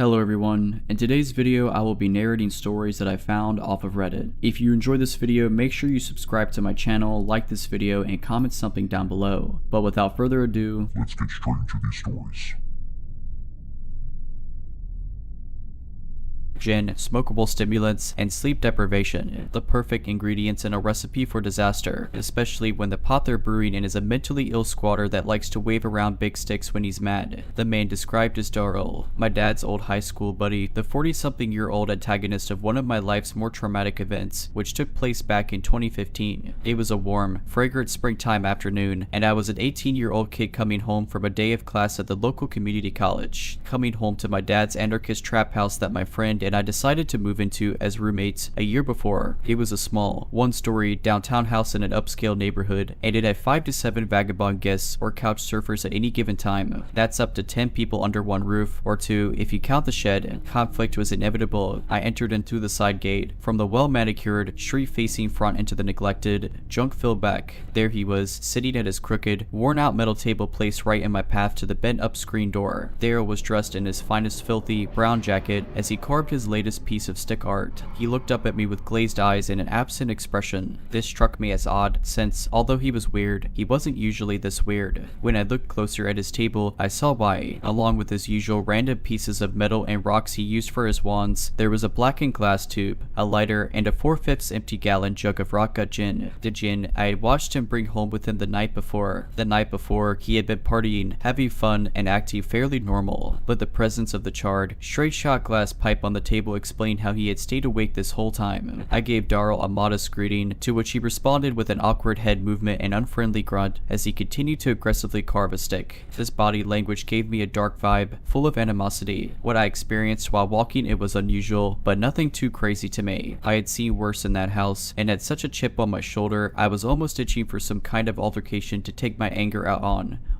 Hello everyone, in today's video I will be narrating stories that I found off of Reddit. If you enjoyed this video, make sure you subscribe to my channel, like this video, and comment something down below. But without further ado, let's get straight into these stories. Gin, smokable stimulants, and sleep deprivation, the perfect ingredients in a recipe for disaster, especially when the pot they're brewing in is a mentally ill squatter that likes to wave around big sticks when he's mad. The man described as Darrell, my dad's old high school buddy, the 40-something-year-old antagonist of one of my life's more traumatic events, which took place back in 2015. It was a warm, fragrant springtime afternoon, and I was an 18-year-old kid coming home from a day of class at the local community college, coming home to my dad's anarchist trap house that my friend and I decided to move into as roommates a year before. It was a small, one-story downtown house in an upscale neighborhood, and it had 5 to 7 vagabond guests or couch surfers at any given time. That's up to 10 people under one roof, or 2 if you count the shed. Conflict was inevitable. I entered in through the side gate, from the well-manicured, street-facing front into the neglected, junk-filled back. There he was, sitting at his crooked, worn-out metal table placed right in my path to the bent-up screen door. Darrell was dressed in his finest filthy, brown jacket as he carved his latest piece of stick art. He looked up at me with glazed eyes and an absent expression. This struck me as odd, since, although he was weird, he wasn't usually this weird. When I looked closer at his table, I saw why. Along with his usual random pieces of metal and rocks he used for his wands, there was a blackened glass tube, a lighter, and a 4/5 empty gallon jug of rock gut gin. The gin I had watched him bring home with him the night before. The night before, he had been partying, having fun, and acting fairly normal, but the presence of the charred, straight-shot glass pipe on the table explained how he had stayed awake this whole time. I gave Darrell a modest greeting, to which he responded with an awkward head movement and unfriendly grunt as he continued to aggressively carve a stick. This body language gave me a dark vibe, full of animosity. What I experienced while walking it was unusual, but nothing too crazy to me. I had seen worse in that house, and had such a chip on my shoulder, I was almost itching for some kind of altercation to take my anger out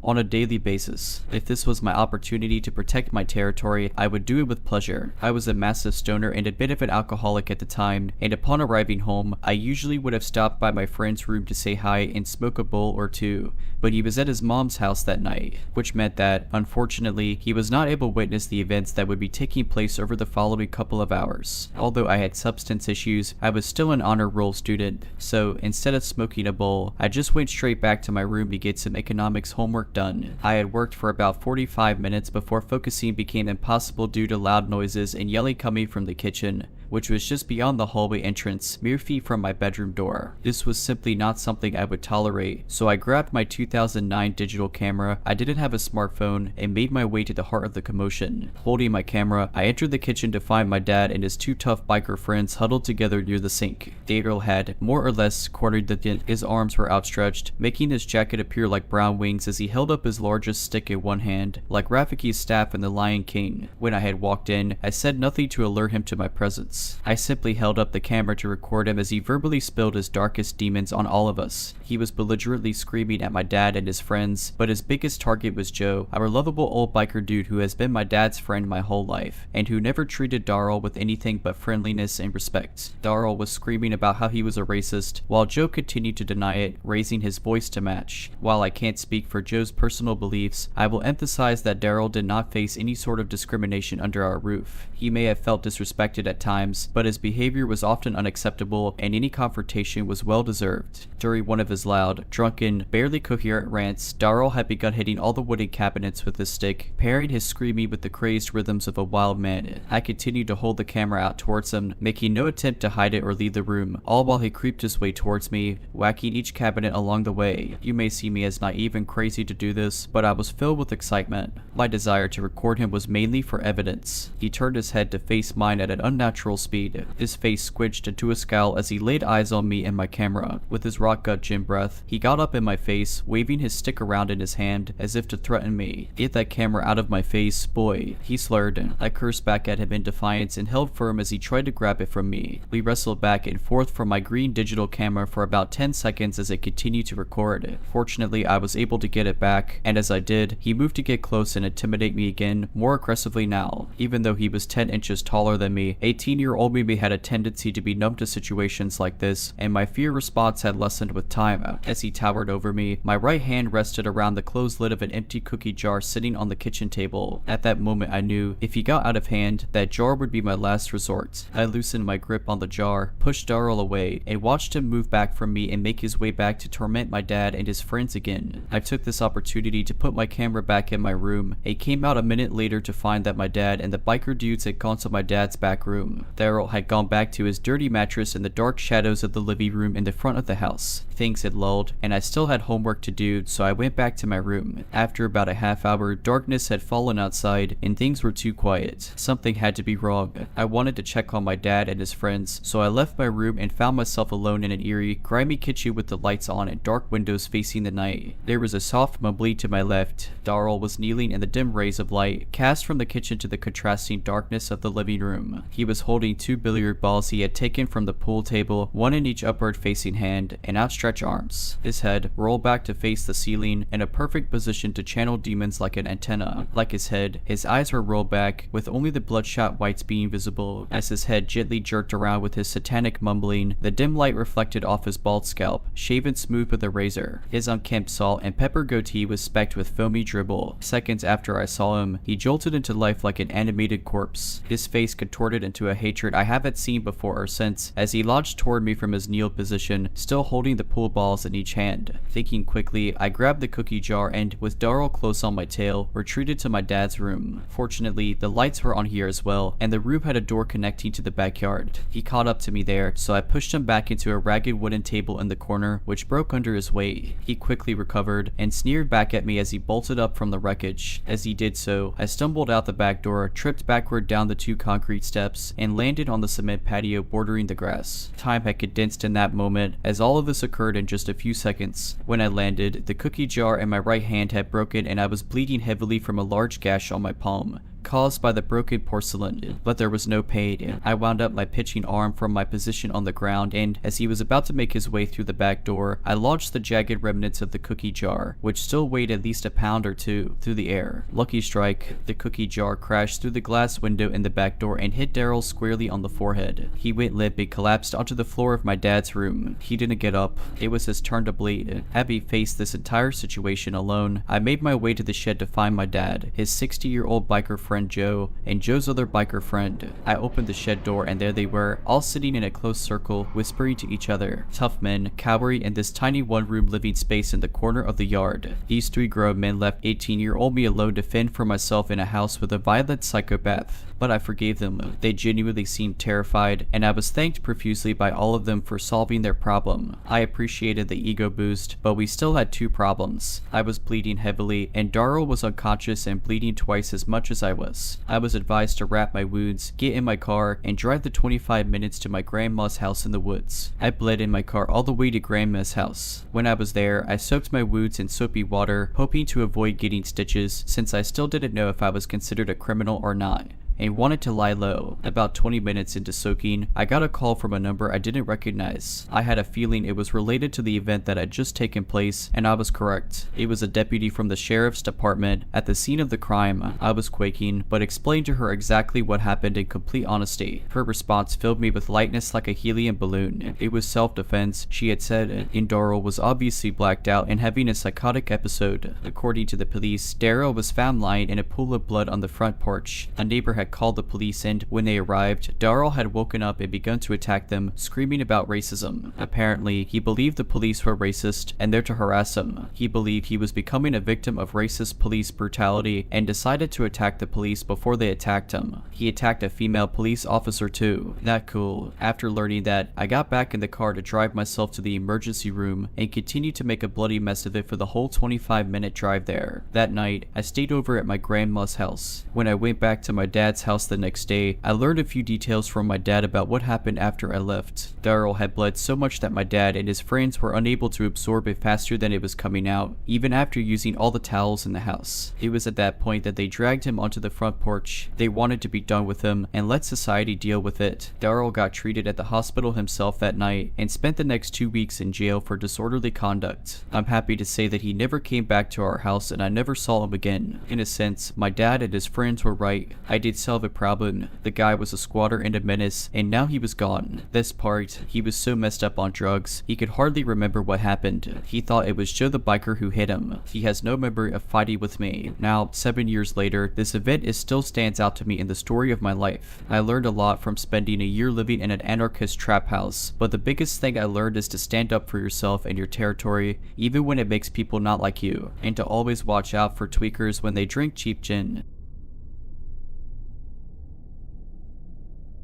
on a daily basis. If this was my opportunity to protect my territory, I would do it with pleasure. I was a massive stoner and a bit of an alcoholic at the time, and upon arriving home, I usually would have stopped by my friend's room to say hi and smoke a bowl or two, but he was at his mom's house that night, which meant that, unfortunately, he was not able to witness the events that would be taking place over the following couple of hours. Although I had substance issues, I was still an honor roll student, so instead of smoking a bowl, I just went straight back to my room to get some economics homework done. I had worked for about 45 minutes before focusing became impossible due to loud noises and yelling coming from the kitchen, which was just beyond the hallway entrance, mere feet from my bedroom door. This was simply not something I would tolerate, so I grabbed my 2009 digital camera, I didn't have a smartphone, and made my way to the heart of the commotion. Holding my camera, I entered the kitchen to find my dad and his 2 tough biker friends huddled together near the sink. Darrell had, more or less, cornered the dent. His arms were outstretched, making his jacket appear like brown wings as he held up his largest stick in one hand, like Rafiki's staff in The Lion King. When I had walked in, I said nothing to alert him to my presence. I simply held up the camera to record him as he verbally spilled his darkest demons on all of us. He was belligerently screaming at my dad and his friends, but his biggest target was Joe, our lovable old biker dude who has been my dad's friend my whole life, and who never treated Darrell with anything but friendliness and respect. Darrell was screaming about how he was a racist, while Joe continued to deny it, raising his voice to match. While I can't speak for Joe's personal beliefs, I will emphasize that Darrell did not face any sort of discrimination under our roof. He may have felt disrespected at times, but his behavior was often unacceptable and any confrontation was well deserved. During one of his loud, drunken, barely coherent rants, Darrell had begun hitting all the wooden cabinets with his stick, pairing his screaming with the crazed rhythms of a wild man. I continued to hold the camera out towards him, making no attempt to hide it or leave the room, all while he creeped his way towards me, whacking each cabinet along the way. You may see me as naive and crazy to do this, but I was filled with excitement. My desire to record him was mainly for evidence. He turned his head to face mine at an unnatural speed. His face squidged into a scowl as he laid eyes on me and my camera. With his rock gut gin breath, he got up in my face, waving his stick around in his hand as if to threaten me. "Get that camera out of my face, boy," he slurred. I cursed back at him in defiance and held firm as he tried to grab it from me. We wrestled back and forth from my green digital camera for about 10 seconds as it continued to record. Fortunately, I was able to get it back, and as I did, he moved to get close and intimidate me again, more aggressively now. Even though he was 10 inches taller than me, 18-year-old 20-year-old me had a tendency to be numb to situations like this, and my fear response had lessened with time. As he towered over me, my right hand rested around the closed lid of an empty cookie jar sitting on the kitchen table. At that moment I knew, if he got out of hand, that jar would be my last resort. I loosened my grip on the jar, pushed Darryl away, and watched him move back from me and make his way back to torment my dad and his friends again. I took this opportunity to put my camera back in my room, and came out a minute later to find that my dad and the biker dudes had gone to my dad's back room. Darryl had gone back to his dirty mattress in the dark shadows of the living room in the front of the house. Things had lulled, and I still had homework to do, so I went back to my room. After about a half hour, darkness had fallen outside, and things were too quiet. Something had to be wrong. I wanted to check on my dad and his friends, so I left my room and found myself alone in an eerie, grimy kitchen with the lights on and dark windows facing the night. There was a soft mumbling to my left. Darryl was kneeling in the dim rays of light, cast from the kitchen to the contrasting darkness of the living room. He was holding 2 billiard balls he had taken from the pool table, one in each upward facing hand, and outstretched arms. His head rolled back to face the ceiling in a perfect position to channel demons like an antenna. Like his head, his eyes were rolled back, with only the bloodshot whites being visible. As his head gently jerked around with his satanic mumbling, the dim light reflected off his bald scalp, shaven smooth with a razor. His unkempt salt and pepper goatee was specked with foamy dribble. Seconds after I saw him, he jolted into life like an animated corpse. His face contorted into a hatred I haven't seen before or since, as he lodged toward me from his kneel position, still holding the pool balls in each hand. Thinking quickly, I grabbed the cookie jar and, with Darryl close on my tail, retreated to my dad's room. Fortunately, the lights were on here as well, and the room had a door connecting to the backyard. He caught up to me there, so I pushed him back into a ragged wooden table in the corner, which broke under his weight. He quickly recovered, and sneered back at me as he bolted up from the wreckage. As he did so, I stumbled out the back door, tripped backward down the 2 concrete steps, and landed on the cement patio bordering the grass. Time had condensed in that moment, as all of this occurred in just a few seconds. When I landed, the cookie jar in my right hand had broken and I was bleeding heavily from a large gash on my palm, caused by the broken porcelain, but there was no pain. I wound up my pitching arm from my position on the ground, and as he was about to make his way through the back door, I launched the jagged remnants of the cookie jar, which still weighed at least a pound or 2, through the air. Lucky strike, the cookie jar crashed through the glass window in the back door and hit Darryl squarely on the forehead. He went limp and collapsed onto the floor of my dad's room. He didn't get up. It was his turn to bleed. Having faced this entire situation alone, I made my way to the shed to find my dad, his 60-year-old biker friend Joe, and Joe's other biker friend. I opened the shed door and there they were, all sitting in a close circle, whispering to each other. Tough men, cowering in this tiny one-room living space in the corner of the yard. These 3 grown men left 18-year-old me alone to fend for myself in a house with a violent psychopath. But I forgave them. They genuinely seemed terrified, and I was thanked profusely by all of them for solving their problem. I appreciated the ego boost, but we still had 2 problems. I was bleeding heavily, and Darryl was unconscious and bleeding twice as much as I was. I was advised to wrap my wounds, get in my car, and drive the 25 minutes to my grandma's house in the woods. I bled in my car all the way to grandma's house. When I was there, I soaked my wounds in soapy water, hoping to avoid getting stitches, since I still didn't know if I was considered a criminal or not, and wanted to lie low. About 20 minutes into soaking, I got a call from a number I didn't recognize. I had a feeling it was related to the event that had just taken place, and I was correct. It was a deputy from the sheriff's department. At the scene of the crime, I was quaking, but explained to her exactly what happened in complete honesty. Her response filled me with lightness like a helium balloon. It was self-defense, she had said, and Darryl was obviously blacked out and having a psychotic episode. According to the police, Darryl was found lying in a pool of blood on the front porch. A neighbor had called the police, and when they arrived, Darryl had woken up and begun to attack them, screaming about racism. Apparently, he believed the police were racist and there to harass him. He believed he was becoming a victim of racist police brutality and decided to attack the police before they attacked him. He attacked a female police officer too. Not cool. After learning that, I got back in the car to drive myself to the emergency room and continued to make a bloody mess of it for the whole 25-minute drive there. That night, I stayed over at my grandma's house. When I went back to my dad's house the next day, I learned a few details from my dad about what happened after I left. Darryl had bled so much that my dad and his friends were unable to absorb it faster than it was coming out, even after using all the towels in the house. It was at that point that they dragged him onto the front porch. They wanted to be done with him and let society deal with it. Darryl got treated at the hospital himself that night and spent the next 2 weeks in jail for disorderly conduct. I'm happy to say that he never came back to our house and I never saw him again. In a sense, my dad and his friends were right. I did tell the problem. The guy was a squatter and a menace, and now he was gone. This part, he was so messed up on drugs, he could hardly remember what happened. He thought it was Joe the biker who hit him. He has no memory of fighting with me. Now, 7 years later, this event still stands out to me in the story of my life. I learned a lot from spending a year living in an anarchist trap house, but the biggest thing I learned is to stand up for yourself and your territory, even when it makes people not like you, and to always watch out for tweakers when they drink cheap gin.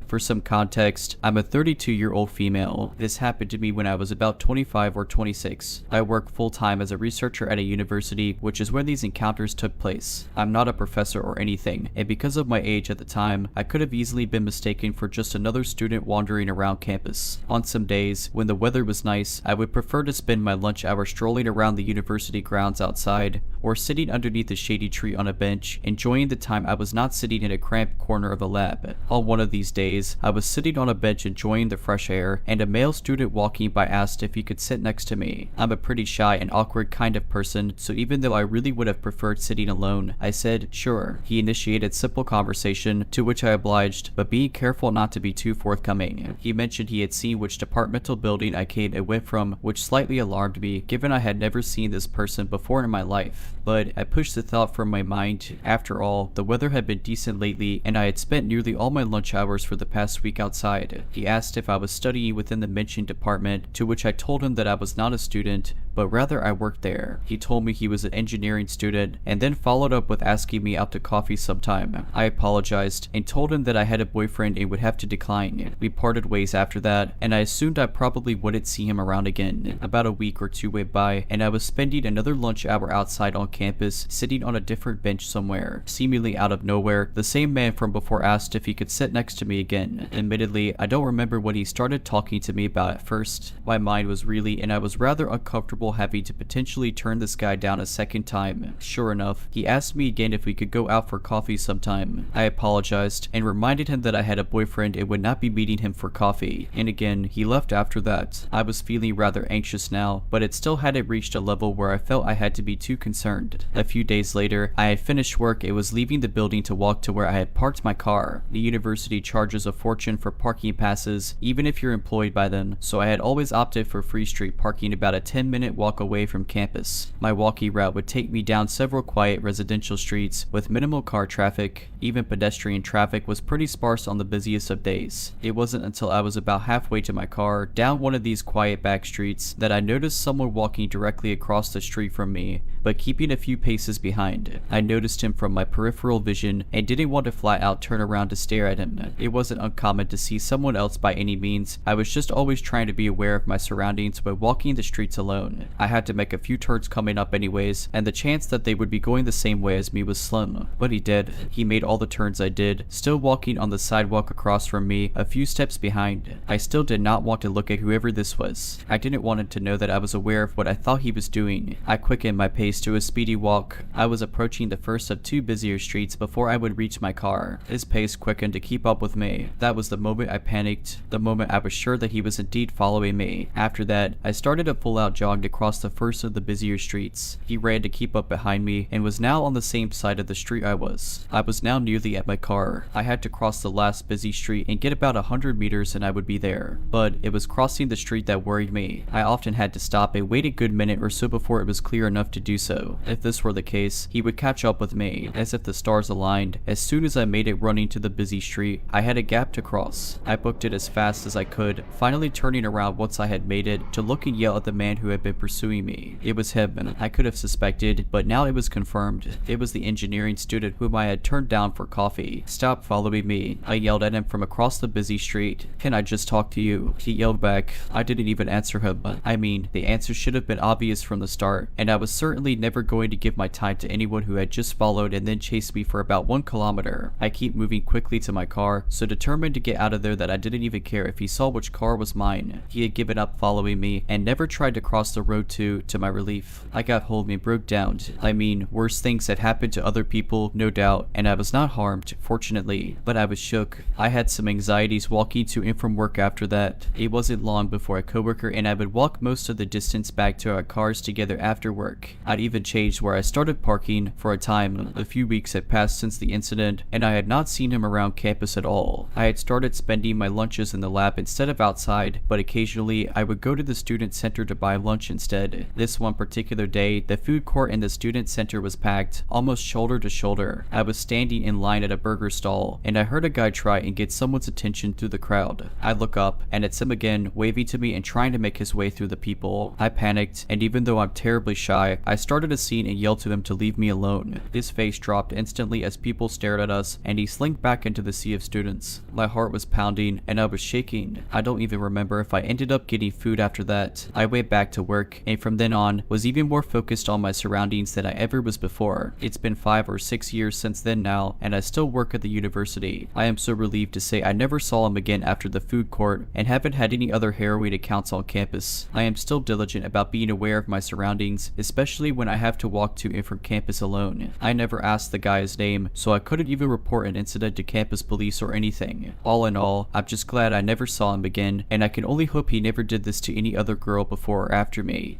For some context, I'm a 32-year-old female. This happened to me when I was about 25 or 26. I work full-time as a researcher at a university, which is where these encounters took place. I'm not a professor or anything, and because of my age at the time, I could have easily been mistaken for just another student wandering around campus. On some days, when the weather was nice, I would prefer to spend my lunch hour strolling around the university grounds outside, or sitting underneath a shady tree on a bench, enjoying the time I was not sitting in a cramped corner of a lab. On one of these days, I was sitting on a bench enjoying the fresh air, and a male student walking by asked if he could sit next to me. I'm a pretty shy and awkward kind of person, so even though I really would have preferred sitting alone, I said, sure. He initiated simple conversation, to which I obliged, but being careful not to be too forthcoming. He mentioned he had seen which departmental building I came and went from, which slightly alarmed me, given I had never seen this person before in my life. But I pushed the thought from my mind. After all, the weather had been decent lately, and I had spent nearly all my lunch hours for the past week outside. He asked if I was studying within the mentioned department, to which I told him that I was not a student, but rather I worked there. He told me he was an engineering student, and then followed up with asking me out to coffee sometime. I apologized, and told him that I had a boyfriend and would have to decline. We parted ways after that, and I assumed I probably wouldn't see him around again. About a week or two went by, and I was spending another lunch hour outside on campus, sitting on a different bench somewhere. Seemingly out of nowhere, the same man from before asked if he could sit next to me again. Admittedly, I don't remember what he started talking to me about at first. My mind was reeling, and I was rather uncomfortable having to potentially turn this guy down a second time. Sure enough, he asked me again if we could go out for coffee sometime. I apologized, and reminded him that I had a boyfriend and would not be meeting him for coffee. And again, he left after that. I was feeling rather anxious now, but it still hadn't reached a level where I felt I had to be too concerned. A few days later, I had finished work and was leaving the building to walk to where I had parked my car. The university charges a fortune for parking passes, even if you're employed by them, so I had always opted for free street parking about a 10-minute walk away from campus. My walking route would take me down several quiet residential streets with minimal car traffic. Even pedestrian traffic was pretty sparse on the busiest of days. It wasn't until I was about halfway to my car, down one of these quiet back streets, that I noticed someone walking directly across the street from me, but keeping a few paces behind. I noticed him from my peripheral vision and didn't want to flat out turn around to stare at him. It wasn't uncommon to see someone else by any means. I was just always trying to be aware of my surroundings when walking the streets alone. I had to make a few turns coming up anyways, and the chance that they would be going the same way as me was slim. But he did. He made all the turns I did, still walking on the sidewalk across from me, a few steps behind. I still did not want to look at whoever this was. I didn't want him to know that I was aware of what I thought he was doing. I quickened my pace to a speedy walk. I was approaching the first of two busier streets before I would reach my car. His pace quickened to keep up with me. That was the moment I panicked, the moment I was sure that he was indeed following me. After that, I started a full-out jog across the first of the busier streets. He ran to keep up behind me and was now on the same side of the street I was. I was now nearly at my car. I had to cross the last busy street and get about 100 meters and I would be there. But it was crossing the street that worried me. I often had to stop and wait a good minute or so before it was clear enough to do so. If this were the case, he would catch up with me, as if the stars aligned. As soon as I made it running to the busy street, I had a gap to cross. I booked it as fast as I could, finally turning around once I had made it to look and yell at the man who had been pursuing me. It was him. I could have suspected, but now it was confirmed. It was the engineering student whom I had turned down for coffee. Stop following me, I yelled at him from across the busy street. Can I just talk to you? He yelled back. I didn't even answer him. I mean, the answer should have been obvious from the start, and I was certainly never going to give my time to anyone who had just followed and then chased me for about 1 kilometer. I keep moving quickly to my car, so determined to get out of there that I didn't even care if he saw which car was mine. He had given up following me and never tried to cross the road to my relief. I got home and broke down. I mean, worse things had happened to other people, no doubt, and I was not harmed, fortunately, but I was shook. I had some anxieties walking to and from work after that. It wasn't long before a coworker and I would walk most of the distance back to our cars together after work. I I'd even changed where I started parking for a time. A few weeks had passed since the incident, and I had not seen him around campus at all. I had started spending my lunches in the lab instead of outside, but occasionally I would go to the student center to buy lunch instead. This one particular day, the food court in the student center was packed, almost shoulder to shoulder. I was standing in line at a burger stall, and I heard a guy try and get someone's attention through the crowd. I look up, and it's him again, waving to me and trying to make his way through the people. I panicked, and even though I'm terribly shy, I started a scene and yelled to him to leave me alone. His face dropped instantly as people stared at us, and he slinked back into the sea of students. My heart was pounding, and I was shaking. I don't even remember if I ended up getting food after that. I went back to work, and from then on, was even more focused on my surroundings than I ever was before. It's been 5 or 6 years since then now, and I still work at the university. I am so relieved to say I never saw him again after the food court, and haven't had any other harrowing accounts on campus. I am still diligent about being aware of my surroundings, especially when I have to walk to and from campus alone. I never asked the guy his name, so I couldn't even report an incident to campus police or anything. All in all, I'm just glad I never saw him again, and I can only hope he never did this to any other girl before or after me.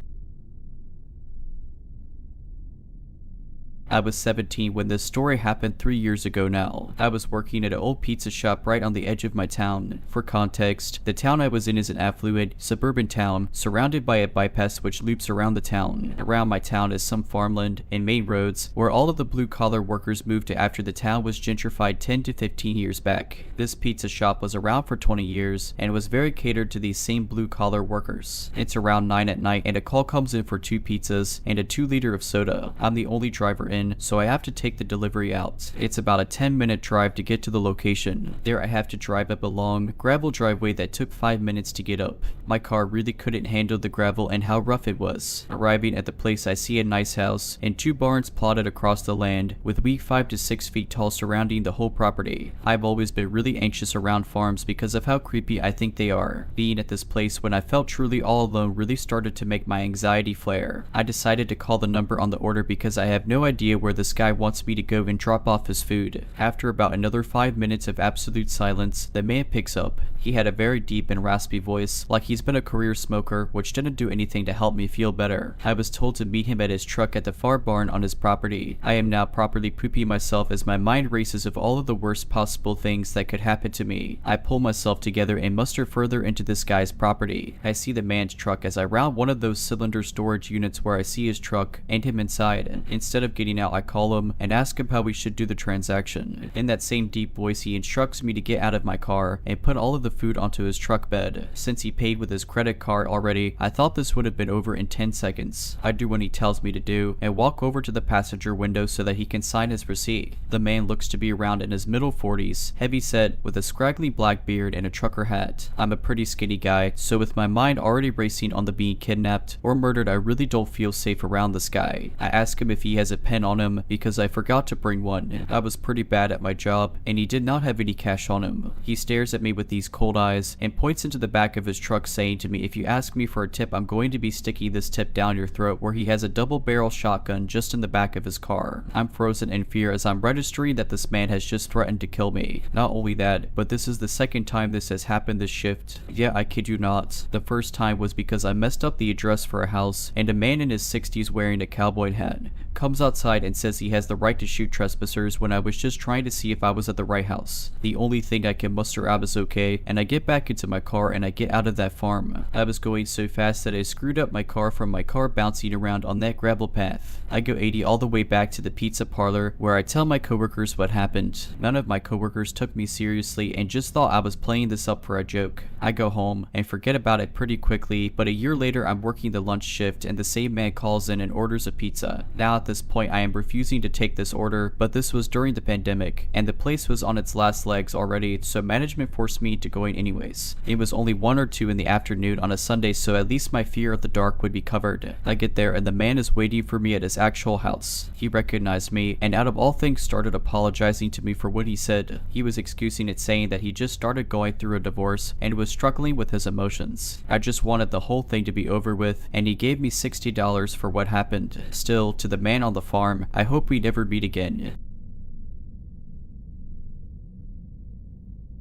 I was 17 when this story happened 3 years ago now. I was working at an old pizza shop right on the edge of my town. For context, the town I was in is an affluent, suburban town surrounded by a bypass which loops around the town. Around my town is some farmland and main roads where all of the blue-collar workers moved to after the town was gentrified 10 to 15 years back. This pizza shop was around for 20 years and was very catered to these same blue-collar workers. It's around 9 at night and a call comes in for 2 pizzas and a 2-liter of soda. I'm the only driver in, so I have to take the delivery out. It's about a 10-minute drive to get to the location. There I have to drive up a long gravel driveway that took 5 minutes to get up. My car really couldn't handle the gravel and how rough it was. Arriving at the place, I see a nice house and 2 barns plotted across the land with weak 5 to 6 feet tall surrounding the whole property. I've always been really anxious around farms because of how creepy I think they are. Being at this place when I felt truly all alone really started to make my anxiety flare. I decided to call the number on the order because I have no idea where this guy wants me to go and drop off his food. After about another 5 minutes of absolute silence, the man picks up. He had a very deep and raspy voice, like he's been a career smoker, which didn't do anything to help me feel better. I was told to meet him at his truck at the far barn on his property. I am now properly pooping myself as my mind races of all of the worst possible things that could happen to me. I pull myself together and muster further into this guy's property. I see the man's truck as I round one of those cylinder storage units where I see his truck and him inside. Instead of getting out, I call him and ask him how we should do the transaction. In that same deep voice, he instructs me to get out of my car and put all of the food onto his truck bed. Since he paid with his credit card already, I thought this would have been over in 10 seconds. I do what he tells me to do and walk over to the passenger window so that he can sign his receipt. The man looks to be around in his middle 40s, heavy set with a scraggly black beard and a trucker hat. I'm a pretty skinny guy, so with my mind already racing on the being kidnapped or murdered, I really don't feel safe around this guy. I ask him if he has a pen on him because I forgot to bring one. I was pretty bad at my job and he did not have any cash on him. He stares at me with these cold eyes and points into the back of his truck saying to me, if you ask me for a tip, I'm going to be sticking this tip down your throat, where he has a double barrel shotgun just in the back of his car. I'm frozen in fear as I'm registering that this man has just threatened to kill me. Not only that, but this is the second time this has happened this shift. Yeah, I kid you not. The first time was because I messed up the address for a house and a man in his 60s wearing a cowboy hat comes outside and says he has the right to shoot trespassers when I was just trying to see if I was at the right house. The only thing I can muster out is okay, and I get back into my car and I get out of that farm. I was going so fast that I screwed up my car from my car bouncing around on that gravel path. I go 80 all the way back to the pizza parlor where I tell my coworkers what happened. None of my coworkers took me seriously and just thought I was playing this up for a joke. I go home and forget about it pretty quickly, but a year later I'm working the lunch shift and the same man calls in and orders a pizza. Now at this point I am refusing to take this order, but this was during the pandemic and the place was on its last legs already, so management forced me to go in anyways. It was only 1 or 2 in the afternoon on a Sunday, so at least my fear of the dark would be covered. I get there and the man is waiting for me at his actual house. He recognized me and out of all things started apologizing to me for what he said. He was excusing it, saying that he just started going through a divorce and was struggling with his emotions. I just wanted the whole thing to be over with, and he gave me $60 for what happened. Still, to the man on the farm, I hope we never meet again.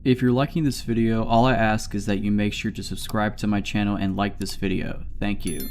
If you're liking this video, all I ask is that you make sure to subscribe to my channel and like this video. Thank you.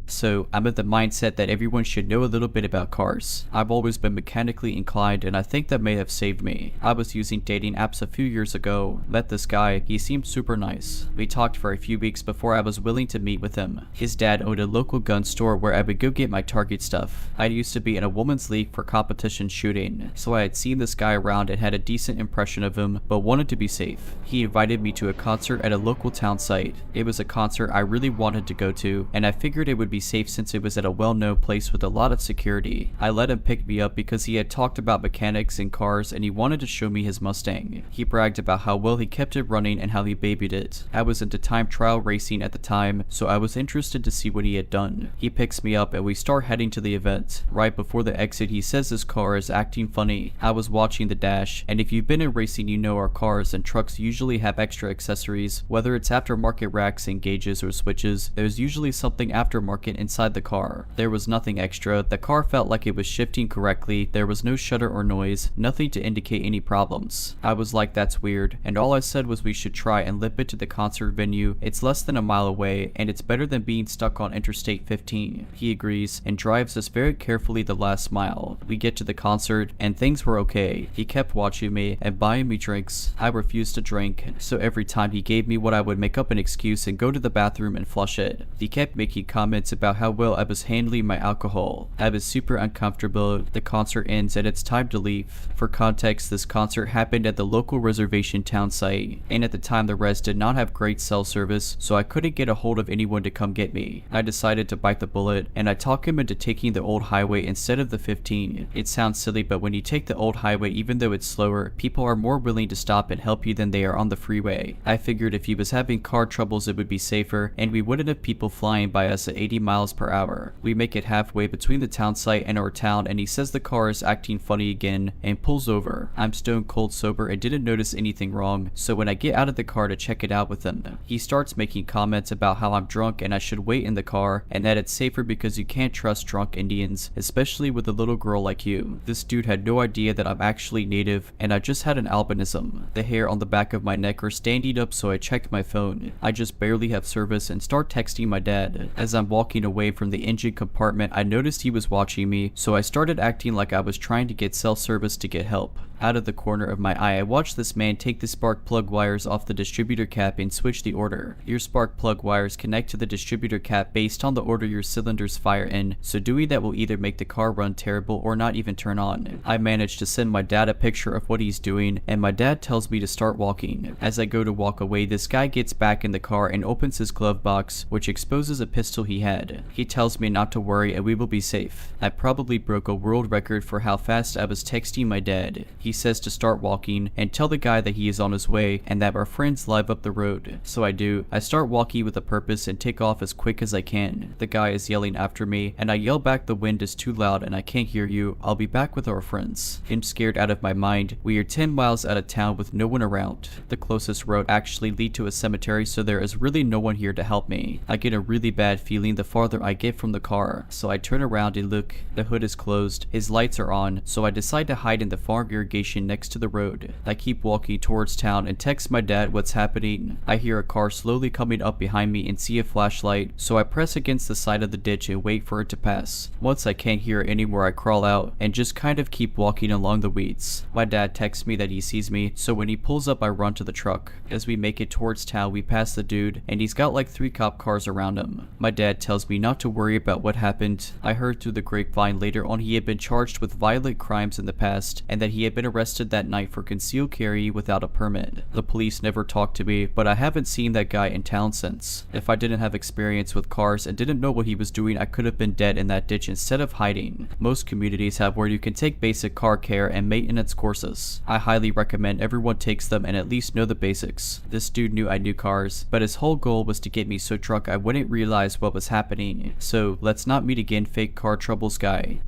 So I'm of the mindset that everyone should know a little bit about cars. I've always been mechanically inclined and I think that may have saved me. I was using dating apps a few years ago, met this guy, he seemed super nice. We talked for a few weeks before I was willing to meet with him. His dad owned a local gun store where I would go get my target stuff. I used to be in a women's league for competition shooting, so I had seen this guy around and had a decent impression of him, but wanted to be safe. He invited me to a concert at a local town site. It was a concert I really wanted to go to, and I figured it would be safe since it was at a well-known place with a lot of security. I let him pick me up because he had talked about mechanics and cars and he wanted to show me his Mustang. He bragged about how well he kept it running and how he babied it. I was into time trial racing at the time, so I was interested to see what he had done. He picks me up and we start heading to the event. Right before the exit, he says his car is acting funny. I was watching the dash, and if you've been in racing, you know our cars and trucks usually have extra accessories. Whether it's aftermarket racks and gauges or switches, there's usually something aftermarket inside the car. There was nothing extra. The car felt like it was shifting correctly. There was no shudder or noise, nothing to indicate any problems. I was like, that's weird, and all I said was we should try and limp it to the concert venue. It's less than a mile away, and it's better than being stuck on Interstate 15. He agrees and drives us very carefully the last mile. We get to the concert, and things were okay. He kept watching me and buying me drinks. I refused to drink, so every time he gave me what I would make up an excuse and go to the bathroom and flush it. He kept making comments about how well I was handling my alcohol. I was super uncomfortable. The concert ends and it's time to leave. For context, this concert happened at the local reservation town site, and at the time the res did not have great cell service, so I couldn't get a hold of anyone to come get me. I decided to bite the bullet, and I talked him into taking the old highway instead of the 15. It sounds silly, but when you take the old highway, even though it's slower, people are more willing to stop and help you than they are on the freeway. I figured if he was having car troubles it would be safer, and we wouldn't have people flying by us at 80 miles per hour. We make it halfway between the town site and our town, and he says the car is acting funny again and pulls over. I'm stone cold sober and didn't notice anything wrong, so when I get out of the car to check it out with him, he starts making comments about how I'm drunk and I should wait in the car, and that it's safer because you can't trust drunk Indians, especially with a little girl like you. This dude had no idea that I'm actually native and I just had an albinism. The hair on the back of my neck are standing up, so I checked my phone. I just barely have service and start texting my dad. As I'm walking away from the engine compartment, I noticed he was watching me, so I started acting like I was trying to get cell service to get help. Out of the corner of my eye, I watched this man take the spark plug wires off the distributor cap and switch the order. Your spark plug wires connect to the distributor cap based on the order your cylinders fire in, so doing that will either make the car run terrible or not even turn on. I managed to send my dad a picture of what he's doing, and my dad tells me to start walking. As I go to walk away, this guy gets back in the car and opens his glove box, which exposes a pistol he had. He tells me not to worry and we will be safe. I probably broke a world record for how fast I was texting my dad. He says to start walking and tell the guy that he is on his way and that our friends live up the road. So I do. I start walking with a purpose and take off as quick as I can. The guy is yelling after me and I yell back, the wind is too loud and I can't hear you. I'll be back with our friends. I'm scared out of my mind. We are 10 miles out of town with no one around. The closest road actually leads to a cemetery, so there is really no one here to help me. I get a really bad feeling the farther I get from the car, so I turn around and look. The hood is closed. His lights are on, so I decide to hide in the farm irrigation next to the road. I keep walking towards town and text my dad what's happening. I hear a car slowly coming up behind me and see a flashlight, so I press against the side of the ditch and wait for it to pass. Once I can't hear it anymore, I crawl out and just kind of keep walking along the weeds. My dad texts me that he sees me, so when he pulls up I run to the truck. As we make it towards town, we pass the dude, and he's got like 3 cop cars around him. My dad tells me not to worry about what happened. I heard through the grapevine later on he had been charged with violent crimes in the past, and that he had been arrested that night for concealed carry without a permit. The police never talked to me, but I haven't seen that guy in town since. If I didn't have experience with cars and didn't know what he was doing, I could have been dead in that ditch instead of hiding. Most communities have where you can take basic car care and maintenance courses. I highly recommend everyone takes them and at least know the basics. This dude knew I knew cars, but his whole goal was to get me so drunk I wouldn't realize what was happening. So let's not meet again, fake car troubles guy.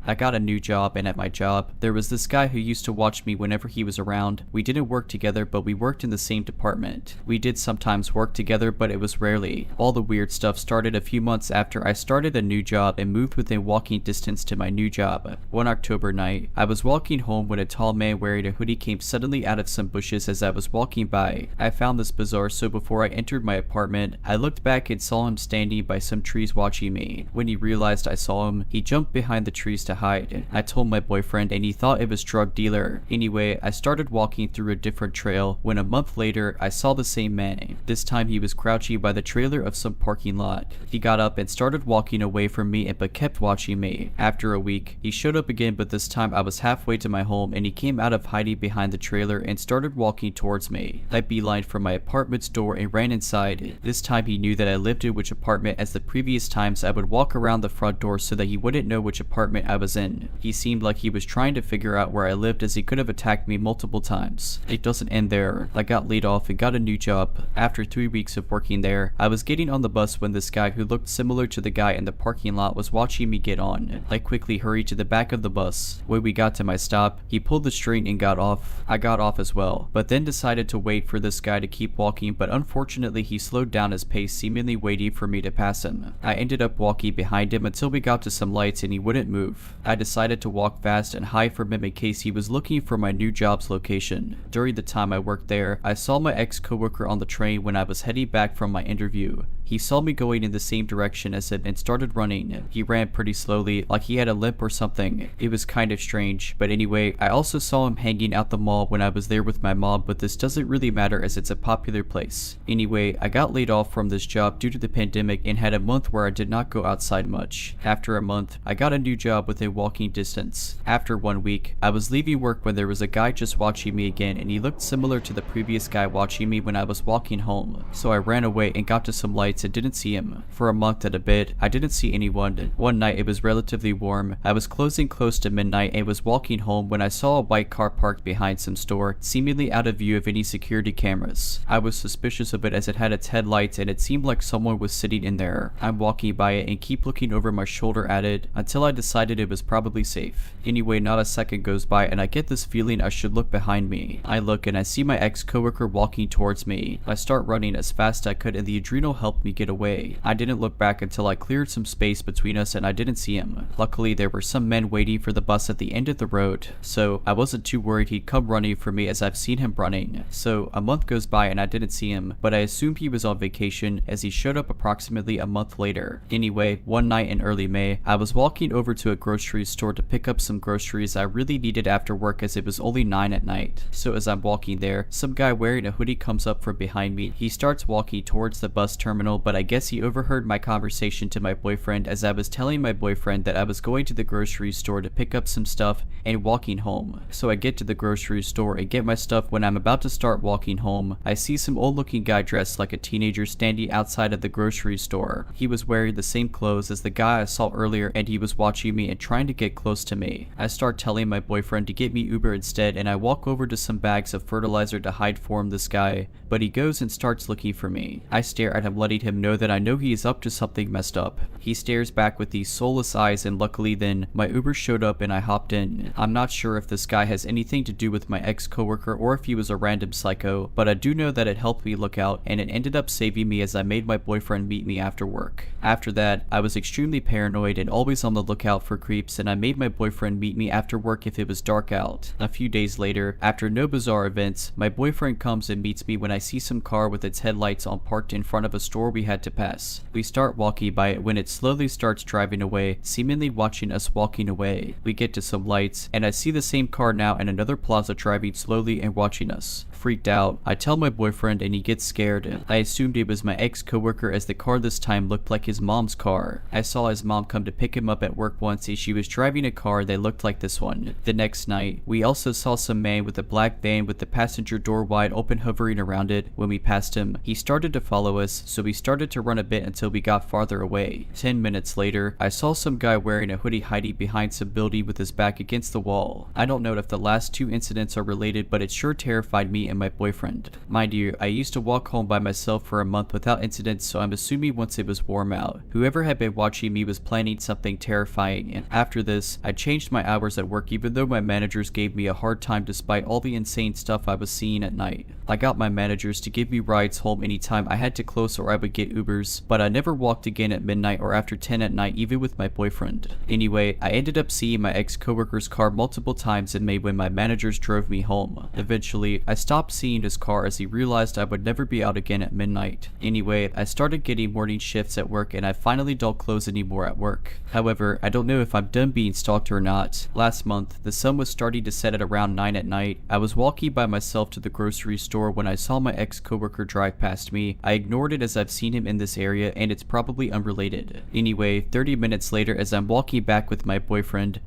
I got a new job, and at my job, there was this guy who used to watch me whenever he was around. We didn't work together, but we worked in the same department. We did sometimes work together, but it was rarely. All the weird stuff started a few months after I started a new job and moved within walking distance to my new job. One October night, I was walking home when a tall man wearing a hoodie came suddenly out of some bushes as I was walking by. I found this bizarre, so before I entered my apartment, I looked back and saw him standing by some trees watching me. When he realized I saw him, he jumped behind the trees to hide. I told my boyfriend and he thought it was drug dealer. Anyway, I started walking through a different trail when a month later I saw the same man. This time he was crouching by the trailer of some parking lot. He got up and started walking away from me but kept watching me. After a week, he showed up again, but this time I was halfway to my home and he came out of hiding behind the trailer and started walking towards me. I beelined from my apartment's door and ran inside. This time he knew that I lived in which apartment, as the previous times I would walk around the front door so that he wouldn't know which apartment I was in. He seemed like he was trying to figure out where I lived, as he could have attacked me multiple times. It doesn't end there. I got laid off and got a new job. After 3 weeks of working there, I was getting on the bus when this guy who looked similar to the guy in the parking lot was watching me get on. I quickly hurried to the back of the bus. When we got to my stop, he pulled the string and got off. I got off as well, but then decided to wait for this guy to keep walking, but unfortunately he slowed down his pace, seemingly waiting for me to pass him. I ended up walking behind him until we got to some lights and he wouldn't move. I decided to walk fast and hide from him in case he was looking for my new job's location. During the time I worked there, I saw my ex-coworker on the train when I was heading back from my interview. He saw me going in the same direction as him and started running. He ran pretty slowly, like he had a limp or something. It was kind of strange, but anyway, I also saw him hanging out the mall when I was there with my mom, but this doesn't really matter as it's a popular place. Anyway, I got laid off from this job due to the pandemic and had a month where I did not go outside much. After a month, I got a new job within walking distance. After 1 week, I was leaving work when there was a guy just watching me again, and he looked similar to the previous guy watching me when I was walking home. So I ran away and got to some lights and didn't see him. For a month and a bit, I didn't see anyone. One night it was relatively warm. I was closing close to midnight and was walking home when I saw a white car parked behind some store, seemingly out of view of any security cameras. I was suspicious of it as it had its headlights and it seemed like someone was sitting in there. I'm walking by it and keep looking over my shoulder at it until I decided it was probably safe. Anyway, not a second goes by and I get this feeling I should look behind me. I look and I see my ex-coworker walking towards me. I start running as fast as I could and the adrenal helped me get away. I didn't look back until I cleared some space between us and I didn't see him. Luckily, there were some men waiting for the bus at the end of the road, so I wasn't too worried he'd come running for me as I've seen him running. So a month goes by and I didn't see him, but I assumed he was on vacation as he showed up approximately a month later. Anyway, one night in early May, I was walking over to a grocery store to pick up some groceries I really needed after work as it was only 9 at night. So as I'm walking there, some guy wearing a hoodie comes up from behind me. He starts walking towards the bus terminal, but I guess he overheard my conversation to my boyfriend as I was telling my boyfriend that I was going to the grocery store to pick up some stuff and walking home. So I get to the grocery store and get my stuff. When I'm about to start walking home, I see some old looking guy dressed like a teenager standing outside of the grocery store. He was wearing the same clothes as the guy I saw earlier and he was watching me and trying to get close to me. I start telling my boyfriend to get me Uber instead and I walk over to some bags of fertilizer to hide from this guy, but he goes and starts looking for me. I stare at him, letting him know that I know he is up to something messed up. He stares back with these soulless eyes and luckily then my Uber showed up and I hopped in. I'm not sure if this guy has anything to do with my ex-coworker or if he was a random psycho, but I do know that it helped me look out and it ended up saving me as I made my boyfriend meet me after work. After that, I was extremely paranoid and always on the lookout for creeps and I made my boyfriend meet me after work if it was dark out. A few days later, after no bizarre events, my boyfriend comes and meets me when I see some car with its headlights on parked in front of a store we had to pass. We start walking by it when it slowly starts driving away, seemingly watching us walking away. We get to some lights and I see the same car now in another plaza driving slowly and watching us. Freaked out, I tell my boyfriend and he gets scared. I assumed it was my ex-coworker as the car this time looked like his mom's car. I saw his mom come to pick him up at work once and she was driving a car that looked like this one. The next night, we also saw some man with a black van with the passenger door wide open hovering around it. When we passed him, he started to follow us, so we started to run a bit until we got farther away. 10 minutes later, I saw some guy wearing a hoodie hiding behind some building with his back against the wall. I don't know if the last two incidents are related, but it sure terrified me and my boyfriend. Mind you, I used to walk home by myself for a month without incidents, so I'm assuming once it was warm out, whoever had been watching me was planning something terrifying. After this, I changed my hours at work even though my managers gave me a hard time despite all the insane stuff I was seeing at night. I got my managers to give me rides home anytime I had to close or I would get Ubers, but I never walked again at midnight or after 10 at night even with my boyfriend. Anyway, I ended up seeing my ex-coworker's car multiple times in May when my managers drove me home. Eventually, I stopped seeing his car as he realized I would never be out again at midnight. Anyway, I started getting morning shifts at work and I finally don't close anymore at work. However, I don't know if I'm done being stalked or not. Last month, the sun was starting to set at around 9 at night. I was walking by myself to the grocery store when I saw my ex-coworker drive past me. I ignored it as I've seen him in this area and it's probably unrelated. Anyway, 30 minutes later as I'm walking back with my boyfriend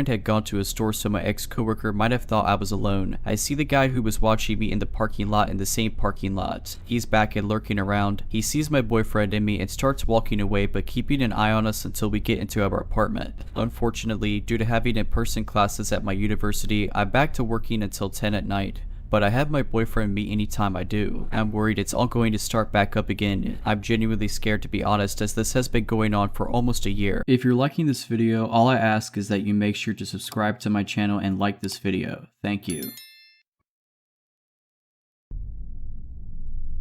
had gone to a store so my ex-coworker might have thought I was alone. I see the guy who was watching me in the parking lot in the same parking lot. He's back and lurking around. He sees my boyfriend and me and starts walking away but keeping an eye on us until we get into our apartment. Unfortunately, due to having in-person classes at my university, I'm back to working until 10 at night. But I have my boyfriend meet anytime I do. I'm worried it's all going to start back up again. I'm genuinely scared to be honest as this has been going on for almost a year. If you're liking this video, all I ask is that you make sure to subscribe to my channel and like this video. Thank you.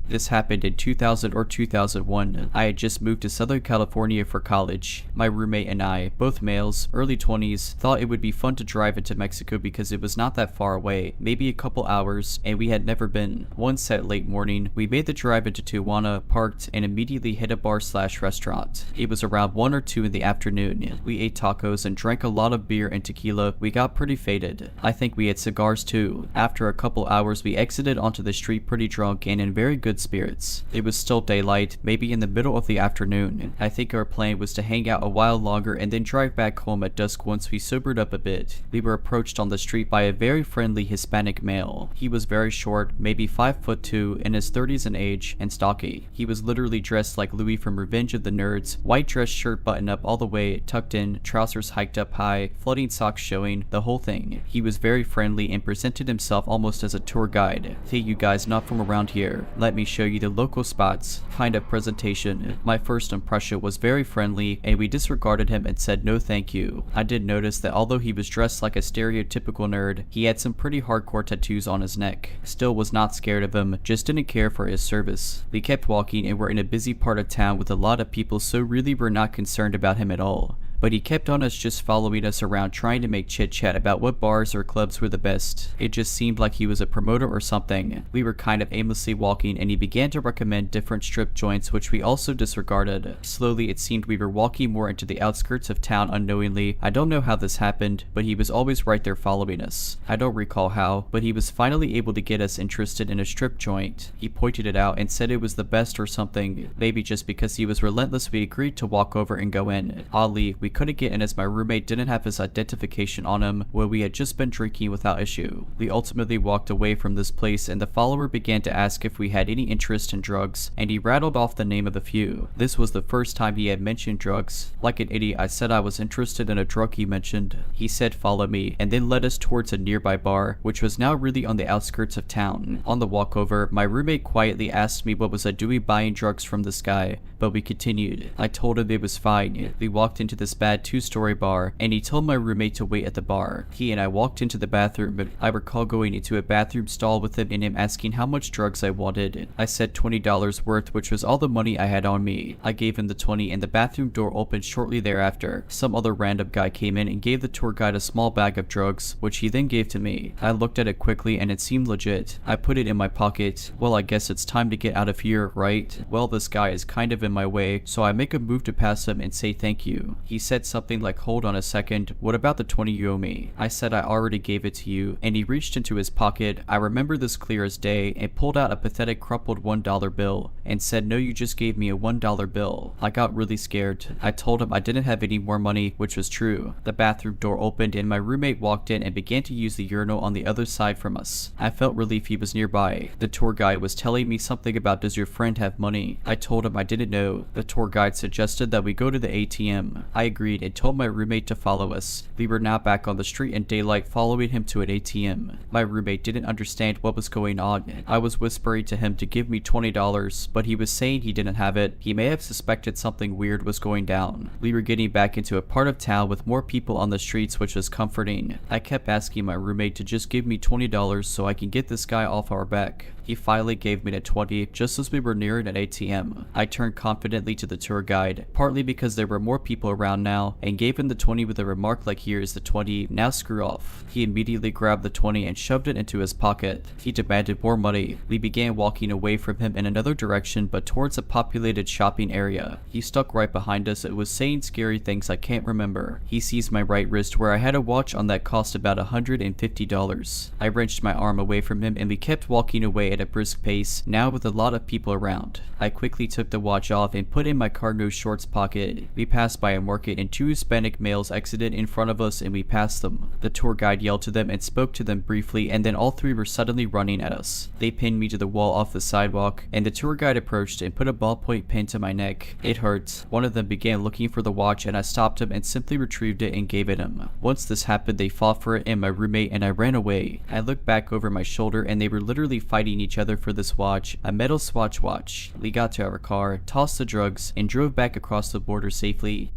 This happened in 2000 or 2001. I had just moved to Southern California for college. My roommate and I, both males, early 20s, thought it would be fun to drive into Mexico because it was not that far away, maybe a couple hours, and we had never been. One set late morning, we made the drive into Tijuana, parked, and immediately hit a bar/restaurant. It was around 1 or 2 in the afternoon. We ate tacos and drank a lot of beer and tequila. We got pretty faded. I think we had cigars too. After a couple hours, we exited onto the street pretty drunk and in very good spirits. It was still daylight, maybe in the middle of the afternoon. I think our plan was to hang out a while longer and then drive back home at dusk once we sobered up a bit. We were approached on the street by a very friendly Hispanic male. He was very short, maybe 5'2", in his 30s in age, and stocky. He was literally dressed like Louis from Revenge of the Nerds, white dress shirt buttoned up all the way, tucked in, trousers hiked up high, floating socks showing, the whole thing. He was very friendly and presented himself almost as a tour guide. Hey, you guys not from around here, let me show you the local spots, kind of presentation. My first impression was very friendly and we disregarded him and said no thank you. I did notice that although he was dressed like a stereotypical nerd, he had some pretty hardcore tattoos on his neck. Still was not scared of him, just didn't care for his service. We kept walking and were in a busy part of town with a lot of people, so really we're not concerned about him at all. But he kept on us just following us around trying to make chit chat about what bars or clubs were the best. It just seemed like he was a promoter or something. We were kind of aimlessly walking and he began to recommend different strip joints which we also disregarded. Slowly it seemed we were walking more into the outskirts of town unknowingly. I don't know how this happened, but he was always right there following us. I don't recall how, but he was finally able to get us interested in a strip joint. He pointed it out and said it was the best or something. Maybe just because he was relentless we agreed to walk over and go in. Oddly, we couldn't get in as my roommate didn't have his identification on him where we had just been drinking without issue. We ultimately walked away from this place and the follower began to ask if we had any interest in drugs and he rattled off the name of a few. This was the first time he had mentioned drugs. Like an idiot, I said I was interested in a drug he mentioned. He said follow me and then led us towards a nearby bar which was now really on the outskirts of town. On the walk over, my roommate quietly asked me what was I doing buying drugs from this guy, but we continued. I told him it was fine. We walked into this bad 2-story bar and he told my roommate to wait at the bar. He and I walked into the bathroom, but I recall going into a bathroom stall with him and him asking how much drugs I wanted. I said $20 worth, which was all the money I had on me. I gave him the 20 and the bathroom door opened shortly thereafter. Some other random guy came in and gave the tour guide a small bag of drugs, which he then gave to me. I looked at it quickly and it seemed legit. I put it in my pocket. Well, I guess it's time to get out of here, right? Well, this guy is kind of in my way, so I make a move to pass him and say thank you. He said something like hold on a second, what about the 20 you owe me? I said I already gave it to you, and he reached into his pocket, I remember this clear as day, and pulled out a pathetic crumpled $1 bill and said no, you just gave me a $1 bill. I got really scared. I told him I didn't have any more money, which was true. The bathroom door opened and my roommate walked in and began to use the urinal on the other side from us. I felt relief he was nearby. The tour guide was telling me something about does your friend have money? I told him I didn't know. The tour guide suggested that we go to the ATM. I agreed and told my roommate to follow us. We were now back on the street in daylight, following him to an ATM. My roommate didn't understand what was going on. I was whispering to him to give me $20, but he was saying he didn't have it. He may have suspected something weird was going down. We were getting back into a part of town with more people on the streets, which was comforting. I kept asking my roommate to just give me $20 so I can get this guy off our back. He finally gave me the 20 just as we were nearing an ATM. I turned confidently to the tour guide, partly because there were more people around now, and gave him the 20 with a remark like, "Here is the 20, now screw off." He immediately grabbed the 20 and shoved it into his pocket. He demanded more money. We began walking away from him in another direction, but towards a populated shopping area. He stuck right behind us and was saying scary things I can't remember. He seized my right wrist where I had a watch on that cost about $150. I wrenched my arm away from him and we kept walking away at a brisk pace, now with a lot of people around. I quickly took the watch off and put in my cargo shorts pocket. We passed by a market and 2 Hispanic males exited in front of us and we passed them. The tour guide yelled to them and spoke to them briefly, and then all 3 were suddenly running at us. They pinned me to the wall off the sidewalk, and the tour guide approached and put a ballpoint pen to my neck. It hurt. One of them began looking for the watch and I stopped him and simply retrieved it and gave it him. Once this happened, they fought for it and my roommate, and I ran away. I looked back over my shoulder and they were literally fighting each other for this watch, a metal Swatch watch. We got to our car, tossed the drugs, and drove back across the border safely.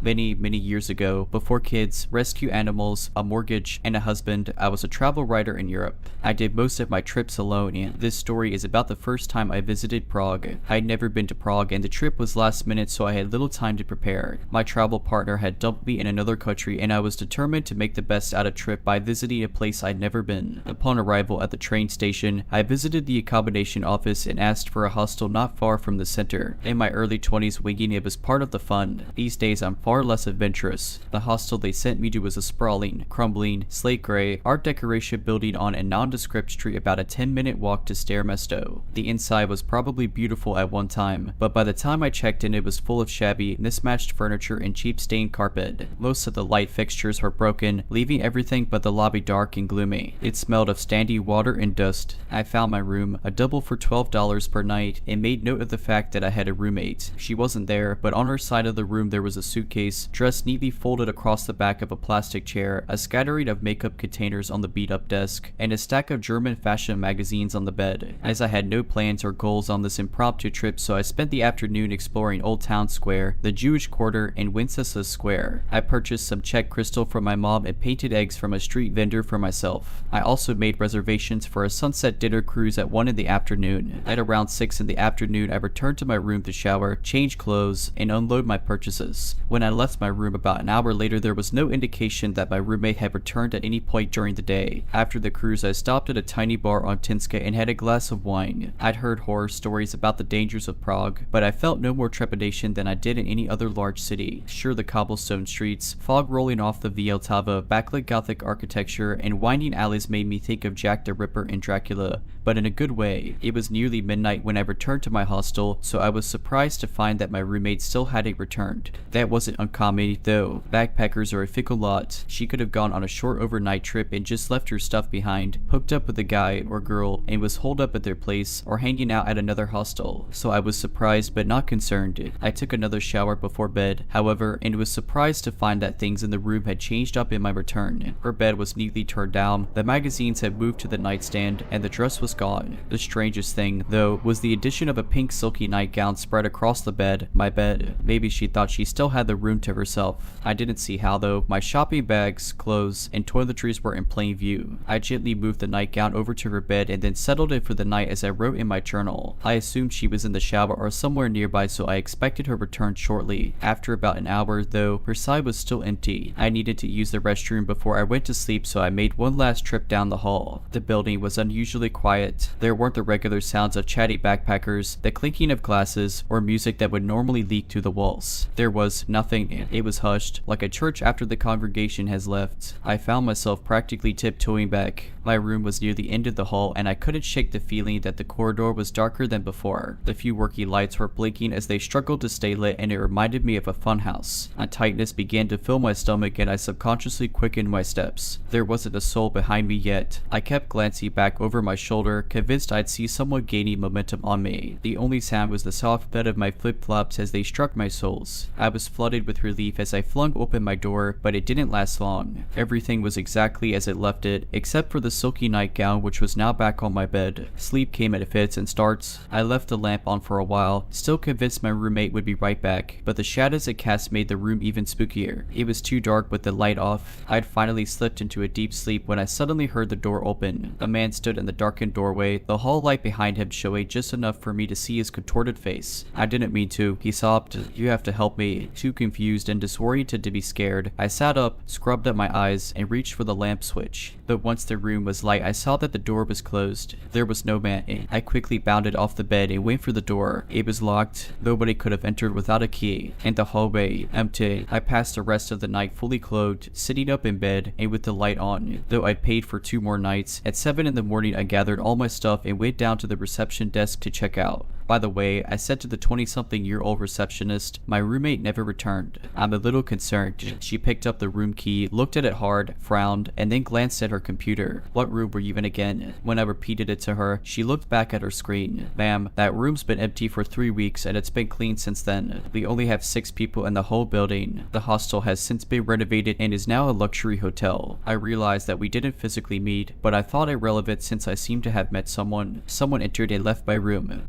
Many years ago, before kids, rescue animals, a mortgage, and a husband, I was a travel writer in Europe. I did most of my trips alone, and this story is about the first time I visited Prague. I had never been to Prague and the trip was last minute, so I had little time to prepare. My travel partner had dumped me in another country and I was determined to make the best out of trip by visiting a place I'd never been. Upon arrival at the train station, I visited the accommodation office and asked for a hostel not far from the center. In my early 20s, winging it was part of the fun. These days I'm far less adventurous. The hostel they sent me to was a sprawling, crumbling, slate gray, art decoration building on a nondescript street about a 10-minute walk to Staromesto. The inside was probably beautiful at one time, but by the time I checked in it was full of shabby, mismatched furniture and cheap stained carpet. Most of the light fixtures were broken, leaving everything but the lobby dark and gloomy. It smelled of standing water and dust. I found my room, a double for $12 per night, and made note of the fact that I had a roommate. She wasn't there, but on her side of the room there was a suitcase dressed neatly folded across the back of a plastic chair, a scattering of makeup containers on the beat-up desk, and a stack of German fashion magazines on the bed. As I had no plans or goals on this impromptu trip, so I spent the afternoon exploring Old Town Square, the Jewish Quarter, and Wenceslas Square. I purchased some Czech crystal from my mom and painted eggs from a street vendor for myself. I also made reservations for a sunset dinner cruise at 1 in the afternoon. At around 6 in the afternoon, I returned to my room to shower, change clothes, and unload my purchases. When I left my room about an hour later, there was no indication that my roommate had returned at any point during the day. After the cruise, I stopped at a tiny bar on Tinska and had a glass of wine. I'd heard horror stories about the dangers of Prague, but I felt no more trepidation than I did in any other large city. Sure, the cobblestone streets, fog rolling off the Vltava, backlit Gothic architecture, and winding alleys made me think of Jack the Ripper and Dracula, but in a good way. It was nearly midnight when I returned to my hostel, so I was surprised to find that my roommate still hadn't returned. That wasn't uncommon though. Backpackers are a fickle lot. She could have gone on a short overnight trip and just left her stuff behind, hooked up with a guy or girl, and was holed up at their place or hanging out at another hostel. So I was surprised but not concerned. I took another shower before bed, however, and was surprised to find that things in the room had changed up in my return. Her bed was neatly turned down, the magazines had moved to the nightstand, and the dress was gone. The strangest thing, though, was the addition of a pink silky nightgown spread across the bed, my bed. Maybe she thought she still had the room to herself. I didn't see how though. My shopping bags, clothes, and toiletries were in plain view. I gently moved the nightgown over to her bed and then settled it for the night as I wrote in my journal. I assumed she was in the shower or somewhere nearby, so I expected her return shortly. After about an hour though, her side was still empty. I needed to use the restroom before I went to sleep, so I made one last trip down the hall. The building was unusually quiet. There weren't the regular sounds of chatty backpackers, the clinking of glasses, or music that would normally leak through the walls. There was nothing nothing. It was hushed, like a church after the congregation has left. I found myself practically tiptoeing back. My room was near the end of the hall, and I couldn't shake the feeling that the corridor was darker than before. The few working lights were blinking as they struggled to stay lit, and it reminded me of a funhouse. A tightness began to fill my stomach, and I subconsciously quickened my steps. There wasn't a soul behind me yet. I kept glancing back over my shoulder, convinced I'd see someone gaining momentum on me. The only sound was the soft thud of my flip-flops as they struck my soles. I was flooded with relief as I flung open my door, but it didn't last long. Everything was exactly as it left it, except for the silky nightgown, which was now back on my bed. Sleep came in fits and starts. I left the lamp on for a while, still convinced my roommate would be right back, but the shadows it cast made the room even spookier. It was too dark with the light off. I'd finally slipped into a deep sleep when I suddenly heard the door open. A man stood in the darkened doorway, the hall light behind him showing just enough for me to see his contorted face. I didn't mean to, he sobbed. "You have to help me." Too confused and disoriented to be scared, I sat up, scrubbed at my eyes, and reached for the lamp switch. But once the room was light, I saw that the door was closed. There was no man. I quickly bounded off the bed and went for the door. It was locked. Nobody could have entered without a key. And the hallway, empty. I passed the rest of the night fully clothed, sitting up in bed and with the light on, though I'd paid for 2 more nights. At 7 in the morning, I gathered all my stuff and went down to the reception desk to check out. By the way, I said to the 20-something-year-old receptionist, my roommate never returned. I'm a little concerned. She picked up the room key, looked at it hard, frowned, and then glanced at her computer. "What room were you in again?" When I repeated it to her, she looked back at her screen. "Ma'am, that room's been empty for 3 weeks and it's been cleaned since then. We only have 6 people in the whole building. The hostel has since been renovated and is now a luxury hotel." I realized that we didn't physically meet, but I thought it relevant since I seemed to have met someone. Someone entered and left my room.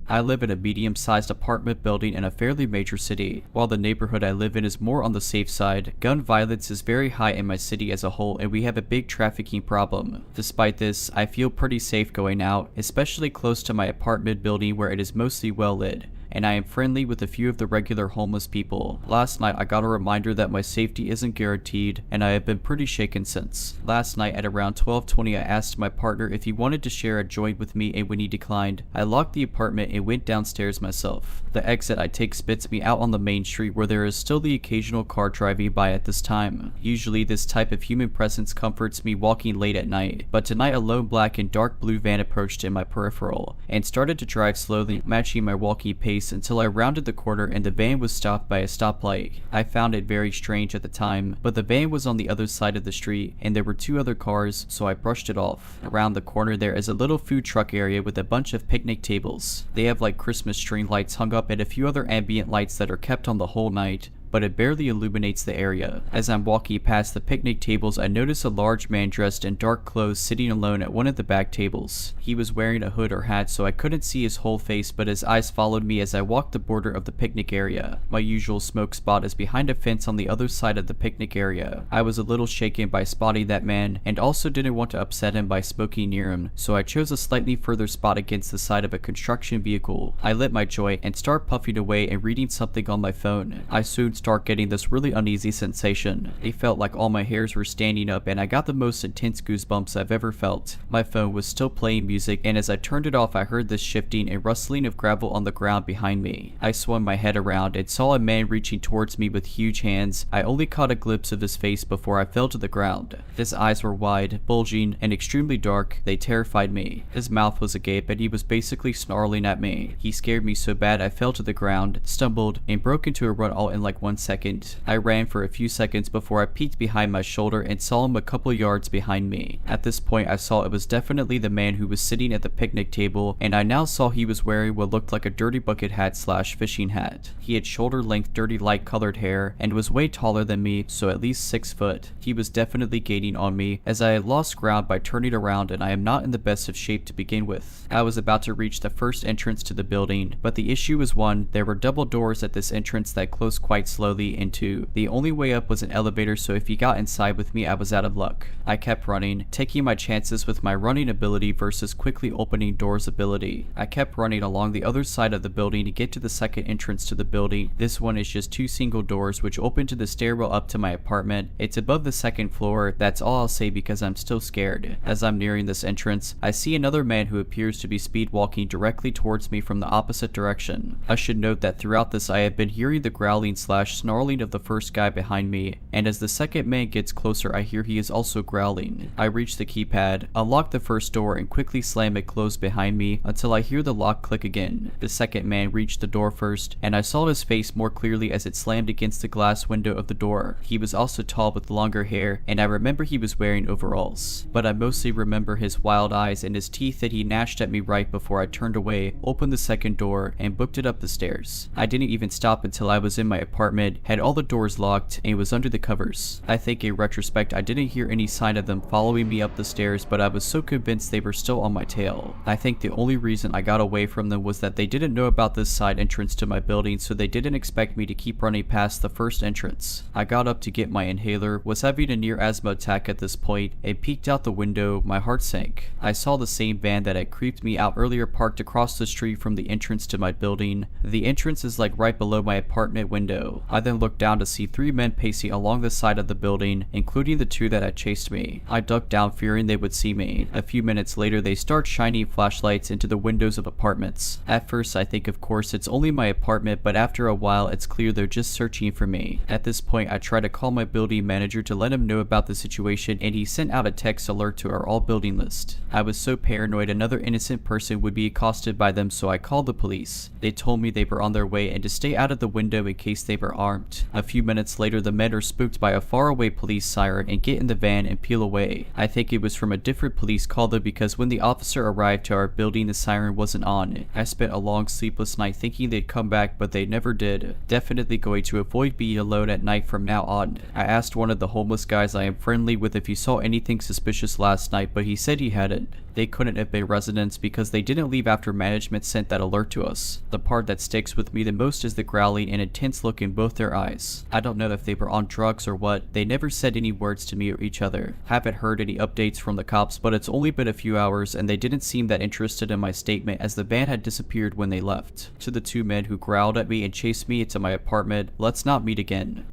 I live in a medium-sized apartment building in a fairly major city. While the neighborhood I live in is more on the safe side, gun violence is very high in my city as a whole, and we have a big trafficking problem. Despite this, I feel pretty safe going out, especially close to my apartment building where it is mostly well lit, and I am friendly with a few of the regular homeless people. Last night I got a reminder that my safety isn't guaranteed, and I have been pretty shaken since. Last night at around 12:20 I asked my partner if he wanted to share a joint with me, and when he declined, I locked the apartment and went downstairs myself. The exit I take spits me out on the main street where there is still the occasional car driving by at this time. Usually this type of human presence comforts me walking late at night, but tonight a lone black and dark blue van approached in my peripheral, and started to drive slowly, matching my walking pace until I rounded the corner and the van was stopped by a stoplight. I found it very strange at the time, but the van was on the other side of the street and there were 2 other cars, so I brushed it off. Around the corner there is a little food truck area with a bunch of picnic tables. They have like Christmas string lights hung up and a few other ambient lights that are kept on the whole night, but it barely illuminates the area. As I'm walking past the picnic tables, I notice a large man dressed in dark clothes sitting alone at one of the back tables. He was wearing a hood or hat, so I couldn't see his whole face, but his eyes followed me as I walked the border of the picnic area. My usual smoke spot is behind a fence on the other side of the picnic area. I was a little shaken by spotting that man, and also didn't want to upset him by smoking near him, so I chose a slightly further spot against the side of a construction vehicle. I lit my joint and start puffing away and reading something on my phone. I soon start getting this really uneasy sensation. It felt like all my hairs were standing up, and I got the most intense goosebumps I've ever felt. My phone was still playing music, and as I turned it off I heard this shifting and rustling of gravel on the ground behind me. I swung my head around and saw a man reaching towards me with huge hands. I only caught a glimpse of his face before I fell to the ground. His eyes were wide, bulging, and extremely dark. They terrified me. His mouth was agape and he was basically snarling at me. He scared me so bad I fell to the ground, stumbled, and broke into a run all in like 1 second. I ran for a few seconds before I peeked behind my shoulder and saw him a couple yards behind me. At this point I saw it was definitely the man who was sitting at the picnic table, and I now saw he was wearing what looked like a dirty bucket hat / fishing hat. He had shoulder length dirty light colored hair and was way taller than me, so at least 6 foot. He was definitely gaining on me as I had lost ground by turning around, and I am not in the best of shape to begin with. I was about to reach the first entrance to the building, but the issue was one, there were double doors at this entrance that closed quite slowly, and 2, the only way up was an elevator, so if he got inside with me I was out of luck. I kept running, taking my chances with my running ability versus quickly opening doors ability. I kept running along the other side of the building to get to the second entrance to the building. This one is just 2 single doors which open to the stairwell up to my apartment. It's above the 2nd floor, that's all I'll say because I'm still scared. As I'm nearing this entrance, I see another man who appears to be speed walking directly towards me from the opposite direction. I should note that throughout this I have been hearing the growling / snarling of the first guy behind me, and as the second man gets closer I hear he is also growling. I reach the keypad, unlock the first door, and quickly slam it closed behind me until I hear the lock click again. The second man reached the door first, and I saw his face more clearly as it slammed against the glass window of the door. He was also tall with longer hair, and I remember he was wearing overalls. But I mostly remember his wild eyes and his teeth that he gnashed at me right before I turned away, opened the second door, and booked it up the stairs. I didn't even stop until I was in my apartment, had all the doors locked, and was under the covers. I think in retrospect I didn't hear any sign of them following me up the stairs, but I was so convinced they were still on my tail. I think the only reason I got away from them was that they didn't know about this side entrance to my building, so they didn't expect me to keep running past the first entrance. I got up to get my inhaler, was having a near asthma attack at this point, and peeked out the window. My heart sank. I saw the same van that had creeped me out earlier parked across the street from the entrance to my building. The entrance is like right below my apartment window. I then looked down to see 3 men pacing along the side of the building, including the 2 that had chased me. I ducked down fearing they would see me. A few minutes later they start shining flashlights into the windows of apartments. At first I think of course it's only my apartment, but after a while it's clear they're just searching for me. At this point I try to call my building manager to let him know about the situation, and he sent out a text alert to our all building list. I was so paranoid another innocent person would be accosted by them, so I called the police. They told me they were on their way and to stay out of the window in case they were armed. A few minutes later the men are spooked by a faraway police siren and get in the van and peel away. I think it was from a different police call though, because when the officer arrived to our building the siren wasn't on. I spent a long sleepless night thinking they'd come back, but they never did. Definitely going to avoid being alone at night from now on. I asked one of the homeless guys I am friendly with if he saw anything suspicious last night, but he said he hadn't. They couldn't have been residents because they didn't leave after management sent that alert to us. The part that sticks with me the most is the growling and intense look in both their eyes. I don't know if they were on drugs or what. They never said any words to me or each other. Haven't heard any updates from the cops, but it's only been a few hours and they didn't seem that interested in my statement as the van had disappeared when they left. To the 2 men who growled at me and chased me into my apartment, let's not meet again.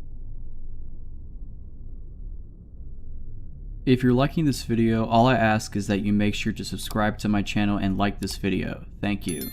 If you're liking this video, all I ask is that you make sure to subscribe to my channel and like this video. Thank you.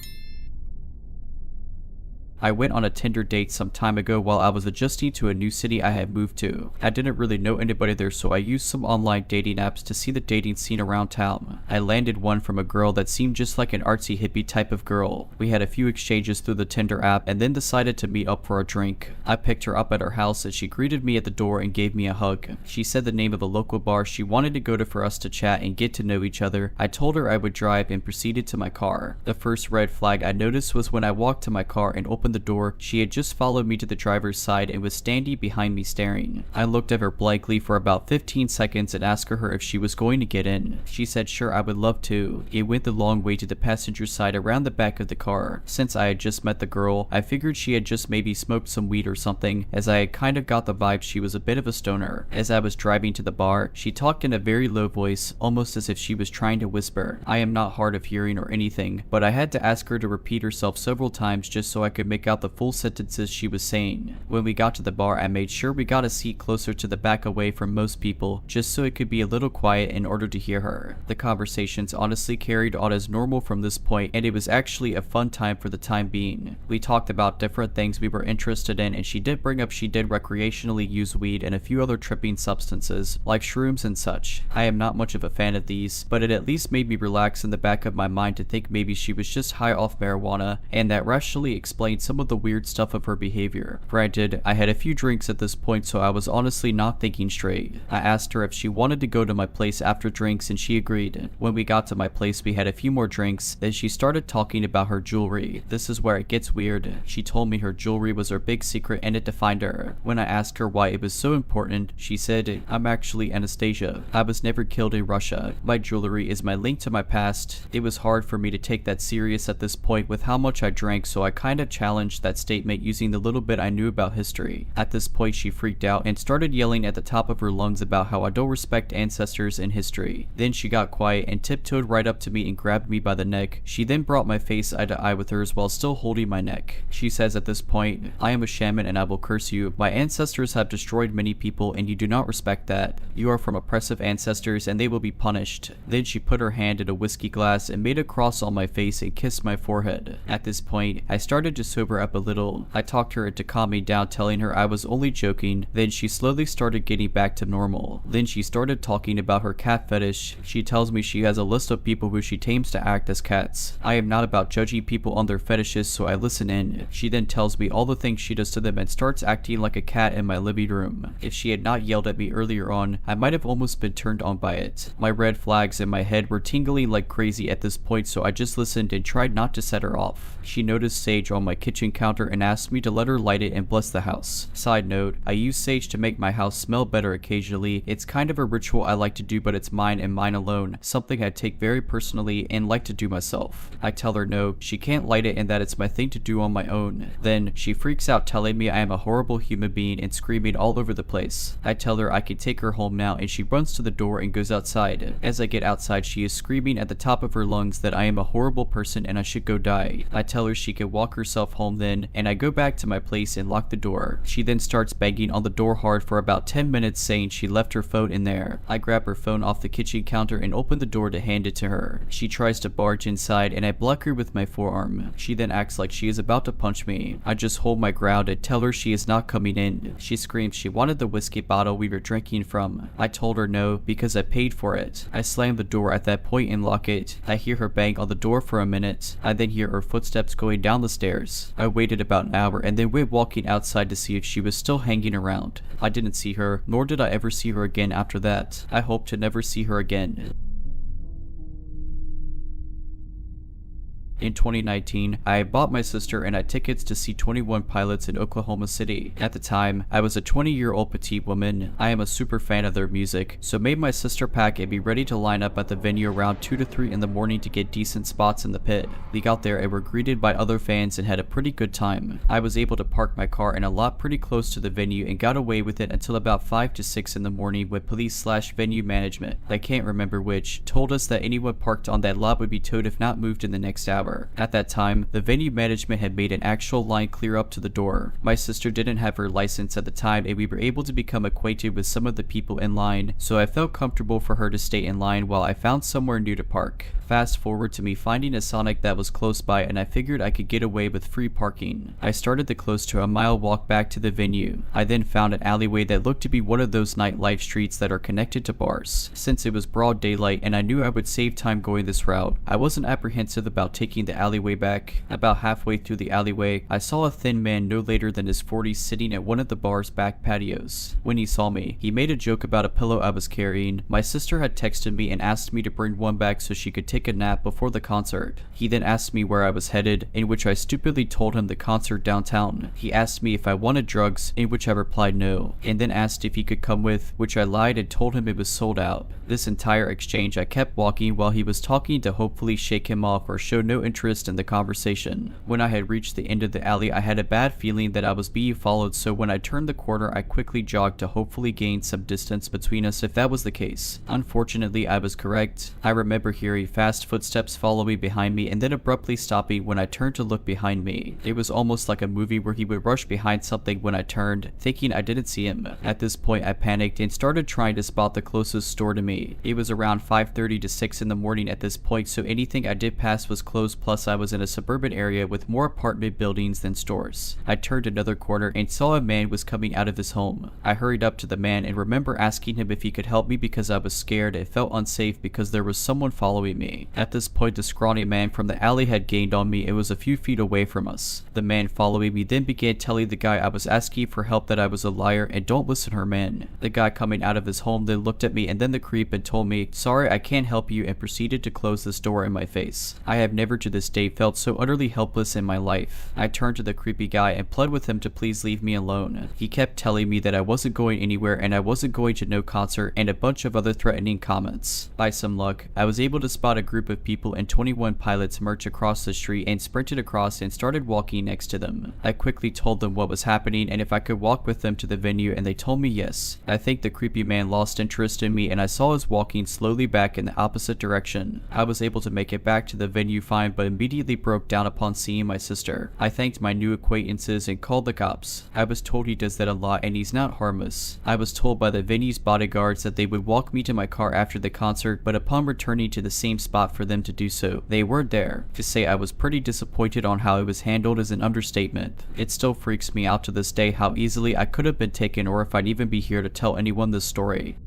I went on a Tinder date some time ago while I was adjusting to a new city I had moved to. I didn't really know anybody there, so I used some online dating apps to see the dating scene around town. I landed one from a girl that seemed just like an artsy hippie type of girl. We had a few exchanges through the Tinder app and then decided to meet up for a drink. I picked her up at her house and she greeted me at the door and gave me a hug. She said the name of a local bar she wanted to go to for us to chat and get to know each other. I told her I would drive and proceeded to my car. The first red flag I noticed was when I walked to my car and opened the door, she had just followed me to the driver's side and was standing behind me staring. I looked at her blankly for about 15 seconds and asked her if she was going to get in. She said sure, I would love to. It went the long way to the passenger side around the back of the car. Since I had just met the girl, I figured she had just maybe smoked some weed or something, as I had kind of got the vibe she was a bit of a stoner. As I was driving to the bar, she talked in a very low voice, almost as if she was trying to whisper. I am not hard of hearing or anything, but I had to ask her to repeat herself several times just so I could make out the full sentences she was saying. When we got to the bar, I made sure we got a seat closer to the back away from most people, just so it could be a little quiet in order to hear her. The conversations honestly carried on as normal from this point, and it was actually a fun time for the time being. We talked about different things we were interested in, and she did bring up she did recreationally use weed and a few other tripping substances, like shrooms and such. I am not much of a fan of these, but it at least made me relax in the back of my mind to think maybe she was just high off marijuana, and that rationally explained some of the weird stuff of her behavior. Granted, I had a few drinks at this point, so I was honestly not thinking straight. I asked her if she wanted to go to my place after drinks and she agreed. When we got to my place, we had a few more drinks, then she started talking about her jewelry. This is where it gets weird. She told me her jewelry was her big secret and it defined her. When I asked her why it was so important, she said, I'm actually Anastasia. I was never killed in Russia. My jewelry is my link to my past. It was hard for me to take that serious at this point with how much I drank, so I kind of challenged challenge that statement using the little bit I knew about history. At this point, she freaked out and started yelling at the top of her lungs about how I don't respect ancestors and history. Then she got quiet and tiptoed right up to me and grabbed me by the neck. She then brought my face eye to eye with hers while still holding my neck. She says at this point, "I am a shaman and I will curse you. My ancestors have destroyed many people and you do not respect that. You are from oppressive ancestors and they will be punished." Then she put her hand in a whiskey glass and made a cross on my face and kissed my forehead. At this point, I started to sober up a little. I talked her into calming down, telling her I was only joking. Then she slowly started getting back to normal. Then she started talking about her cat fetish. She tells me she has a list of people who she tames to act as cats. I am not about judging people on their fetishes, so I listen in. She then tells me all the things she does to them and starts acting like a cat in my living room. If she had not yelled at me earlier on, I might have almost been turned on by it. My red flags in my head were tingling like crazy at this point, so I just listened and tried not to set her off. She noticed sage on my kitchen counter and asked me to let her light it and bless the house. Side note, I use sage to make my house smell better occasionally. It's kind of a ritual I like to do, but it's mine and mine alone, something I take very personally and like to do myself. I tell her no, she can't light it and that it's my thing to do on my own. Then she freaks out, telling me I am a horrible human being and screaming all over the place. I tell her I can take her home now and she runs to the door and goes outside. As I get outside, she is screaming at the top of her lungs that I am a horrible person and I should go die. I tell her she can walk herself home then, and I go back to my place and lock the door. She then starts banging on the door hard for about 10 minutes, saying she left her phone in there. I grab her phone off the kitchen counter and open the door to hand it to her. She tries to barge inside and I block her with my forearm. She then acts like she is about to punch me. I just hold my ground and tell her she is not coming in. She screams she wanted the whiskey bottle we were drinking from. I told her no because I paid for it. I slam the door at that point and lock it. I hear her bang on the door for a minute. I then hear her footsteps going down the stairs. I waited about an hour and then went walking outside to see if she was still hanging around. I didn't see her, nor did I ever see her again after that. I hope to never see her again. In 2019, I bought my sister and I tickets to see 21 Pilots in Oklahoma City. At the time, I was a 20-year-old petite woman. I am a super fan of their music, so made my sister pack and be ready to line up at the venue around 2 to 3 in the morning to get decent spots in the pit. We got there and were greeted by other fans and had a pretty good time. I was able to park my car in a lot pretty close to the venue and got away with it until about 5 to 6 in the morning when police/venue management, I can't remember which, told us that anyone parked on that lot would be towed if not moved in the next hour. At that time, the venue management had made an actual line clear up to the door. My sister didn't have her license at the time and we were able to become acquainted with some of the people in line, so I felt comfortable for her to stay in line while I found somewhere new to park. Fast forward to me finding a Sonic that was close by and I figured I could get away with free parking. I started the close to a mile walk back to the venue. I then found an alleyway that looked to be one of those nightlife streets that are connected to bars. Since it was broad daylight and I knew I would save time going this route, I wasn't apprehensive about taking the alleyway back. About halfway through the alleyway, I saw a thin man no later than his 40s sitting at one of the bar's back patios. When he saw me, he made a joke about a pillow I was carrying. My sister had texted me and asked me to bring one back so she could take a nap before the concert. He then asked me where I was headed, in which I stupidly told him the concert downtown. He asked me if I wanted drugs, in which I replied no, and then asked if he could come with, which I lied and told him it was sold out. This entire exchange I kept walking while he was talking to hopefully shake him off or show no interest in the conversation. When I had reached the end of the alley, I had a bad feeling that I was being followed, so when I turned the corner I quickly jogged to hopefully gain some distance between us if that was the case. Unfortunately, I was correct. I remember hearing fast footsteps follow me behind me and then abruptly stopping when I turned to look behind me. It was almost like a movie where he would rush behind something when I turned, thinking I didn't see him. At this point I panicked and started trying to spot the closest store to me. It was around 5:30 to 6 in the morning at this point, so anything I did pass was closed, plus I was in a suburban area with more apartment buildings than stores. I turned another corner and saw a man was coming out of his home. I hurried up to the man and remember asking him if he could help me because I was scared and felt unsafe because there was someone following me. At this point the scrawny man from the alley had gained on me and was a few feet away from us. The man following me then began telling the guy I was asking for help that I was a liar and don't listen to her man. The guy coming out of his home then looked at me and then the creep and told me, "Sorry, I can't help you," and proceeded to close this door in my face. I have never to this day felt so utterly helpless in my life. I turned to the creepy guy and pled with him to please leave me alone. He kept telling me that I wasn't going anywhere and I wasn't going to no concert and a bunch of other threatening comments. By some luck, I was able to spot a a group of people and 21 pilots marched across the street and sprinted across and started walking next to them. I quickly told them what was happening and if I could walk with them to the venue, and they told me yes. I think the creepy man lost interest in me and I saw us walking slowly back in the opposite direction. I was able to make it back to the venue fine but immediately broke down upon seeing my sister. I thanked my new acquaintances and called the cops. I was told he does that a lot and he's not harmless. I was told by the venue's bodyguards that they would walk me to my car after the concert, but upon returning to the same spot for them to do so, they weren't there. To say I was pretty disappointed on how it was handled is an understatement. It still freaks me out to this day how easily I could have been taken, or if I'd even be here to tell anyone this story.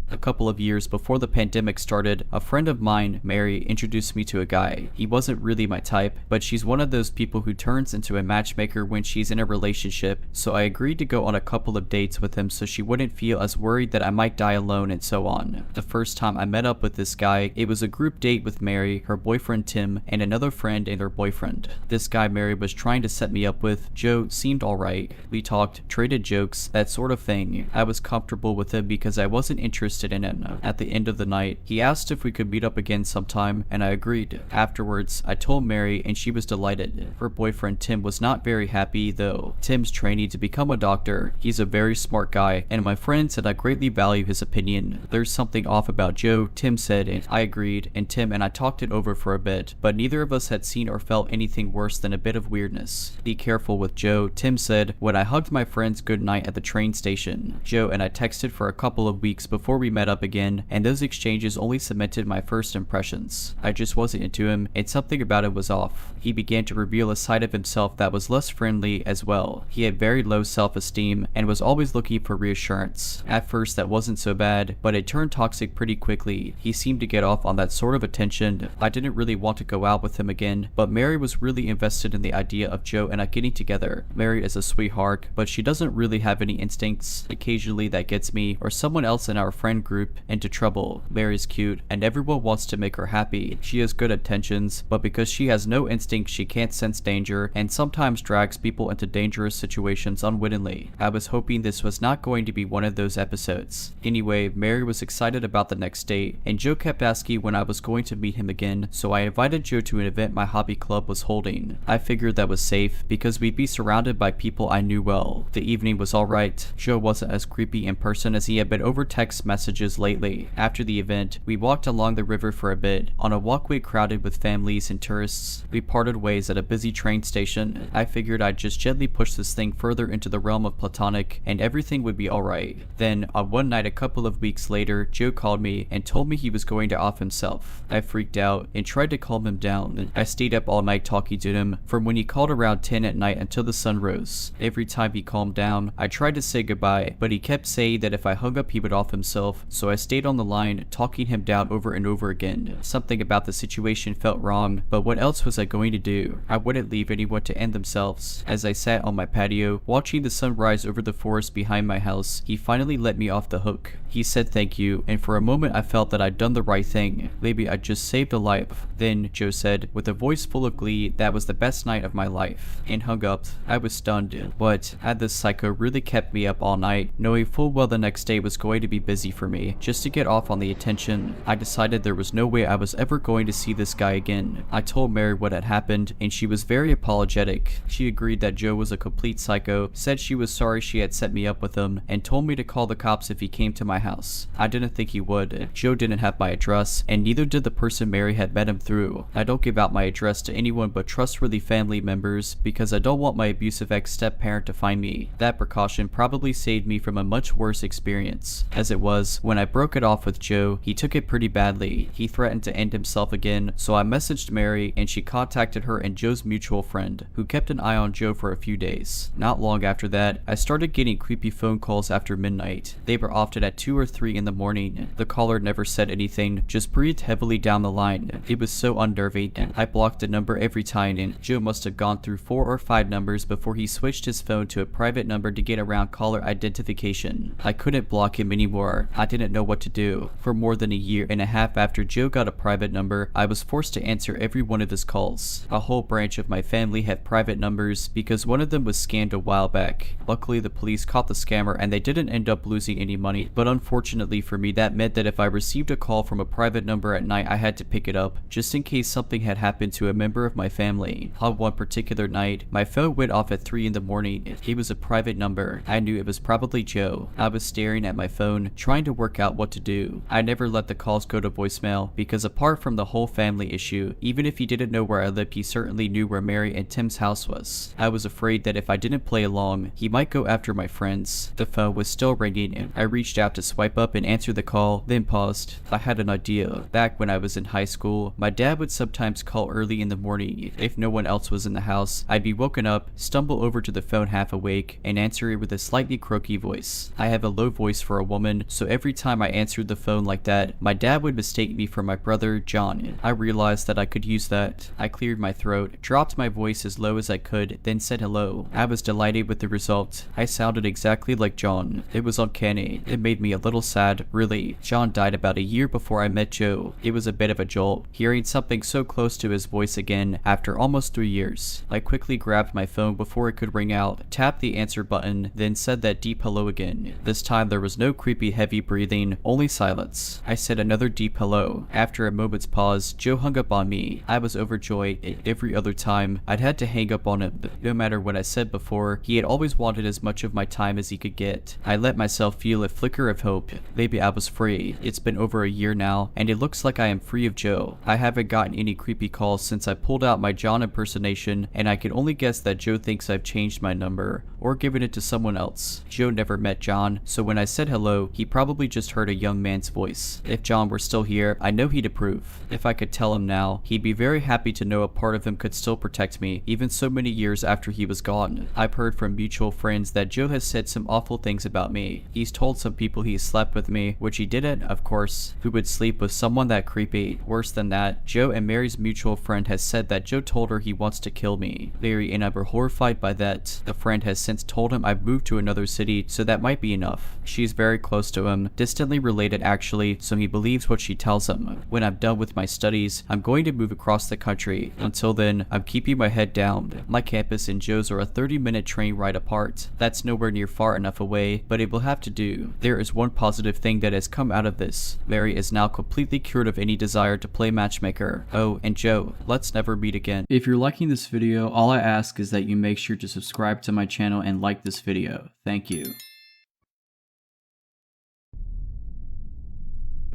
A couple of years before the pandemic started, a friend of mine, Mary, introduced me to a guy. He wasn't really my type, but she's one of those people who turns into a matchmaker when she's in a relationship, so I agreed to go on a couple of dates with him so she wouldn't feel as worried that I might die alone and so on. The first time I met up with this guy, it was a group date with Mary, her boyfriend Tim, and another friend and their boyfriend. This guy Mary was trying to set me up with, Joe, seemed alright. We talked, traded jokes, that sort of thing. I was comfortable with him because I wasn't interested in him. At the end of the night, he asked if we could meet up again sometime, and I agreed. Afterwards, I told Mary and she was delighted. Her boyfriend Tim was not very happy though. Tim's training to become a doctor. He's a very smart guy, and my friend said I greatly value his opinion. There's something off about Joe, Tim said, and I agreed, and Tim and I talked it over for a bit, but neither of us had seen or felt anything worse than a bit of weirdness. Be careful with Joe, Tim said, when I hugged my friends goodnight at the train station. Joe and I texted for a couple of weeks before we met up again, and those exchanges only cemented my first impressions. I just wasn't into him, and something about him was off. He began to reveal a side of himself that was less friendly as well. He had very low self-esteem and was always looking for reassurance. At first that wasn't so bad, but it turned toxic pretty quickly. He seemed to get off on that sort of attention. I didn't really want to go out with him again, but Mary was really invested in the idea of Joe and I getting together. Mary is a sweetheart, but she doesn't really have any instincts. Occasionally that gets me or someone else in our friend group into trouble. Mary's cute and everyone wants to make her happy. She has good intentions, but because she has no instinct, she can't sense danger and sometimes drags people into dangerous situations unwittingly. I was hoping this was not going to be one of those episodes. Anyway, Mary was excited about the next date, and Joe kept asking when I was going to meet him again, so I invited Joe to an event my hobby club was holding. I figured that was safe because we'd be surrounded by people I knew well. The evening was alright. Joe wasn't as creepy in person as he had been over text messages lately. After the event, we walked along the river for a bit, on a walkway crowded with families and tourists. We parted ways at a busy train station. I figured I'd just gently push this thing further into the realm of platonic, and everything would be alright. Then, on one night a couple of weeks later, Joe called me and told me he was going to off himself. I freaked out and tried to calm him down. I stayed up all night talking to him, from when he called around 10 at night until the sun rose. Every time he calmed down, I tried to say goodbye, but he kept saying that if I hung up he would off himself, so I stayed on the line, talking him down over and over again. Something about the situation felt wrong, but what else was I going to do? I wouldn't leave anyone to end themselves. As I sat on my patio, watching the sun rise over the forest behind my house, he finally let me off the hook. He said thank you, and for a moment I felt that I'd done the right thing. Maybe I'd just saved a life. Then, Joe said, with a voice full of glee, that was the best night of my life, and hung up. I was stunned, but had this psycho really kept me up all night, knowing full well the next day was going to be busy for me, just to get off on the attention. I decided there was no way I was ever going to see this guy again. I told Mary what had happened, and she was very apologetic. She agreed that Joe was a complete psycho, said she was sorry she had set me up with him, and told me to call the cops if he came to my house. I didn't think he would. Joe didn't have my address, and neither did the person Mary had met him through. I don't give out my address to anyone but trustworthy family members because I don't want my abusive ex-step-parent to find me. That precaution probably saved me from a much worse experience. As it was, when I broke it off with Joe, he took it pretty badly. He threatened to end himself again, so I messaged Mary and she contacted her and Joe's mutual friend, who kept an eye on Joe for a few days. Not long after that, I started getting creepy phone calls after midnight. They were often at 2 or 3 in the morning. The caller never said anything, just breathed heavily down the line. It was so unnerving. I blocked the number every time, and Joe must have gone through 4 or 5 numbers before he switched his phone to a private number to get around caller identification. I couldn't block him anymore. I didn't know what to do. For more than a year and a half after Joe got a private number, I was forced to answer every one of his calls. A whole branch of my family had private numbers because one of them was scammed a while back. Luckily, the police caught the scammer and they didn't end up losing any money, but unfortunately for me, that meant that if I received a call from a private number at night, I had to pick it up, just in case something had happened to a member of my family. On one particular night, my phone went off at 3 in the morning. It was a private number. I knew it was probably Joe. I was staring at my phone, trying to work out what to do. I never let the calls go to voicemail, because apart from the whole family issue, even if he didn't know where I lived, he certainly knew where Mary and Tim's house was. I was afraid that if I didn't play along, he might go after my friends. The phone was still ringing, and I reached out to swipe up and answer the call, then paused. I had an idea. Back when I was in high school, my dad would sometimes call early in the morning. If no one else was in the house, I'd be woken up, stumble over to the phone half awake, and answer it with a slightly croaky voice. I have a low voice for a woman, so every time I answered the phone like that, my dad would mistake me for my brother, John. I realized that I could use that. I cleared my throat, dropped my voice as low as I could, then said hello. I was delighted with the result. I sounded exactly like John. It was uncanny. It made me a little sad, really. John died about a year before I met Joe. It was a bit of a jolt, hearing something so close to his voice again after almost 3 years. I quickly grabbed my phone before it could ring out, tapped the answer button, then said that deep hello again. This time there was no creepy heavy breathing, only silence. I said another deep hello. After a moment's pause, Joe hung up on me. I was overjoyed. Every other time, I'd had to hang up on him. No matter what I said before, he had always wanted as much of my time as he could get. I let myself feel a flicker of hope. Maybe I was free. It's been over a year now, and it looks like I am free of Joe. I haven't gotten any creepy calls since I pulled out my John impersonation, and I can only guess that Joe thinks I've changed my number, or given it to someone else. Joe never met John, so when I said hello, he probably just heard a young man's voice. If John were still here, I know he'd approve. If I could tell him now, he'd be very happy to know a part of him could still protect me, even so many years after he was gone. I've heard from mutual friends that Joe has said some awful things about me. He's told some people he slept with me, which he didn't, of course. Who would sleep with someone that creepy? Worse than that, Joe and Mary's mutual friend has said that Joe told her he wants to kill me. Mary and I were horrified by that. The friend has since told him I've moved to another city, so that might be enough. She's very close to him, distantly related actually, so he believes what she tells him. When I'm done with my studies, I'm going to move across the country. Until then, I'm keeping my head down. My campus and Joe's are a 30-minute train ride apart. That's nowhere near far enough away, but it will have to do. There is one positive thing that has come out of this. Mary is now completely cured of any desire to play matchmaker. Oh, and Joe, let's never meet again. If you're liking this video, all I ask is that you make sure to subscribe to my channel and like this video. Thank you.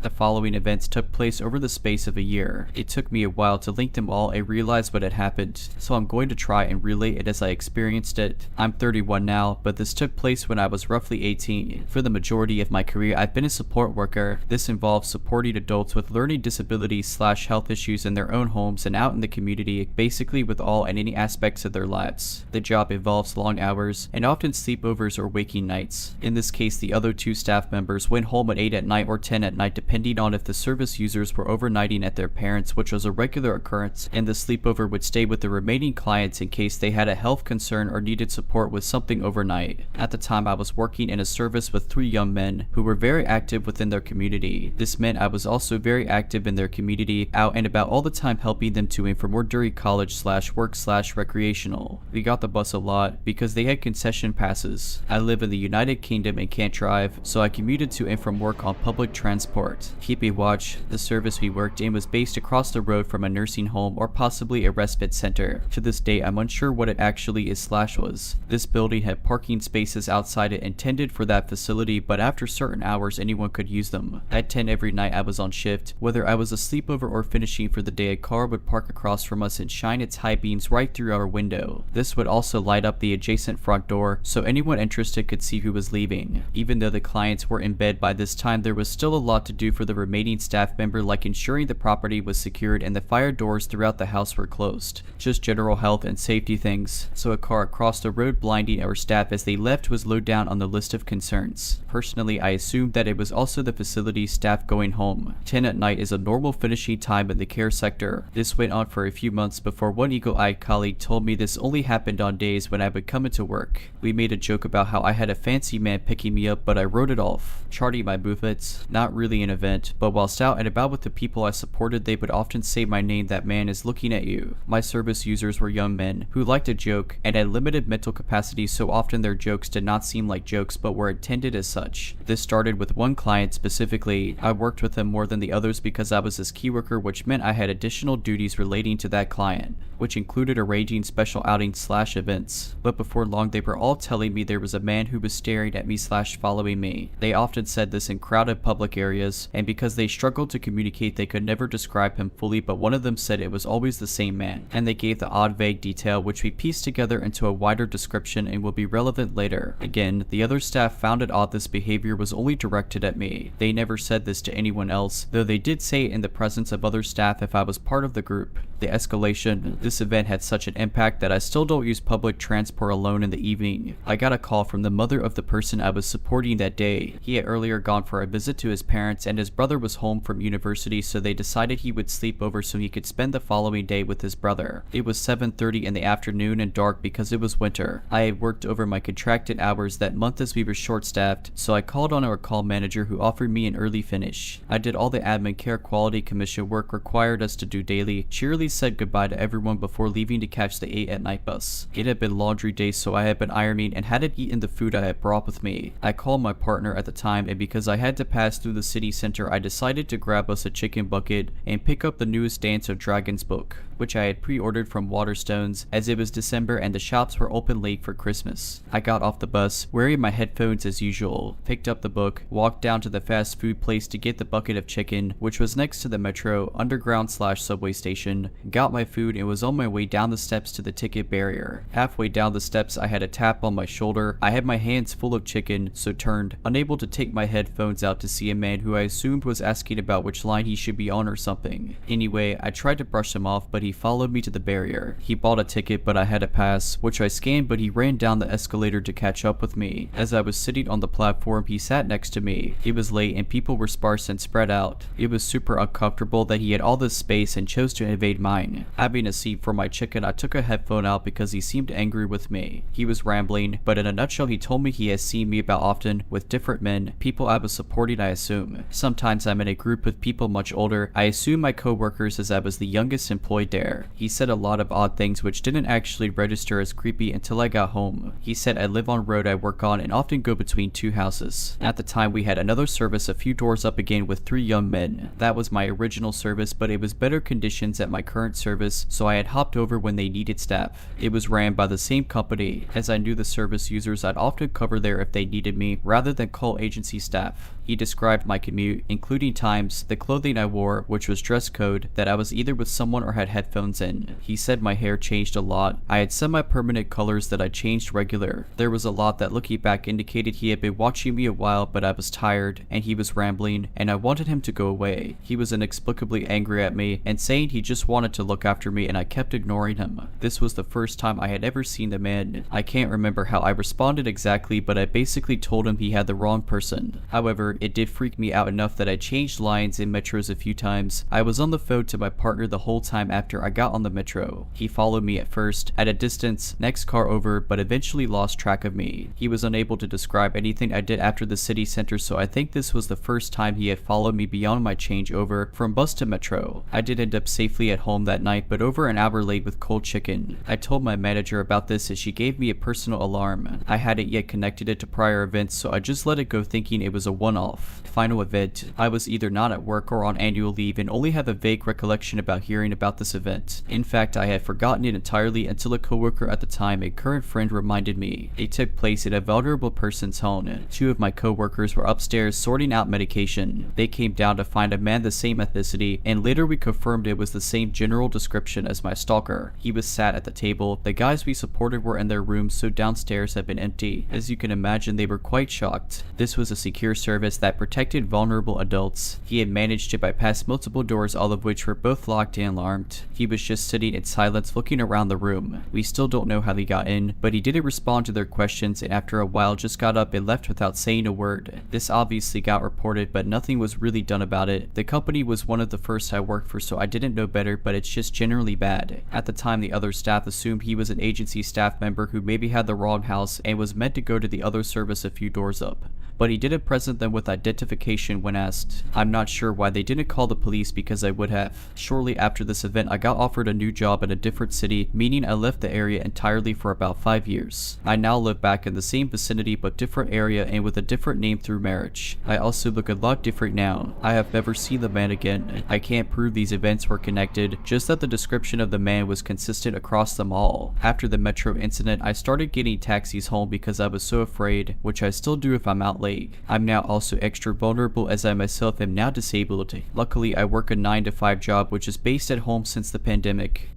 The following events took place over the space of a year. It took me a while to link them all and realize what had happened, so I'm going to try and relate it as I experienced it. I'm 31 now, but this took place when I was roughly 18. For the majority of my career, I've been a support worker. This involves supporting adults with learning disabilities / health issues in their own homes and out in the community, basically with all and any aspects of their lives. The job involves long hours and often sleepovers or waking nights. In this case, the other 2 staff members went home at 8 at night or 10 at night depending on if the service users were overnighting at their parents', which was a regular occurrence, and the sleepover would stay with the remaining clients in case they had a health concern or needed support with something overnight. At the time, I was working in a service with 3 young men who were very active within their community. This meant I was also very active in their community, out and about all the time helping them to and from work during college / work / recreational. We got the bus a lot because they had concession passes. I live in the United Kingdom and can't drive, so I commuted to and from work on public transport. Keep a watch, the service we worked in was based across the road from a nursing home or possibly a respite center. To this day, I'm unsure what it actually is / was. This building had parking spaces outside it intended for that facility, but after certain hours, anyone could use them. At 10 every night I was on shift. Whether I was a sleepover or finishing for the day, a car would park across from us and shine its high beams right through our window. This would also light up the adjacent front door, so anyone interested could see who was leaving. Even though the clients were in bed by this time, there was still a lot to do for the remaining staff member, like ensuring the property was secured and the fire doors throughout the house were closed. Just general health and safety things. So a car across the road blinding our staff as they left was low down on the list of concerns. Personally, I assumed that it was also the facility staff going home. 10 at night is a normal finishing time in the care sector. This went on for a few months before one eagle-eyed colleague told me this only happened on days when I would come into work. We made a joke about how I had a fancy man picking me up, but I wrote it off. Charting my movements, not really an event, but whilst out and about with the people I supported, they would often say my name. That man is looking at you. My service users were young men who liked to joke and had limited mental capacity, so often their jokes did not seem like jokes but were intended as such. This started with one client specifically. I worked with him more than the others because I was his key worker, which meant I had additional duties relating to that client, which included arranging special outings/events. But before long they were all telling me there was a man who was staring at me/following me. They often said this in crowded public areas, and because they struggled to communicate they could never describe him fully, but one of them said it was always the same man, and they gave the odd vague detail which we pieced together into a wider description and will be relevant later. Again, the other staff found it odd this behavior was only directed at me. They never said this to anyone else, though they did say it in the presence of other staff if I was part of the group. The escalation. This event had such an impact that I still don't use public transport alone in the evening. I got a call from the mother of the person I was supporting that day. He had earlier gone for a visit to his parents and his brother was home from university, so they decided he would sleep over so he could spend the following day with his brother. It was 7:30 in the afternoon and dark because it was winter. I had worked over my contracted hours that month as we were short-staffed, so I called on our call manager who offered me an early finish. I did all the admin care quality commission work required us to do daily, cheerily said goodbye to everyone before leaving to catch the 8 at night bus. It had been laundry day, so I had been ironing and hadn't eaten the food I had brought with me. I called my partner at the time, and because I had to pass through the city center, I decided to grab us a chicken bucket and pick up the newest Dance of Dragons book, which I had pre-ordered from Waterstones as it was December and the shops were open late for Christmas. I got off the bus, wearing my headphones as usual, picked up the book, walked down to the fast food place to get the bucket of chicken, which was next to the metro, underground/subway station, got my food and was on my way down the steps to the ticket barrier. Halfway down the steps I had a tap on my shoulder. I had my hands full of chicken, so turned, unable to take my headphones out, to see a man who I assumed was asking about which line he should be on or something. Anyway, I tried to brush him off, but he followed me to the barrier. He bought a ticket, but I had a pass, which I scanned, but he ran down the escalator to catch up with me. As I was sitting on the platform, he sat next to me. It was late and people were sparse and spread out. It was super uncomfortable that he had all this space and chose to invade mine. Having a seat for my chicken, I took a headphone out because he seemed angry with me. He was rambling, but in a nutshell he told me he has seen me about often with different men, people I was supporting I assume. Sometimes I'm in a group with people much older. I assume my co-workers as I was the youngest employed there. He said a lot of odd things which didn't actually register as creepy until I got home. He said I live on road I work on and often go between 2 houses. At the time we had another service a few doors up again with 3 young men. That was my original service, but it was better conditions at my current service, so I had hopped over when they needed staff. It was ran by the same company. As I knew the service users, I'd often cover there if they needed me, rather than call agency staff. He described my commute, including times, the clothing I wore, which was dress code, that I was either with someone or had headphones in. He said my hair changed a lot. I had semi-permanent colors that I changed regular. There was a lot that looking back indicated he had been watching me a while, but I was tired, and he was rambling, and I wanted him to go away. He was inexplicably angry at me, and saying he just wanted to look after me, and I kept ignoring him. This was the first time I had ever seen the man. I can't remember how I responded exactly, but I basically told him he had the wrong person. However, it did freak me out enough that I changed lines in metros a few times. I was on the phone to my partner the whole time after I got on the metro. He followed me at first, at a distance, next car over, but eventually lost track of me. He was unable to describe anything I did after the city center, so I think this was the first time he had followed me beyond my changeover from bus to metro. I did end up safely at home that night, but over an hour late with cold chicken. I told my manager about this as she gave me a personal alarm. I hadn't yet connected it to prior events, so I just let it go thinking it was a one-off. Final event. I was either not at work or on annual leave and only have a vague recollection about hearing about this event. In fact, I had forgotten it entirely until a coworker at the time, a current friend, reminded me. It took place at a vulnerable person's home. 2 of my coworkers were upstairs sorting out medication. They came down to find a man the same ethnicity, and later we confirmed it was the same general description as my stalker. He was sat at the table. The guys we supported were in their rooms, so downstairs had been empty. As you can imagine, they were quite shocked. This was a secure service access that protected vulnerable adults. He had managed to bypass multiple doors, all of which were both locked and alarmed. He was just sitting in silence looking around the room. We still don't know how he got in, but he didn't respond to their questions and after a while just got up and left without saying a word. This obviously got reported, but nothing was really done about it. The company was one of the first I worked for, so I didn't know better, but it's just generally bad. At the time, the other staff assumed he was an agency staff member who maybe had the wrong house and was meant to go to the other service a few doors up. But he didn't present them with identification when asked. I'm not sure why they didn't call the police because I would have. Shortly after this event, I got offered a new job in a different city, meaning I left the area entirely for about 5 years. I now live back in the same vicinity but different area and with a different name through marriage. I also look a lot different now. I have never seen the man again. I can't prove these events were connected, just that the description of the man was consistent across them all. After the metro incident, I started getting taxis home because I was so afraid, which I still do if I'm out late. I'm now also extra vulnerable as I myself am now disabled. Luckily, I work a 9 to 5 job which is based at home since the pandemic.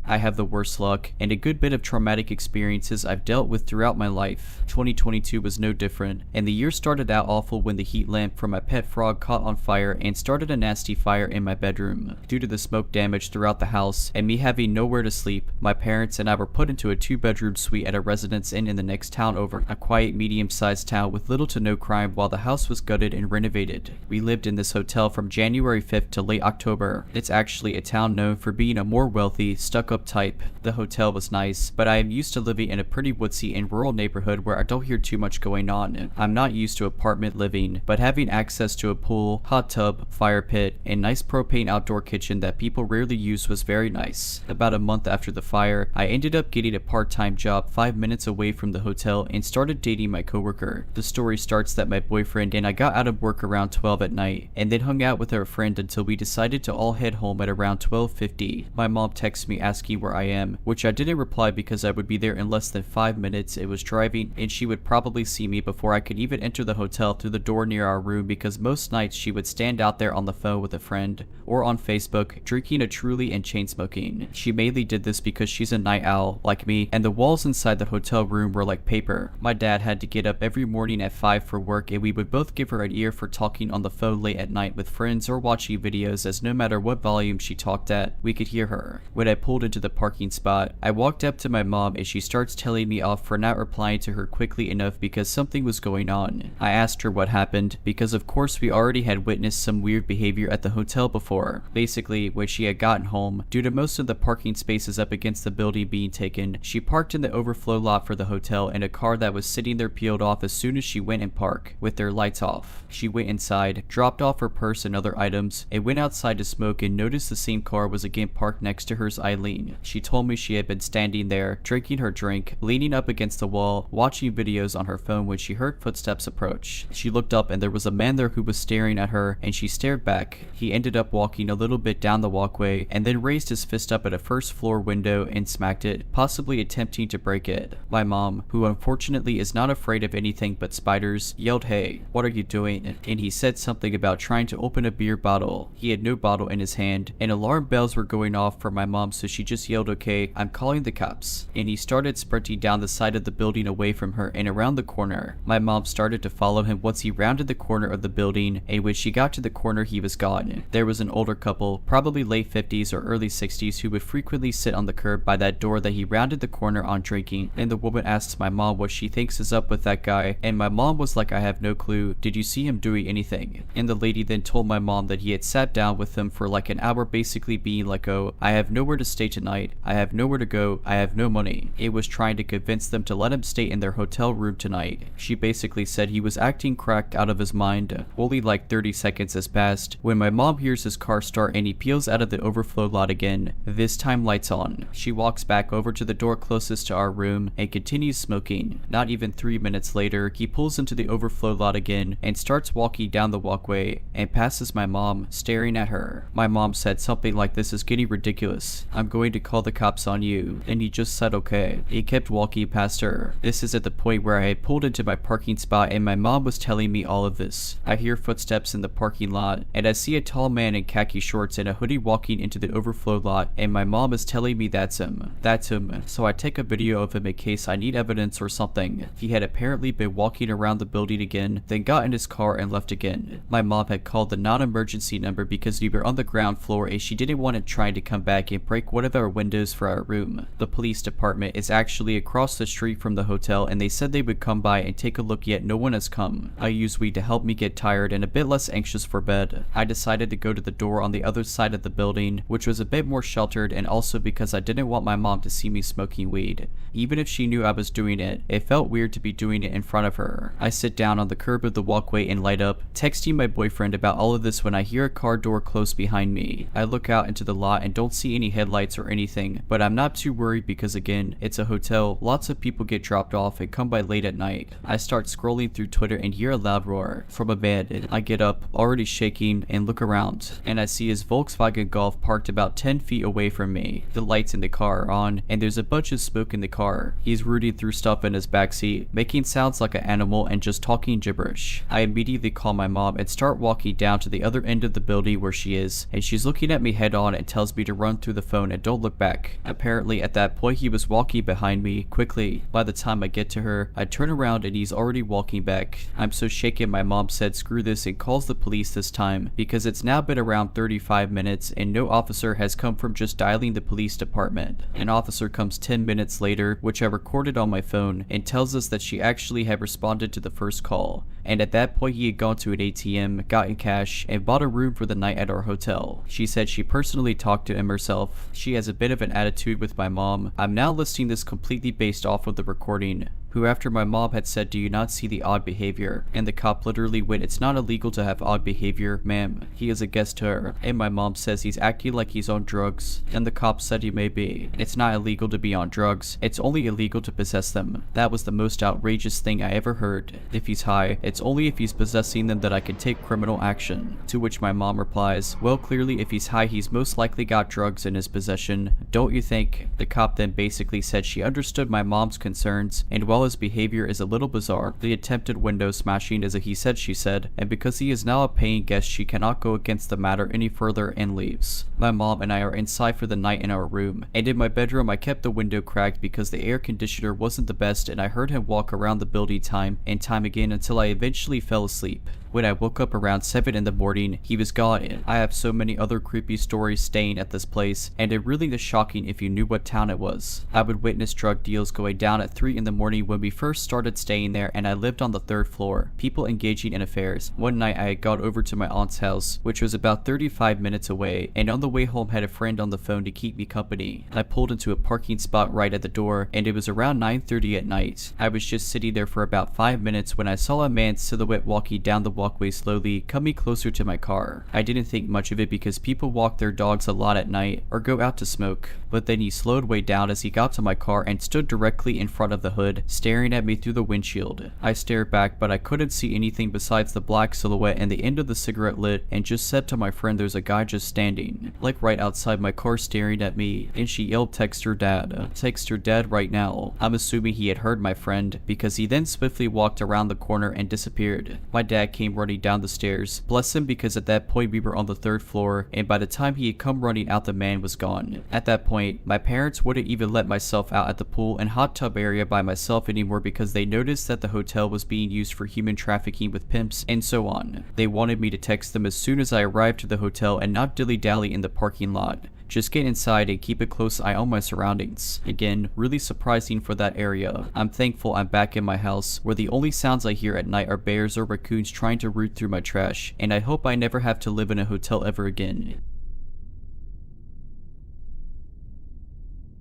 I have the worst luck and a good bit of traumatic experiences I've dealt with throughout my life. 2022 was no different, and the year started out awful when the heat lamp from my pet frog caught on fire and started a nasty fire in my bedroom. Due to the smoke damage throughout the house and me having nowhere to sleep, my parents and I were put into a 2-bedroom suite at a residence inn in the next town over, a quiet medium-sized town with little to no crime while the house was gutted and renovated. We lived in this hotel from January 5th to late October. It's actually a town known for being a more wealthy, stuck-up type. The hotel was nice, but I am used to living in a pretty woodsy and rural neighborhood where I don't hear too much going on. I'm not used to apartment living, but having access to a pool, hot tub, fire pit, and nice propane outdoor kitchen that people rarely use was very nice. About a month after the fire, I ended up getting a part-time job 5 minutes away from the hotel and started dating my coworker. The story starts that my boyfriend and I got out of work around 12 at night, and then hung out with our friend until we decided to all head home at around 12:50. My mom texted me asking where I am, which I didn't reply because I would be there in less than 5 minutes. It was driving and she would probably see me before I could even enter the hotel through the door near our room because most nights she would stand out there on the phone with a friend or on Facebook drinking a Truly and chain smoking. She mainly did this because she's a night owl like me and the walls inside the hotel room were like paper. My dad had to get up every morning at 5 for work and we would both give her an ear for talking on the phone late at night with friends or watching videos as no matter what volume she talked at, we could hear her. When I pulled into the parking spot, I walked up to my mom and she starts telling me off for not replying to her quickly enough because something was going on. I asked her what happened because of course we already had witnessed some weird behavior at the hotel before. Basically, when she had gotten home, due to most of the parking spaces up against the building being taken, she parked in the overflow lot for the hotel in a car that was sitting there peeled off as soon as she went in park, with their lights off. She went inside, dropped off her purse and other items, and went outside to smoke and noticed the same car was again parked next to hers Eileen. She told me she had been standing there, drinking her drink, leaning up against the wall, watching videos on her phone when she heard footsteps approach. She looked up and there was a man there who was staring at her, and she stared back. He ended up walking a little bit down the walkway and then raised his fist up at a first floor window and smacked it, possibly attempting to break it. My mom, who unfortunately is not afraid of anything but spiders, yelled, "Hey, what are you doing?" And he said something about trying to open a beer bottle. He had no bottle in his hand, and alarm bells were going off for my mom, so she just yelled, "Okay, I'm calling the cops." And he started sprinting down the side of the building away from her and around the corner. My mom started to follow him once he rounded the corner of the building, and when she got to the corner he was gone. There was an older couple, probably late 50s or early 60s, who would frequently sit on the curb by that door that he rounded the corner on drinking, and the woman asks my mom what she thinks is up with that guy, and my mom was like, "I have no clue. Did you see him doing anything?" And the lady then told my mom that he had sat down with them for like an hour, basically being like, "Oh, I have nowhere to stay tonight. I have nowhere to go. I have no money." It was trying to convince them to let him stay in their hotel room tonight. She basically said he was acting cracked out of his mind. Only like 30 seconds has passed when my mom hears his car start and he peels out of the overflow lot again. This time lights on. She walks back over to the door closest to our room and continues smoking. Not even 3 minutes later, he pulls into the overflow lot again and starts walking down the walkway and passes my mom, staring at her. My mom said something like, "This is getting ridiculous. I'm going going to call the cops on you. And he just said okay. He kept walking past her. This is at the point where I had pulled into my parking spot and my mom was telling me all of this. I hear footsteps in the parking lot and I see a tall man in khaki shorts and a hoodie walking into the overflow lot, and my mom is telling me that's him. That's him. So I take a video of him in case I need evidence or something. He had apparently been walking around the building again, then got in his car and left again. My mom had called the non-emergency number because we were on the ground floor and she didn't want it trying to come back and break one of our windows for our room. The police department is actually across the street from the hotel and they said they would come by and take a look, yet no one has come. I use weed to help me get tired and a bit less anxious for bed. I decided to go to the door on the other side of the building, which was a bit more sheltered, and also because I didn't want my mom to see me smoking weed. Even if she knew I was doing it, it felt weird to be doing it in front of her. I sit down on the curb of the walkway and light up, texting my boyfriend about all of this when I hear a car door close behind me. I look out into the lot and don't see any headlights or anything, but I'm not too worried because again, it's a hotel, lots of people get dropped off and come by late at night. I start scrolling through Twitter and hear a loud roar from a bed. I get up, already shaking, and look around, and I see his Volkswagen Golf parked about 10 feet away from me. The lights in the car are on, and there's a bunch of smoke in the car. He's rooting through stuff in his backseat, making sounds like an animal and just talking gibberish. I immediately call my mom and start walking down to the other end of the building where she is, and she's looking at me head on and tells me to run through the phone and don't look back. Apparently at that point he was walking behind me quickly. By the time I get to her, I turn around and he's already walking back. I'm so shaken my mom said screw this and calls the police this time because it's now been around 35 minutes and no officer has come from just dialing the police department. An officer comes 10 minutes later, which I recorded on my phone, and tells us that she actually had responded to the first call, and at that point he had gone to an ATM, gotten cash, and bought a room for the night at our hotel. She said she personally talked to him herself. She has a bit of an attitude with my mom. I'm now listing this completely based off of the recording. Who after my mom had said, do you not see the odd behavior? And the cop literally went, it's not illegal to have odd behavior, ma'am. He is a guest to her. And my mom says he's acting like he's on drugs. And the cop said he may be. It's not illegal to be on drugs. It's only illegal to possess them. That was the most outrageous thing I ever heard. If he's high, it's only if he's possessing them that I can take criminal action. To which my mom replies, well clearly if he's high he's most likely got drugs in his possession. Don't you think? The cop then basically said she understood my mom's concerns, and while his behavior is a little bizarre, the attempted window smashing is a he said she said, and because he is now a paying guest she cannot go against the matter any further and leaves. My mom and I are inside for the night in our room, and in my bedroom I kept the window cracked because the air conditioner wasn't the best and I heard him walk around the building time and time again until I eventually fell asleep. When I woke up around 7 in the morning, he was gone. I have so many other creepy stories staying at this place, and it really is shocking if you knew what town it was. I would witness drug deals going down at 3 in the morning when we first started staying there, and I lived on the 3rd floor, people engaging in affairs. One night I had gone over to my aunt's house, which was about 35 minutes away, and on the way home had a friend on the phone to keep me company. I pulled into a parking spot right at the door, and it was around 9:30 at night. I was just sitting there for about 5 minutes when I saw a man's silhouette walking down the walkway slowly, coming closer to my car. I didn't think much of it because people walk their dogs a lot at night or go out to smoke, but then he slowed way down as he got to my car and stood directly in front of the hood, staring at me through the windshield. I stared back, but I couldn't see anything besides the black silhouette and the end of the cigarette lit, and just said to my friend there's a guy just standing, like right outside my car staring at me, and she yelled text her dad. Text her dad right now. I'm assuming he had heard my friend, because he then swiftly walked around the corner and disappeared. My dad came running down the stairs. Bless him, because at that point we were on the 3rd floor, and by the time he had come running out the man was gone. At that point, my parents wouldn't even let myself out at the pool and hot tub area by myself anymore because they noticed that the hotel was being used for human trafficking with pimps and so on. They wanted me to text them as soon as I arrived to the hotel and not dilly-dally in the parking lot. Just get inside and keep a close eye on my surroundings. Again, really surprising for that area. I'm thankful I'm back in my house, where the only sounds I hear at night are bears or raccoons trying to root through my trash, and I hope I never have to live in a hotel ever again.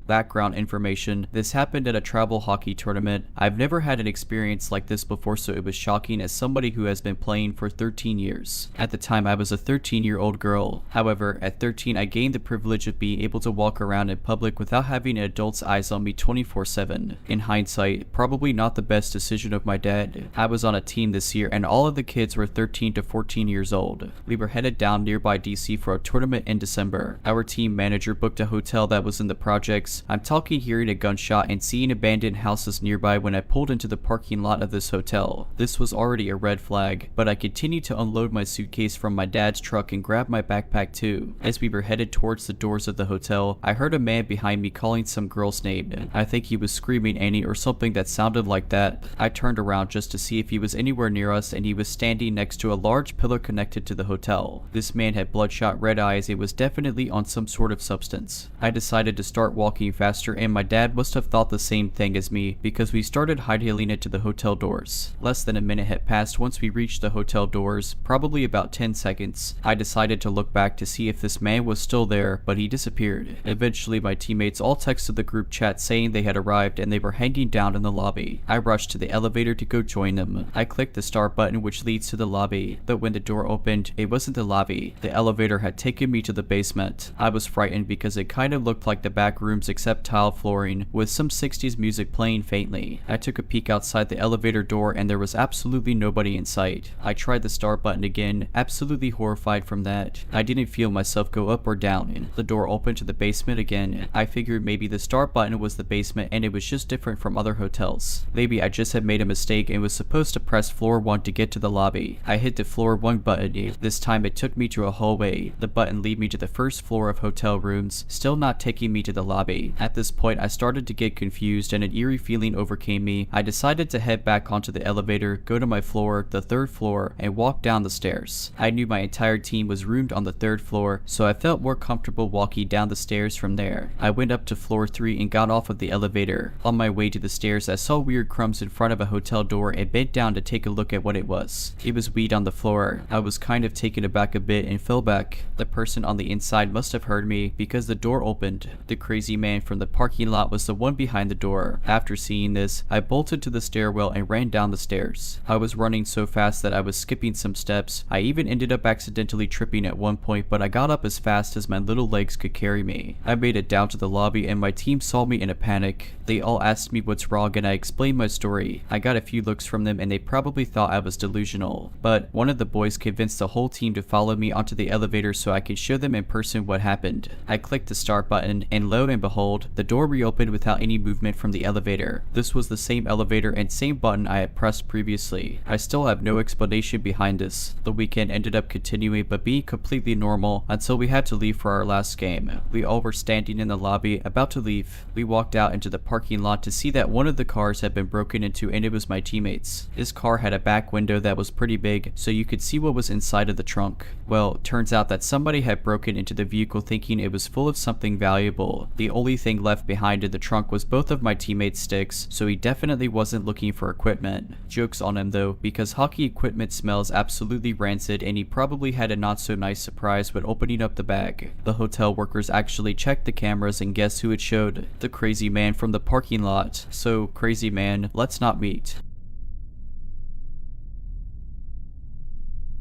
Background information: this happened at a travel hockey tournament. I've never had an experience like this before, so it was shocking as somebody who has been playing for 13 years. At the time, I was a 13-year-old girl. However, at 13, I gained the privilege of being able to walk around in public without having an adult's eyes on me 24/7. In hindsight, probably not the best decision of my dad. I was on a team this year and all of the kids were 13 to 14 years old. We were headed down nearby DC for a tournament in December. Our team manager booked a hotel that was in the projects. I'm talking hearing a gunshot and seeing abandoned houses nearby when I pulled into the parking lot of this hotel. This was already a red flag, but I continued to unload my suitcase from my dad's truck and grab my backpack too. As we were headed towards the doors of the hotel, I heard a man behind me calling some girl's name. I think he was screaming Annie or something that sounded like that. I turned around just to see if he was anywhere near us, and he was standing next to a large pillar connected to the hotel. This man had bloodshot red eyes and was definitely on some sort of substance. I decided to start walking faster, and my dad must have thought the same thing as me because we started hightailing it to the hotel doors. Less than a minute had passed once we reached the hotel doors, probably about 10 seconds. I decided to look back to see if this man was still there, but he disappeared. Eventually, my teammates all texted the group chat saying they had arrived and they were hanging down in the lobby. I rushed to the elevator to go join them. I clicked the start button which leads to the lobby, but when the door opened, it wasn't the lobby. The elevator had taken me to the basement. I was frightened because it kind of looked like the back rooms except tile flooring, with some 60s music playing faintly. I took a peek outside the elevator door and there was absolutely nobody in sight. I tried the start button again, absolutely horrified from that. I didn't feel myself go up or down. The door opened to the basement again. I figured maybe the start button was the basement and it was just different from other hotels. Maybe I just had made a mistake and was supposed to press floor 1 to get to the lobby. I hit the floor 1 button. This time it took me to a hallway. The button led me to the first floor of hotel rooms, still not taking me to the lobby. At this point, I started to get confused and an eerie feeling overcame me. I decided to head back onto the elevator, go to my floor, the 3rd floor, and walk down the stairs. I knew my entire team was roomed on the 3rd floor, so I felt more comfortable walking down the stairs from there. I went up to floor 3 and got off of the elevator. On my way to the stairs, I saw weird crumbs in front of a hotel door and bent down to take a look at what it was. It was weed on the floor. I was kind of taken aback a bit and fell back. The person on the inside must have heard me because the door opened. The crazy man from the parking lot was the one behind the door. After seeing this, I bolted to the stairwell and ran down the stairs. I was running so fast that I was skipping some steps. I even ended up accidentally tripping at one point, but I got up as fast as my little legs could carry me. I made it down to the lobby and my team saw me in a panic. They all asked me what's wrong and I explained my story. I got a few looks from them and they probably thought I was delusional. But one of the boys convinced the whole team to follow me onto the elevator so I could show them in person what happened. I clicked the start button and lo and behold, the door reopened without any movement from the elevator. This was the same elevator and same button I had pressed previously. I still have no explanation behind this. The weekend ended up continuing but being completely normal until we had to leave for our last game. We all were standing in the lobby about to leave. We walked out into the parking lot to see that one of the cars had been broken into and it was my teammates. This car had a back window that was pretty big so you could see what was inside of the trunk. Well, turns out that somebody had broken into the vehicle thinking it was full of something valuable. The only thing left behind in the trunk was both of my teammates' sticks, so he definitely wasn't looking for equipment. Jokes on him though, because hockey equipment smells absolutely rancid and he probably had a not so nice surprise when opening up the bag. The hotel workers actually checked the cameras and guess who it showed? The crazy man from the parking lot. So crazy man, let's not meet.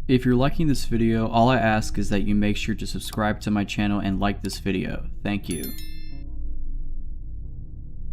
If you're liking this video, all I ask is that you make sure to subscribe to my channel and like this video. Thank you.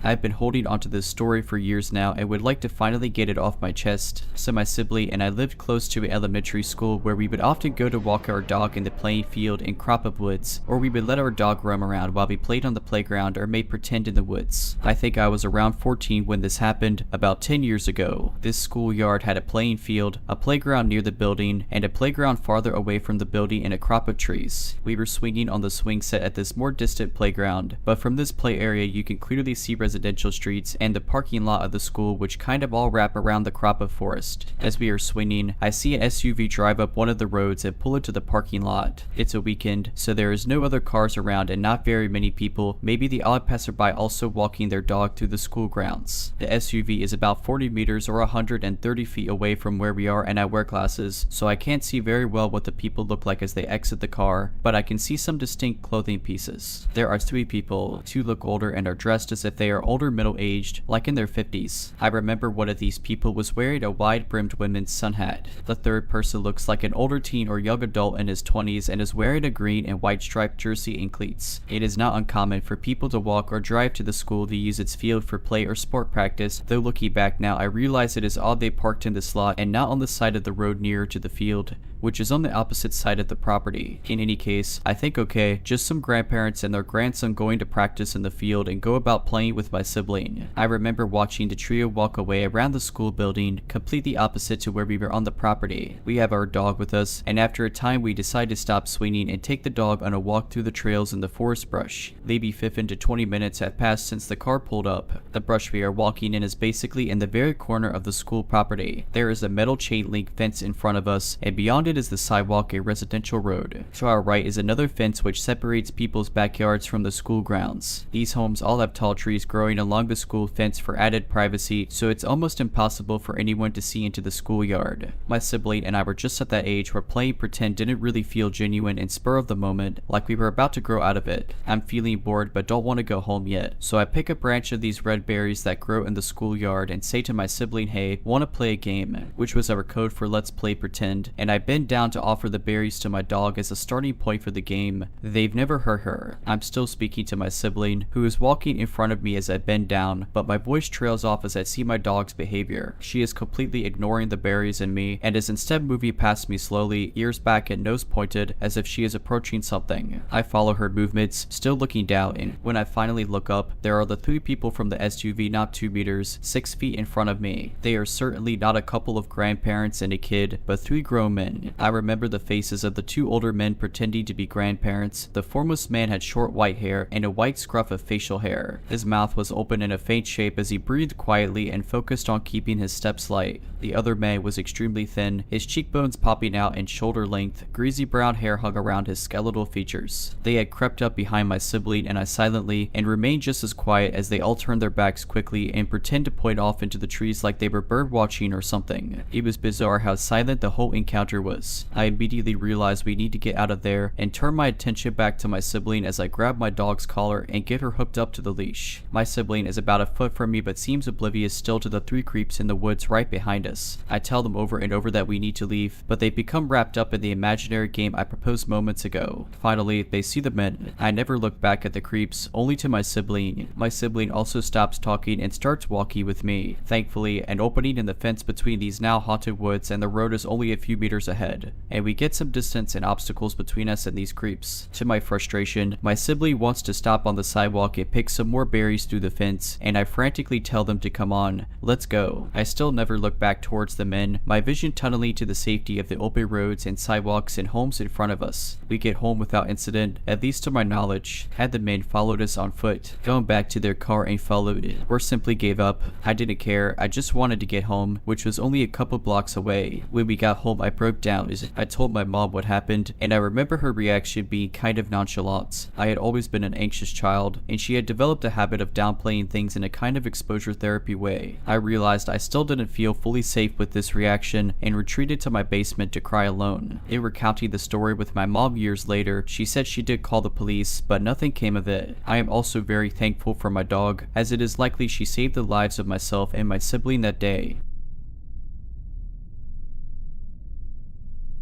I've been holding onto this story for years now and would like to finally get it off my chest. So my sibling and I lived close to an elementary school where we would often go to walk our dog in the playing field in crop of woods, or we would let our dog roam around while we played on the playground or made pretend in the woods. I think I was around 14 when this happened, about 10 years ago. This schoolyard had a playing field, a playground near the building, and a playground farther away from the building in a crop of trees. We were swinging on the swing set at this more distant playground, but from this play area you can clearly see residential residential streets and the parking lot of the school, which kind of all wrap around the crop of forest. As we are swinging, I see an SUV drive up one of the roads and pull into the parking lot. It's a weekend, so there is no other cars around and not very many people, maybe the odd passerby also walking their dog through the school grounds. The SUV is about 40 meters or 130 feet away from where we are, and I wear glasses, so I can't see very well what the people look like as they exit the car, but I can see some distinct clothing pieces. There are 3 people, 2 look older and are dressed as if they are older middle-aged, like in their 50s. I remember one of these people was wearing a wide-brimmed women's sun hat. The third person looks like an older teen or young adult in his 20s and is wearing a green and white striped jersey and cleats. It is not uncommon for people to walk or drive to the school to use its field for play or sport practice, though looking back now I realize it is odd they parked in this lot and not on the side of the road nearer to the field, which is on the opposite side of the property. In any case, I think okay, just some grandparents and their grandson going to practice in the field and go about playing with my sibling. I remember watching the trio walk away around the school building, completely opposite to where we were on the property. We have our dog with us, and after a time we decide to stop swinging and take the dog on a walk through the trails in the forest brush. Maybe 15 to 20 minutes have passed since the car pulled up. The brush we are walking in is basically in the very corner of the school property. There is a metal chain link fence in front of us, and beyond it is the sidewalk, a residential road. To our right is another fence which separates people's backyards from the school grounds. These homes all have tall trees growing along the school fence for added privacy, so it's almost impossible for anyone to see into the schoolyard. My sibling and I were just at that age where playing pretend didn't really feel genuine and spur of the moment, like we were about to grow out of it. I'm feeling bored but don't want to go home yet, so I pick a branch of these red berries that grow in the schoolyard and say to my sibling, hey, wanna play a game? Which was our code for let's play pretend, and I bend down to offer the berries to my dog as a starting point for the game. They've never heard her. I'm still speaking to my sibling, who is walking in front of me as I bend down, but my voice trails off as I see my dog's behavior. She is completely ignoring the berries and me, and is instead moving past me slowly, ears back and nose pointed, as if she is approaching something. I follow her movements, still looking down, and when I finally look up, there are the 3 people from the SUV not 2 meters, 6 feet in front of me. They are certainly not a couple of grandparents and a kid, but 3 grown men. I remember the faces of the 2 older men pretending to be grandparents. The foremost man had short white hair and a white scruff of facial hair. His mouth was open in a faint shape as he breathed quietly and focused on keeping his steps light. The other man was extremely thin, his cheekbones popping out in shoulder length, greasy brown hair hung around his skeletal features. They had crept up behind my sibling and I silently, and remained just as quiet as they all turned their backs quickly and pretend to point off into the trees like they were bird watching or something. It was bizarre how silent the whole encounter was. I immediately realized we need to get out of there and turn my attention back to my sibling as I grab my dog's collar and get her hooked up to the leash. My sibling is about a foot from me but seems oblivious still to the 3 creeps in the woods right behind us. I tell them over and over that we need to leave, but they become wrapped up in the imaginary game I proposed moments ago. Finally, they see the men. I never look back at the creeps, only to my sibling. My sibling also stops talking and starts walking with me. Thankfully, an opening in the fence between these now haunted woods and the road is only a few meters ahead, and we get some distance and obstacles between us and these creeps. To my frustration, my sibling wants to stop on the sidewalk and pick some more berries through the fence, and I frantically tell them to come on. Let's go. I still never look back towards the men, my vision tunneling to the safety of the open roads and sidewalks and homes in front of us. We get home without incident, at least to my knowledge. Had the men followed us on foot, gone back to their car and followed, or simply gave up, I didn't care. I just wanted to get home, which was only a couple blocks away. When we got home, I broke down as I told my mom what happened, and I remember her reaction being kind of nonchalant. I had always been an anxious child, and she had developed a habit of downplaying things in a kind of exposure therapy way. I realized I still didn't feel fully safe with this reaction and retreated to my basement to cry alone. In recounting the story with my mom years later, she said she did call the police, but nothing came of it. I am also very thankful for my dog, as it is likely she saved the lives of myself and my sibling that day.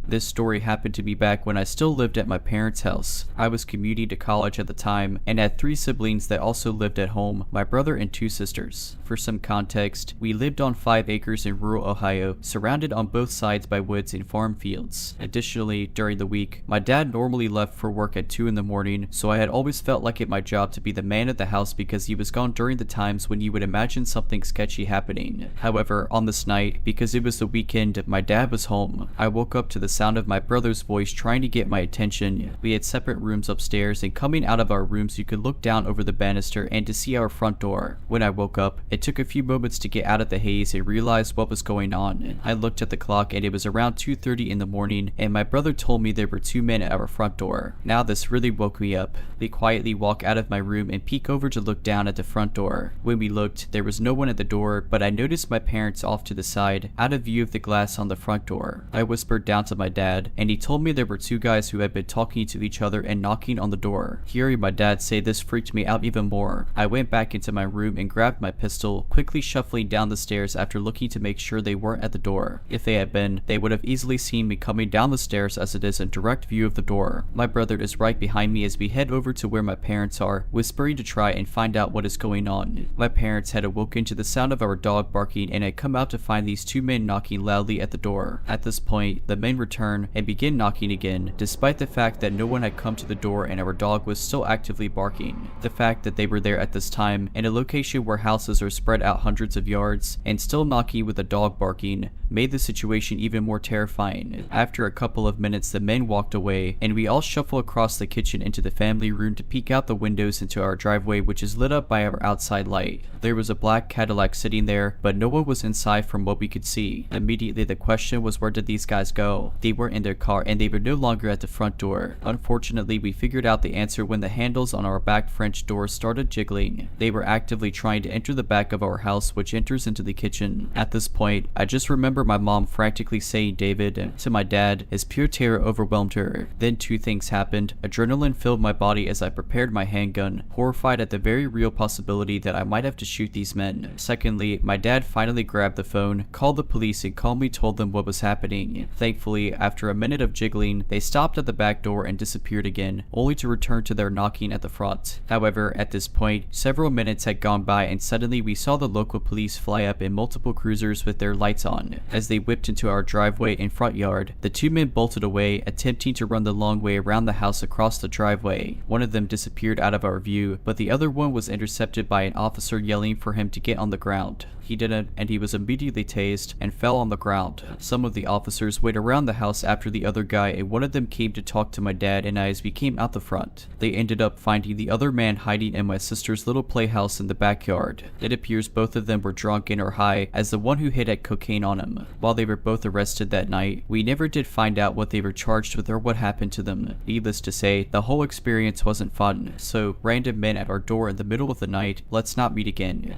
This story happened to be back when I still lived at my parents' house. I was commuting to college at the time and had 3 siblings that also lived at home, my brother and 2 sisters. For some context, we lived on 5 acres in rural Ohio, surrounded on both sides by woods and farm fields. Additionally, during the week, my dad normally left for work at 2 in the morning, so I had always felt like it my job to be the man of the house because he was gone during the times when you would imagine something sketchy happening. However, on this night, because it was the weekend, my dad was home. I woke up to the sound of my brother's voice trying to get my attention. We had separate rooms upstairs, and coming out of our rooms you could look down over the banister and to see our front door. When I woke up, it took a few moments to get out of the haze and realize what was going on. I looked at the clock and it was around 2:30 in the morning, and my brother told me there were 2 men at our front door. Now this really woke me up. We quietly walk out of my room and peek over to look down at the front door. When we looked, there was no one at the door, but I noticed my parents off to the side, out of view of the glass on the front door. I whispered down to my dad, and he told me there were 2 guys who had been talking to each other and knocking on the door. Hearing my dad say this freaked me out even more. I went back into my room and grabbed my pistol, quickly shuffling down the stairs after looking to make sure they weren't at the door. If they had been, they would have easily seen me coming down the stairs, as it is in direct view of the door. My brother is right behind me as we head over to where my parents are, whispering to try and find out what is going on. My parents had awoken to the sound of our dog barking and had come out to find these 2 men knocking loudly at the door. At this point, the men return and begin knocking again, despite the fact that no one had come to the door and our dog was still actively barking. The fact that they were there at this time, in a location where houses are spread out hundreds of yards, and still knocking with a dog barking, made the situation even more terrifying. After a couple of minutes, the men walked away, and we all shuffle across the kitchen into the family room to peek out the windows into our driveway, which is lit up by our outside light. There was a black Cadillac sitting there, but no one was inside from what we could see. Immediately the question was, where did these guys go? They weren't in their car, and they were no longer at the front door. Unfortunately, we figured out the answer when the handles on our back French door started jiggling. They were actively trying to enter the back of our house, which enters into the kitchen. At this point, I just remember my mom frantically saying David to my dad as pure terror overwhelmed her. Then 2 things happened. Adrenaline filled my body as I prepared my handgun, horrified at the very real possibility that I might have to shoot these men. Secondly, my dad finally grabbed the phone, called the police, and calmly told them what was happening. Thankfully, after a minute of jiggling, they stopped at the back door and disappeared again, only to return to their knocking at the front. However, at this point, several minutes had gone by and suddenly we saw the local police fly up in multiple cruisers with their lights on. As they whipped into our driveway and front yard, the 2 men bolted away, attempting to run the long way around the house across the driveway. One of them disappeared out of our view, but the other one was intercepted by an officer yelling for him to get on the ground. He didn't, and he was immediately tased and fell on the ground. Some of the officers went around the house after the other guy, and one of them came to talk to my dad and I as we came out the front. They ended up finding the other man hiding in my sister's little playhouse in the backyard. It appears both of them were drunk and or high, as the one who hid had cocaine on him. While they were both arrested that night, we never did find out what they were charged with or what happened to them. Needless to say, the whole experience wasn't fun. So, random men at our door in the middle of the night, let's not meet again.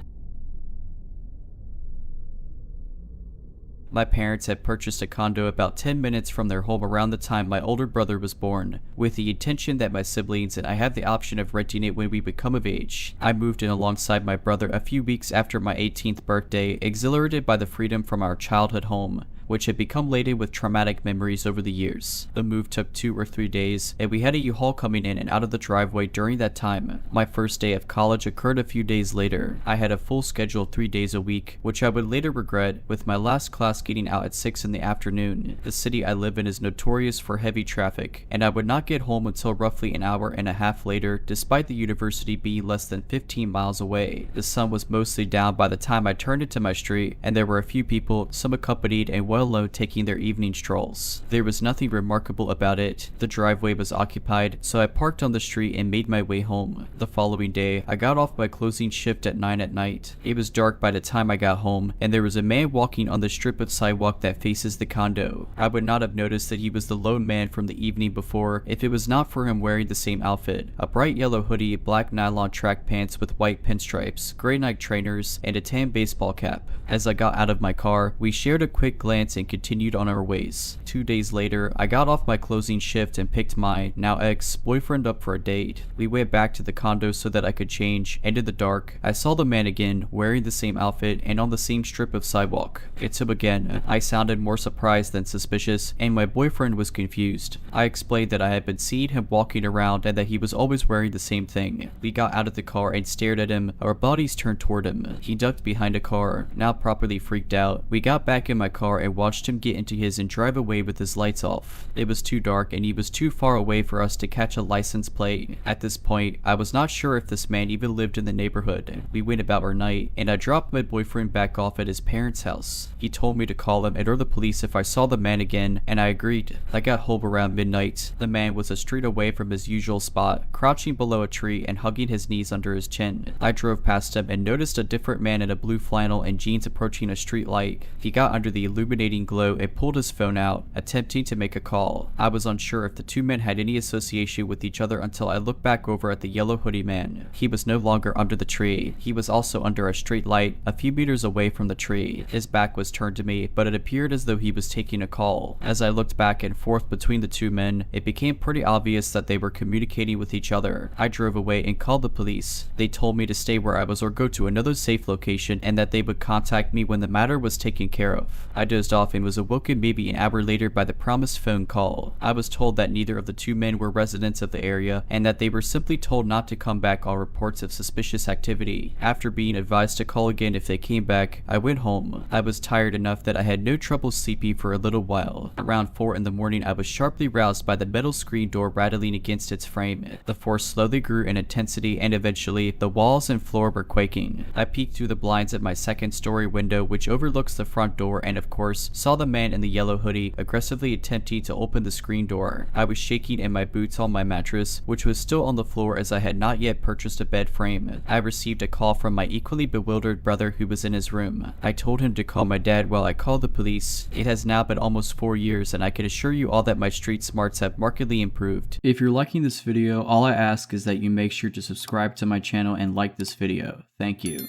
My parents had purchased a condo about 10 minutes from their home around the time my older brother was born, with the intention that my siblings and I had the option of renting it when we become of age. I moved in alongside my brother a few weeks after my 18th birthday, exhilarated by the freedom from our childhood home, which had become laden with traumatic memories over the years. The move took 2 or 3 days, and we had a U-Haul coming in and out of the driveway during that time. My first day of college occurred a few days later. I had a full schedule 3 days a week, which I would later regret, with my last class getting out at 6 in the afternoon. The city I live in is notorious for heavy traffic, and I would not get home until roughly an hour and a half later, despite the university being less than 15 miles away. The sun was mostly down by the time I turned into my street, and there were a few people, some accompanied and well known, taking their evening strolls. There was nothing remarkable about it. The driveway was occupied, so I parked on the street and made my way home. The following day, I got off my closing shift at 9 at night. It was dark by the time I got home, and there was a man walking on the strip of sidewalk that faces the condo. I would not have noticed that he was the lone man from the evening before if it was not for him wearing the same outfit: a bright yellow hoodie, black nylon track pants with white pinstripes, gray Nike trainers, and a tan baseball cap. As I got out of my car, we shared a quick glance and continued on our ways. 2 days later, I got off my closing shift and picked my, now ex-boyfriend up for a date. We went back to the condo so that I could change, and in the dark, I saw the man again, wearing the same outfit and on the same strip of sidewalk. It's him again. I sounded more surprised than suspicious, and my boyfriend was confused. I explained that I had been seeing him walking around and that he was always wearing the same thing. We got out of the car and stared at him, our bodies turned toward him. He ducked behind a car. Now properly freaked out, we got back in my car and watched him get into his and drive away with his lights off. It was too dark and he was too far away for us to catch a license plate. At this point, I was not sure if this man even lived in the neighborhood. We went about our night and I dropped my boyfriend back off at his parents' house. He told me to call him and or the police if I saw the man again, and I agreed. I got home around midnight. The man was a street away from his usual spot, crouching below a tree and hugging his knees under his chin. I drove past him and noticed a different man in a blue flannel and jeans approaching a street light. He got under the illuminating glow and pulled his phone out, attempting to make a call. I was unsure if the two men had any association with each other until I looked back over at the yellow hoodie man. He was no longer under the tree. He was also under a street light a few meters away from the tree. His back was turned to me, but it appeared as though he was taking a call. As I looked back and forth between the two men, it became pretty obvious that they were communicating with each other. I drove away and called the police. They told me to stay where I was or go to another safe location and that they would contact me when the matter was taken care of. I dozed off and was awoken maybe an hour later by the promised phone call. I was told that neither of the two men were residents of the area and that they were simply told not to come back on reports of suspicious activity. After being advised to call again if they came back, I went home. I was tired enough that I had no trouble sleeping for a little while. Around 4 in the morning, I was sharply roused by the metal screen door rattling against its frame. The force slowly grew in intensity and eventually the walls and floor were quaking. I peeked through the blinds at my second-story window which overlooks the front door and of course saw the man in the yellow hoodie aggressively attempting to open the screen door. I was shaking in my boots on my mattress, which was still on the floor as I had not yet purchased a bed frame. I received a call from my equally bewildered brother who was in his room. I told him to call my dad while I called the police. It has now been almost 4 years and I can assure you all that my street smarts have markedly improved. If you're liking this video, all I ask is that you make sure to subscribe to my channel and like this video. Thank you.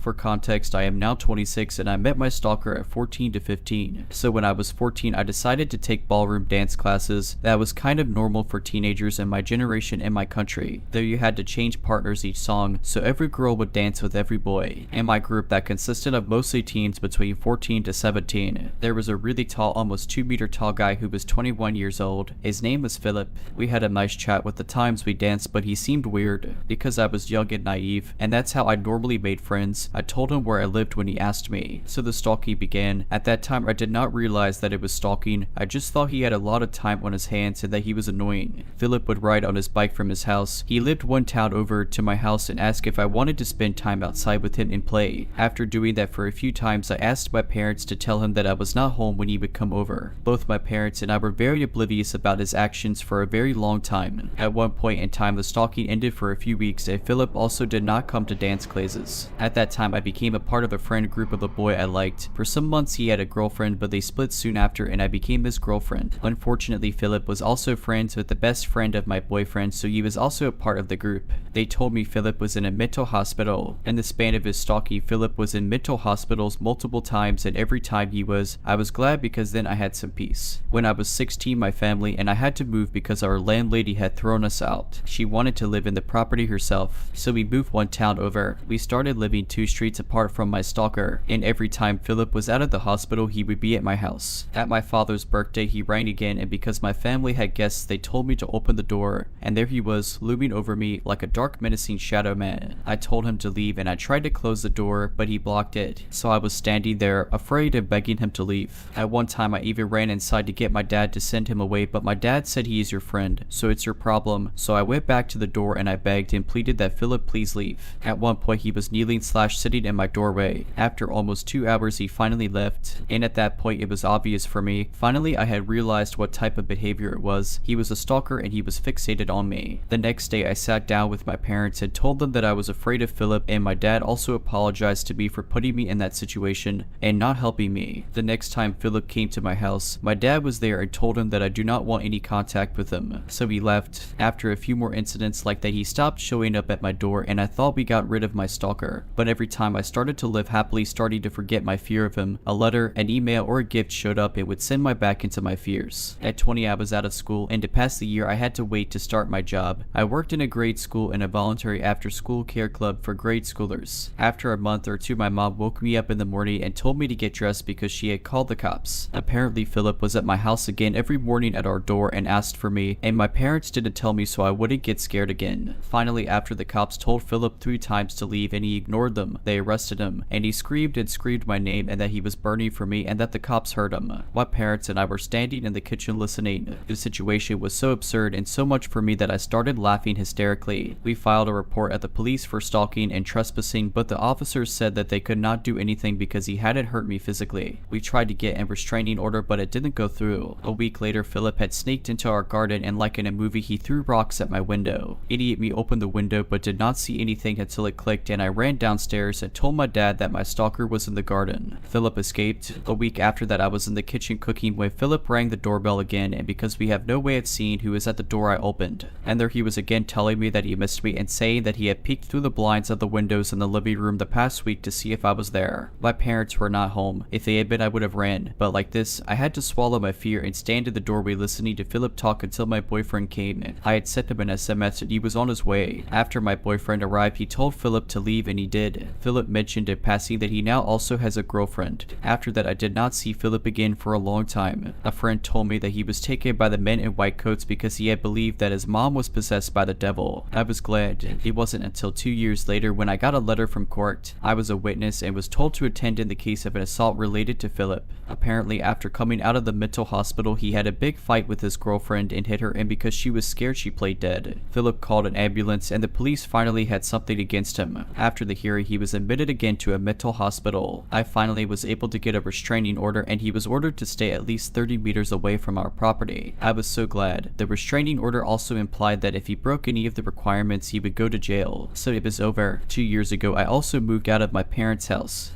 For context, I am now 26 and I met my stalker at 14 to 15. So when I was 14, I decided to take ballroom dance classes. That was kind of normal for teenagers in my generation in my country, though you had to change partners each song, so every girl would dance with every boy. In my group that consisted of mostly teens between 14 to 17, there was a really tall, almost 2-meter tall guy who was 21 years old. His name was Philip. We had a nice chat with the times we danced, but he seemed weird because I was young and naive, and that's how I normally made friends. I told him where I lived when he asked me, so the stalking began. At that time, I did not realize that it was stalking. I just thought he had a lot of time on his hands and that he was annoying. Philip would ride on his bike from his house. He lived one town over to my house and asked if I wanted to spend time outside with him and play. After doing that for a few times, I asked my parents to tell him that I was not home when he would come over. Both my parents and I were very oblivious about his actions for a very long time. At one point in time, the stalking ended for a few weeks and Philip also did not come to dance classes. At that time, I became a part of a friend group of a boy I liked. For some months he had a girlfriend, but they split soon after and I became his girlfriend. Unfortunately, Philip was also friends with the best friend of my boyfriend, so he was also a part of the group. They told me Philip was in a mental hospital. In the span of his stalking, Philip was in mental hospitals multiple times, and every time he was, I was glad because then I had some peace. When I was 16, my family and I had to move because our landlady had thrown us out. She wanted to live in the property herself, so we moved one town over. We started living 2 streets apart from my stalker, and every time Philip was out of the hospital, he would be at my house. At my father's birthday, he rang again, and because my family had guests, they told me to open the door, and there he was, looming over me like a dark, menacing shadow man. I told him to leave, and I tried to close the door, but he blocked it, so I was standing there, afraid and begging him to leave. At one time, I even ran inside to get my dad to send him away, but my dad said he is your friend, so it's your problem. So I went back to the door and I begged and pleaded that Philip please leave. At one point, he was kneeling / sitting in my doorway. After almost 2 hours, he finally left, and at that point it was obvious for me. Finally, I had realized what type of behavior it was. He was a stalker and he was fixated on me. The next day, I sat down with my parents and told them that I was afraid of Philip, and my dad also apologized to me for putting me in that situation and not helping me. The next time Philip came to my house, my dad was there and told him that I do not want any contact with him, so he left. After a few more incidents like that, he stopped showing up at my door, and I thought we got rid of my stalker, but every time I started to live happily, starting to forget my fear of him, a letter, an email, or a gift showed up, it would send my back into my fears. At 20, I was out of school, and to pass the year, I had to wait to start my job. I worked in a grade school in a voluntary after-school care club for grade schoolers. After a month or two, my mom woke me up in the morning and told me to get dressed because she had called the cops. Apparently, Philip was at my house again every morning at our door and asked for me, and my parents didn't tell me so I wouldn't get scared again. Finally, after the cops told Philip 3 times to leave and he ignored them, home. They arrested him, and he screamed and screamed my name and that he was burning for me and that the cops heard him. My parents and I were standing in the kitchen listening. The situation was so absurd and so much for me that I started laughing hysterically. We filed a report at the police for stalking and trespassing, but the officers said that they could not do anything because he hadn't hurt me physically. We tried to get a restraining order, but it didn't go through. A week later, Philip had sneaked into our garden and like in a movie, he threw rocks at my window. Idiot me opened the window but did not see anything until it clicked, and I ran downstairs and told my dad that my stalker was in the garden. Philip escaped. A week after that, I was in the kitchen cooking when Philip rang the doorbell again, and because we have no way of seeing who was at the door, I opened. And there he was again telling me that he missed me and saying that he had peeked through the blinds of the windows in the living room the past week to see if I was there. My parents were not home. If they had been, I would have ran. But like this, I had to swallow my fear and stand in the doorway listening to Philip talk until my boyfriend came. I had sent him an SMS and he was on his way. After my boyfriend arrived, he told Philip to leave and he did. Philip mentioned in passing that he now also has a girlfriend. After that, I did not see Philip again for a long time. A friend told me that he was taken by the men in white coats because he had believed that his mom was possessed by the devil. I was glad. It wasn't until 2 years later when I got a letter from court. I was a witness and was told to attend in the case of an assault related to Philip. Apparently, after coming out of the mental hospital, he had a big fight with his girlfriend and hit her, and because she was scared, she played dead. Philip called an ambulance and the police finally had something against him. After the hearing, he was admitted again to a mental hospital. I finally was able to get a restraining order and he was ordered to stay at least 30 meters away from our property. I was so glad. The restraining order also implied that if he broke any of the requirements, he would go to jail. So it was over. 2 years ago, I also moved out of my parents' house.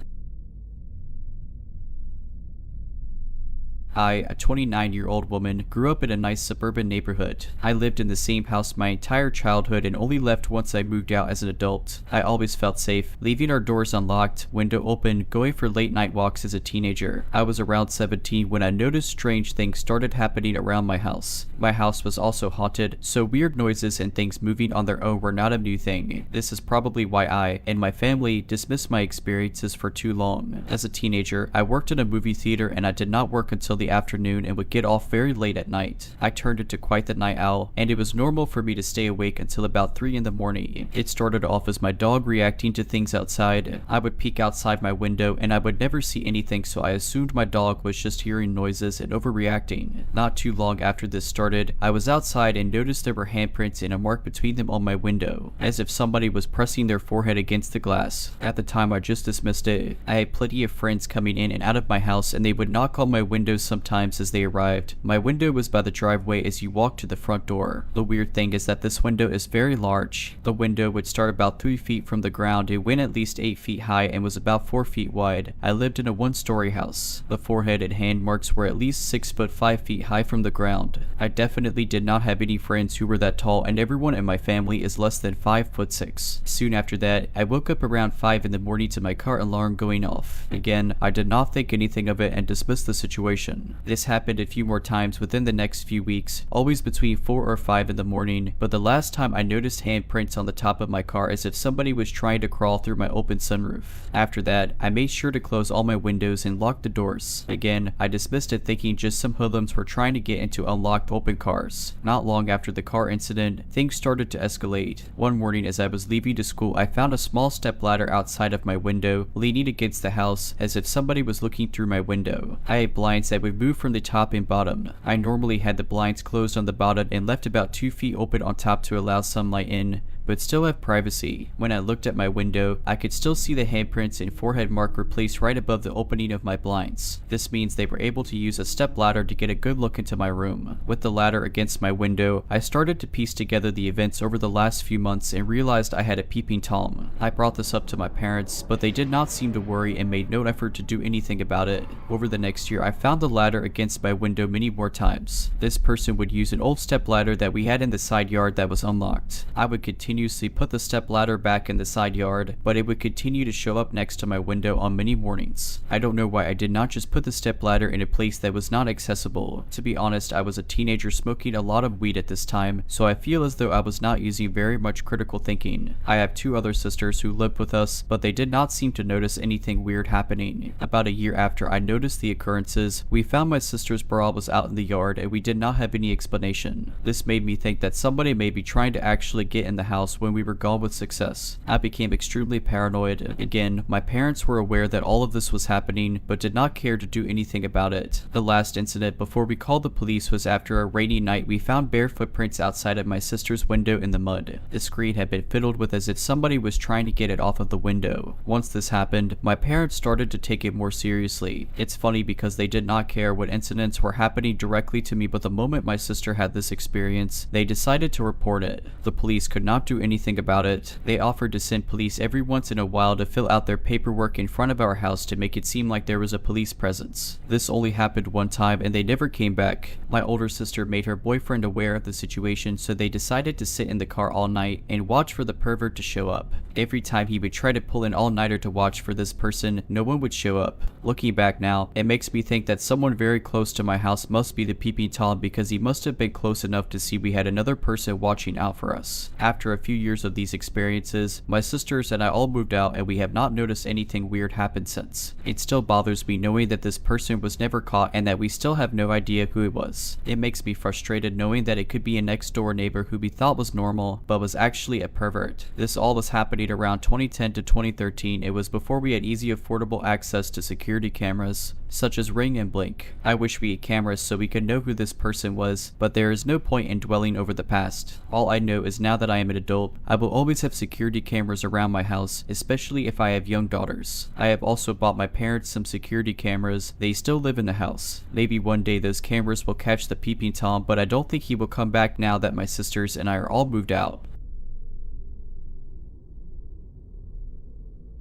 I, a 29-year-old woman, grew up in a nice suburban neighborhood. I lived in the same house my entire childhood and only left once I moved out as an adult. I always felt safe, leaving our doors unlocked, window open, going for late night walks as a teenager. I was around 17 when I noticed strange things started happening around my house. My house was also haunted, so weird noises and things moving on their own were not a new thing. This is probably why I and my family dismissed my experiences for too long. As a teenager, I worked in a movie theater and I did not work until the afternoon and would get off very late at night. I turned into quite the night owl, and it was normal for me to stay awake until about 3 in the morning. It started off as my dog reacting to things outside. I would peek outside my window and I would never see anything, so I assumed my dog was just hearing noises and overreacting. Not too long after this started, I was outside and noticed there were handprints and a mark between them on my window, as if somebody was pressing their forehead against the glass. At the time, I just dismissed it. I had plenty of friends coming in and out of my house and they would knock on my windows sometimes as they arrived. My window was by the driveway as you walk to the front door. The weird thing is that this window is very large. The window would start about 3 feet from the ground. It went at least 8 feet high and was about 4 feet wide. I lived in a 1-story house. The forehead and hand marks were at least 6 foot 5 feet high from the ground. I definitely did not have any friends who were that tall, and everyone in my family is less than 5'6". Soon after that, I woke up around 5 in the morning to my car alarm going off. Again, I did not think anything of it and dismissed the situation. This happened a few more times within the next few weeks, always between 4 or 5 in the morning, but the last time I noticed handprints on the top of my car as if somebody was trying to crawl through my open sunroof. After that, I made sure to close all my windows and lock the doors. Again, I dismissed it thinking just some hoodlums were trying to get into unlocked open cars. Not long after the car incident, things started to escalate. One morning as I was leaving to school, I found a small step ladder outside of my window, leaning against the house as if somebody was looking through my window. I had blinds that would move from the top and bottom. I normally had the blinds closed on the bottom and left about 2 feet open on top to allow sunlight in, but still have privacy. When I looked at my window, I could still see the handprints and forehead mark were placed right above the opening of my blinds. This means they were able to use a step ladder to get a good look into my room. With the ladder against my window, I started to piece together the events over the last few months and realized I had a peeping Tom. I brought this up to my parents, but they did not seem to worry and made no effort to do anything about it. Over the next year, I found the ladder against my window many more times. This person would use an old step ladder that we had in the side yard that was unlocked. I would continuously put the step ladder back in the side yard, but it would continue to show up next to my window on many mornings. I don't know why I did not just put the step ladder in a place that was not accessible. To be honest, I was a teenager smoking a lot of weed at this time, so I feel as though I was not using very much critical thinking. I have 2 other sisters who lived with us, but they did not seem to notice anything weird happening. About a year after I noticed the occurrences, we found my sister's bra was out in the yard and we did not have any explanation. This made me think that somebody may be trying to actually get in the house house when we were gone with success. I became extremely paranoid. Again, my parents were aware that all of this was happening, but did not care to do anything about it. The last incident before we called the police was after a rainy night. We found bare footprints outside of my sister's window in the mud. The screen had been fiddled with as if somebody was trying to get it off of the window. Once this happened, my parents started to take it more seriously. It's funny because they did not care what incidents were happening directly to me, but the moment my sister had this experience, they decided to report it. The police could not do anything about it. They offered to send police every once in a while to fill out their paperwork in front of our house to make it seem like there was a police presence. This only happened one time and they never came back. My older sister made her boyfriend aware of the situation, so they decided to sit in the car all night and watch for the pervert to show up. Every time he would try to pull an all-nighter to watch for this person, no one would show up. Looking back now, it makes me think that someone very close to my house must be the peeping Tom, because he must have been close enough to see we had another person watching out for us. After a few years of these experiences, my sisters and I all moved out and we have not noticed anything weird happen since. It still bothers me knowing that this person was never caught and that we still have no idea who it was. It makes me frustrated knowing that it could be a next door neighbor who we thought was normal, but was actually a pervert. This all was happening around 2010 to 2013. It was before we had easy affordable access to security cameras, such as Ring and Blink. I wish we had cameras so we could know who this person was, but there is no point in dwelling over the past. All I know is now that I am an adult, I will always have security cameras around my house, especially if I have young daughters. I have also bought my parents some security cameras. They still live in the house. Maybe one day those cameras will catch the peeping Tom, but I don't think he will come back now that my sisters and I are all moved out.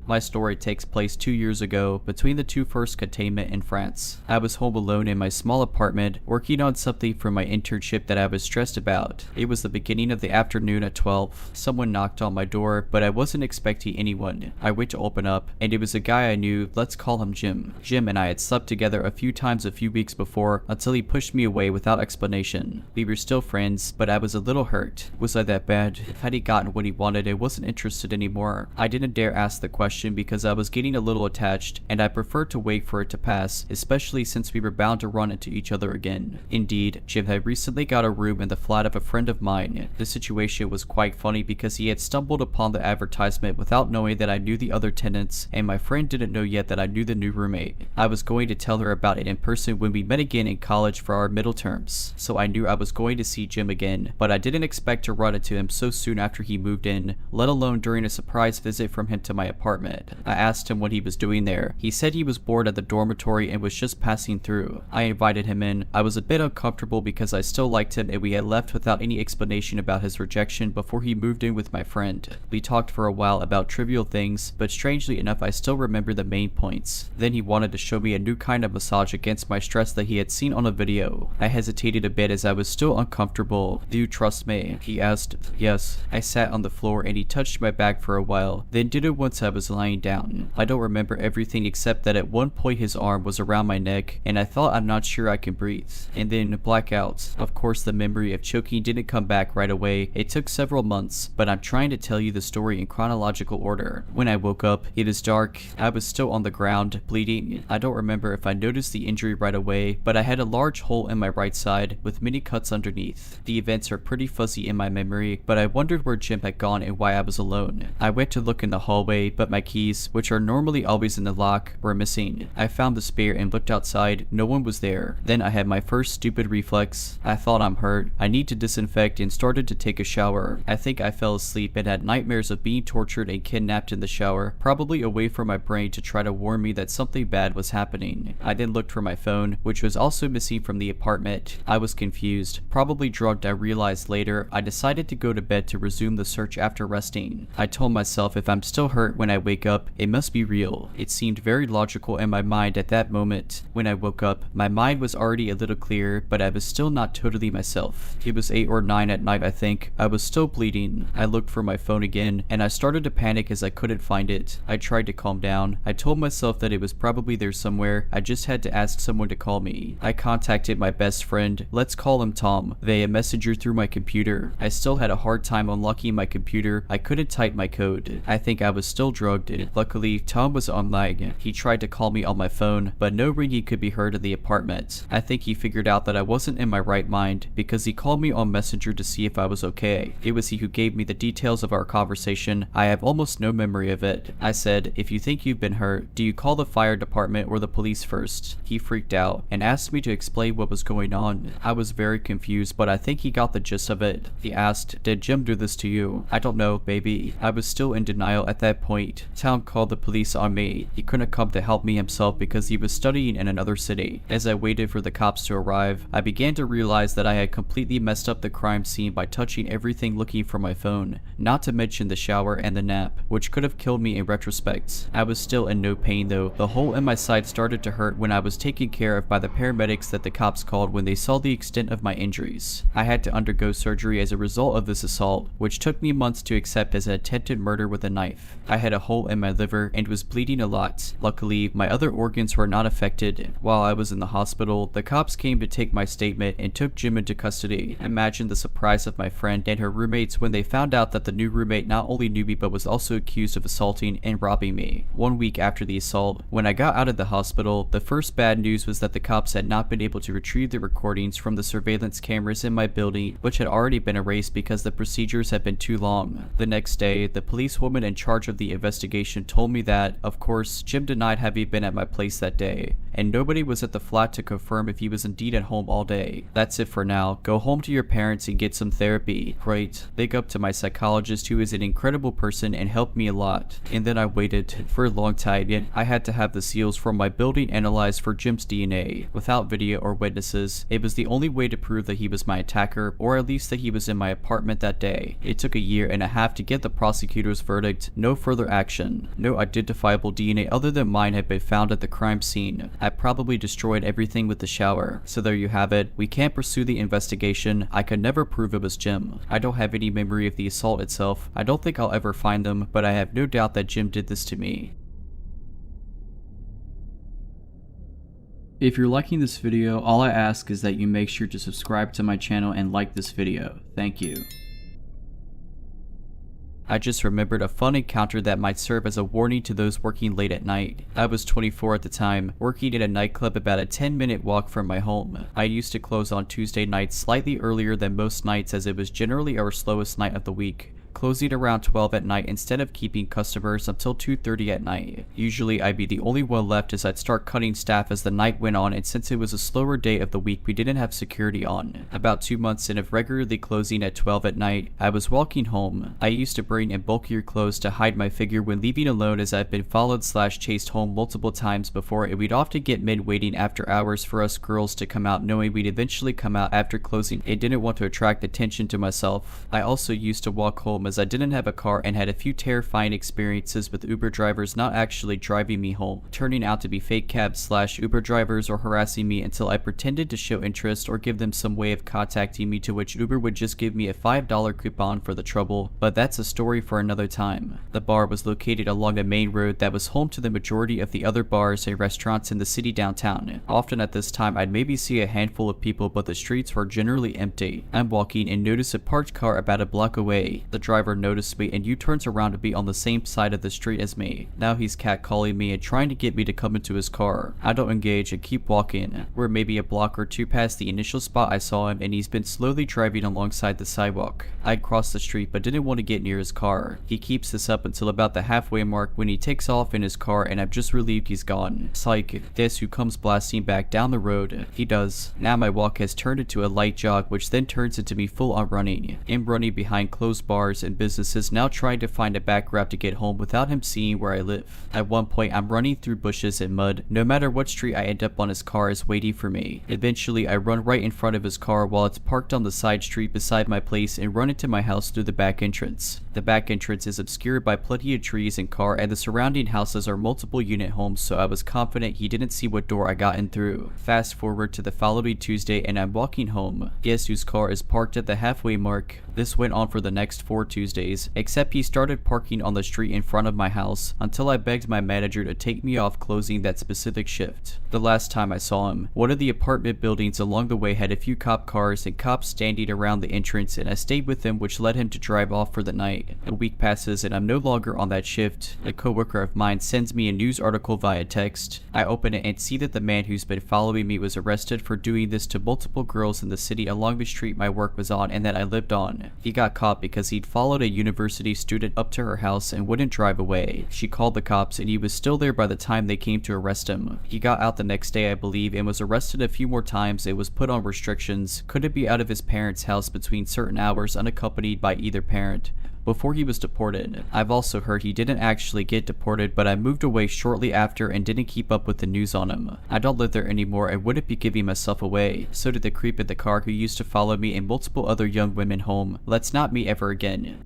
My story takes place 2 years ago, between the two first containment in France. I was home alone in my small apartment, working on something for my internship that I was stressed about. It was the beginning of the afternoon at 12. Someone knocked on my door, but I wasn't expecting anyone. I went to open up, and it was a guy I knew. Let's call him Jim. Jim and I had slept together a few times a few weeks before, until he pushed me away without explanation. We were still friends, but I was a little hurt. Was I that bad? Had he gotten what he wanted, I wasn't interested anymore. I didn't dare ask the question because I was getting a little attached, and I preferred to wait for it to pass, especially since we were bound to run into each other again. Indeed, Jim had recently got a room in the flat of a friend of mine. The situation was quite funny because he had stumbled upon the advertisement without knowing that I knew the other tenants, and my friend didn't know yet that I knew the new roommate. I was going to tell her about it in person when we met again in college for our middle terms, so I knew I was going to see Jim again, but I didn't expect to run into him so soon after he moved in, let alone during a surprise visit from him to my apartment. I asked him what he was doing there. He said he was bored at the dormitory and was just passing through. I invited him in. I was a bit uncomfortable because I still liked him and we had left without any explanation about his rejection before he moved in with my friend. We talked for a while about trivial things, but strangely enough I still remember the main points. Then he wanted to show me a new kind of massage against my stress that he had seen on a video. I hesitated a bit as I was still uncomfortable. "Do you trust me?" he asked. "Yes." I sat on the floor and he touched my back for a while, then did it once I was lying down. I don't remember everything except that at one point his arm was around my neck and I thought I'm not sure I can breathe. And then blackouts. Of course the memory of choking didn't come back right away. It took several months, but I'm trying to tell you the story in chronological order. When I woke up, it is dark. I was still on the ground, bleeding. I don't remember if I noticed the injury right away, but I had a large hole in my right side with many cuts underneath. The events are pretty fuzzy in my memory, but I wondered where Jim had gone and why I was alone. I went to look in the hallway, but my keys, which are normally always in the lock, were missing. I found the spare and looked outside. No one was there. Then I had my first stupid reflex. I thought I'm hurt. I need to disinfect and started to take a shower. I think I fell asleep and had nightmares of being tortured and kidnapped in the shower, probably away from my brain to try to warn me that something bad was happening. I then looked for my phone, which was also missing from the apartment. I was confused. Probably drugged, I realized later. I decided to go to bed to resume the search after resting. I told myself if I'm still hurt when I wake up, it must be real. It seemed very logical in my mind at that moment. When I woke up, my mind was already a little clearer, but I was still not totally myself. It was 8 or 9 at night, I think. I was still bleeding. I looked for my phone again, and I started to panic as I couldn't find it. I tried to calm down. I told myself that it was probably there somewhere. I just had to ask someone to call me. I contacted my best friend, let's call him Tom, via messenger through my computer. I still had a hard time unlocking my computer. I couldn't type my code. I think I was still drugged. drugged. Luckily, Tom was online. He tried to call me on my phone, but no ringing could be heard in the apartment. I think he figured out that I wasn't in my right mind because he called me on Messenger to see if I was okay. It was he who gave me the details of our conversation. I have almost no memory of it. I said, if you think you've been hurt, do you call the fire department or the police first? He freaked out and asked me to explain what was going on. I was very confused, but I think he got the gist of it. He asked, did Jim do this to you? I don't know, baby. I was still in denial at that point. Tom called the police on me. He couldn't come to help me himself because he was studying in another city. As I waited for the cops to arrive, I began to realize that I had completely messed up the crime scene by touching everything looking for my phone, not to mention the shower and the nap, which could have killed me in retrospect. I was still in no pain though. The hole in my side started to hurt when I was taken care of by the paramedics that the cops called when they saw the extent of my injuries. I had to undergo surgery as a result of this assault, which took me months to accept as an attempted murder with a knife. I had a hole in my liver and was bleeding a lot. Luckily, my other organs were not affected. While I was in the hospital, the cops came to take my statement and took Jim into custody. Imagine the surprise of my friend and her roommates when they found out that the new roommate not only knew me but was also accused of assaulting and robbing me. 1 week after the assault, when I got out of the hospital, the first bad news was that the cops had not been able to retrieve the recordings from the surveillance cameras in my building, which had already been erased because the procedures had been too long. The next day, the policewoman in charge of the investigation told me that, of course, Jim denied having been at my place that day, and nobody was at the flat to confirm if he was indeed at home all day. That's it for now. Go home to your parents and get some therapy. Right. Big up to my psychologist, who is an incredible person and helped me a lot. And then I waited for a long time, yet I had to have the seals from my building analyzed for Jim's DNA. Without video or witnesses, it was the only way to prove that he was my attacker, or at least that he was in my apartment that day. It took a year and a half to get the prosecutor's verdict. No further action. No identifiable DNA other than mine had been found at the crime scene. I probably destroyed everything with the shower. So there you have it. We can't pursue the investigation. I could never prove it was Jim. I don't have any memory of the assault itself. I don't think I'll ever find them, but I have no doubt that Jim did this to me. If you're liking this video, all I ask is that you make sure to subscribe to my channel and like this video. Thank you. I just remembered a fun encounter that might serve as a warning to those working late at night. I was 24 at the time, working at a nightclub about a 10-minute walk from my home. I used to close on Tuesday nights slightly earlier than most nights as it was generally our slowest night of the week, closing around 12 at night instead of keeping customers until 2:30 at night. Usually I'd be the only one left as I'd start cutting staff as the night went on, and since it was a slower day of the week we didn't have security on. About 2 months in of regularly closing at 12 at night, I was walking home. I used to bring in bulkier clothes to hide my figure when leaving alone, as I've been followed/chased home multiple times before, and we'd often get men waiting after hours for us girls to come out, knowing we'd eventually come out after closing and didn't want to attract attention to myself. I also used to walk home as I didn't have a car and had a few terrifying experiences with Uber drivers not actually driving me home, turning out to be fake cabs/Uber drivers or harassing me until I pretended to show interest or give them some way of contacting me, to which Uber would just give me a $5 coupon for the trouble, but that's a story for another time. The bar was located along a main road that was home to the majority of the other bars and restaurants in the city downtown. Often at this time I'd maybe see a handful of people, but the streets were generally empty. I'm walking and notice a parked car about a block away. The driver noticed me and U-turns around to be on the same side of the street as me. Now he's catcalling me and trying to get me to come into his car. I don't engage and keep walking. We're maybe a block or two past the initial spot I saw him, and he's been slowly driving alongside the sidewalk. I'd crossed the street but didn't want to get near his car. He keeps this up until about the halfway mark when he takes off in his car, and I'm just relieved he's gone. Psych, this who comes blasting back down the road. He does. Now my walk has turned into a light jog, which then turns into me full on running. I'm running behind closed bars and businesses, now trying to find a back route to get home without him seeing where I live. At one point I'm running through bushes and mud. No matter what street I end up on, his car is waiting for me. Eventually I run right in front of his car while it's parked on the side street beside my place and run into my house through the back entrance. The back entrance is obscured by plenty of trees and car, and the surrounding houses are multiple unit homes, so I was confident he didn't see what door I got in through. Fast forward to the following Tuesday and I'm walking home. Guess whose car is parked at the halfway mark? This went on for the next 4 Tuesdays, except he started parking on the street in front of my house until I begged my manager to take me off closing that specific shift. The last time I saw him, one of the apartment buildings along the way had a few cop cars and cops standing around the entrance, and I stayed with him, which led him to drive off for the night. A week passes and I'm no longer on that shift. A coworker of mine sends me a news article via text. I open it and see that the man who's been following me was arrested for doing this to multiple girls in the city along the street my work was on and that I lived on. He got caught because he'd followed a university student up to her house and wouldn't drive away. She called the cops and he was still there by the time they came to arrest him. He got out the next day, I believe, and was arrested a few more times and was put on restrictions. Couldn't be out of his parents' house between certain hours unaccompanied by either parent before he was deported. I've also heard he didn't actually get deported, but I moved away shortly after and didn't keep up with the news on him. I don't live there anymore and wouldn't be giving myself away. So did the creep in the car who used to follow me and multiple other young women home. Let's not meet ever again.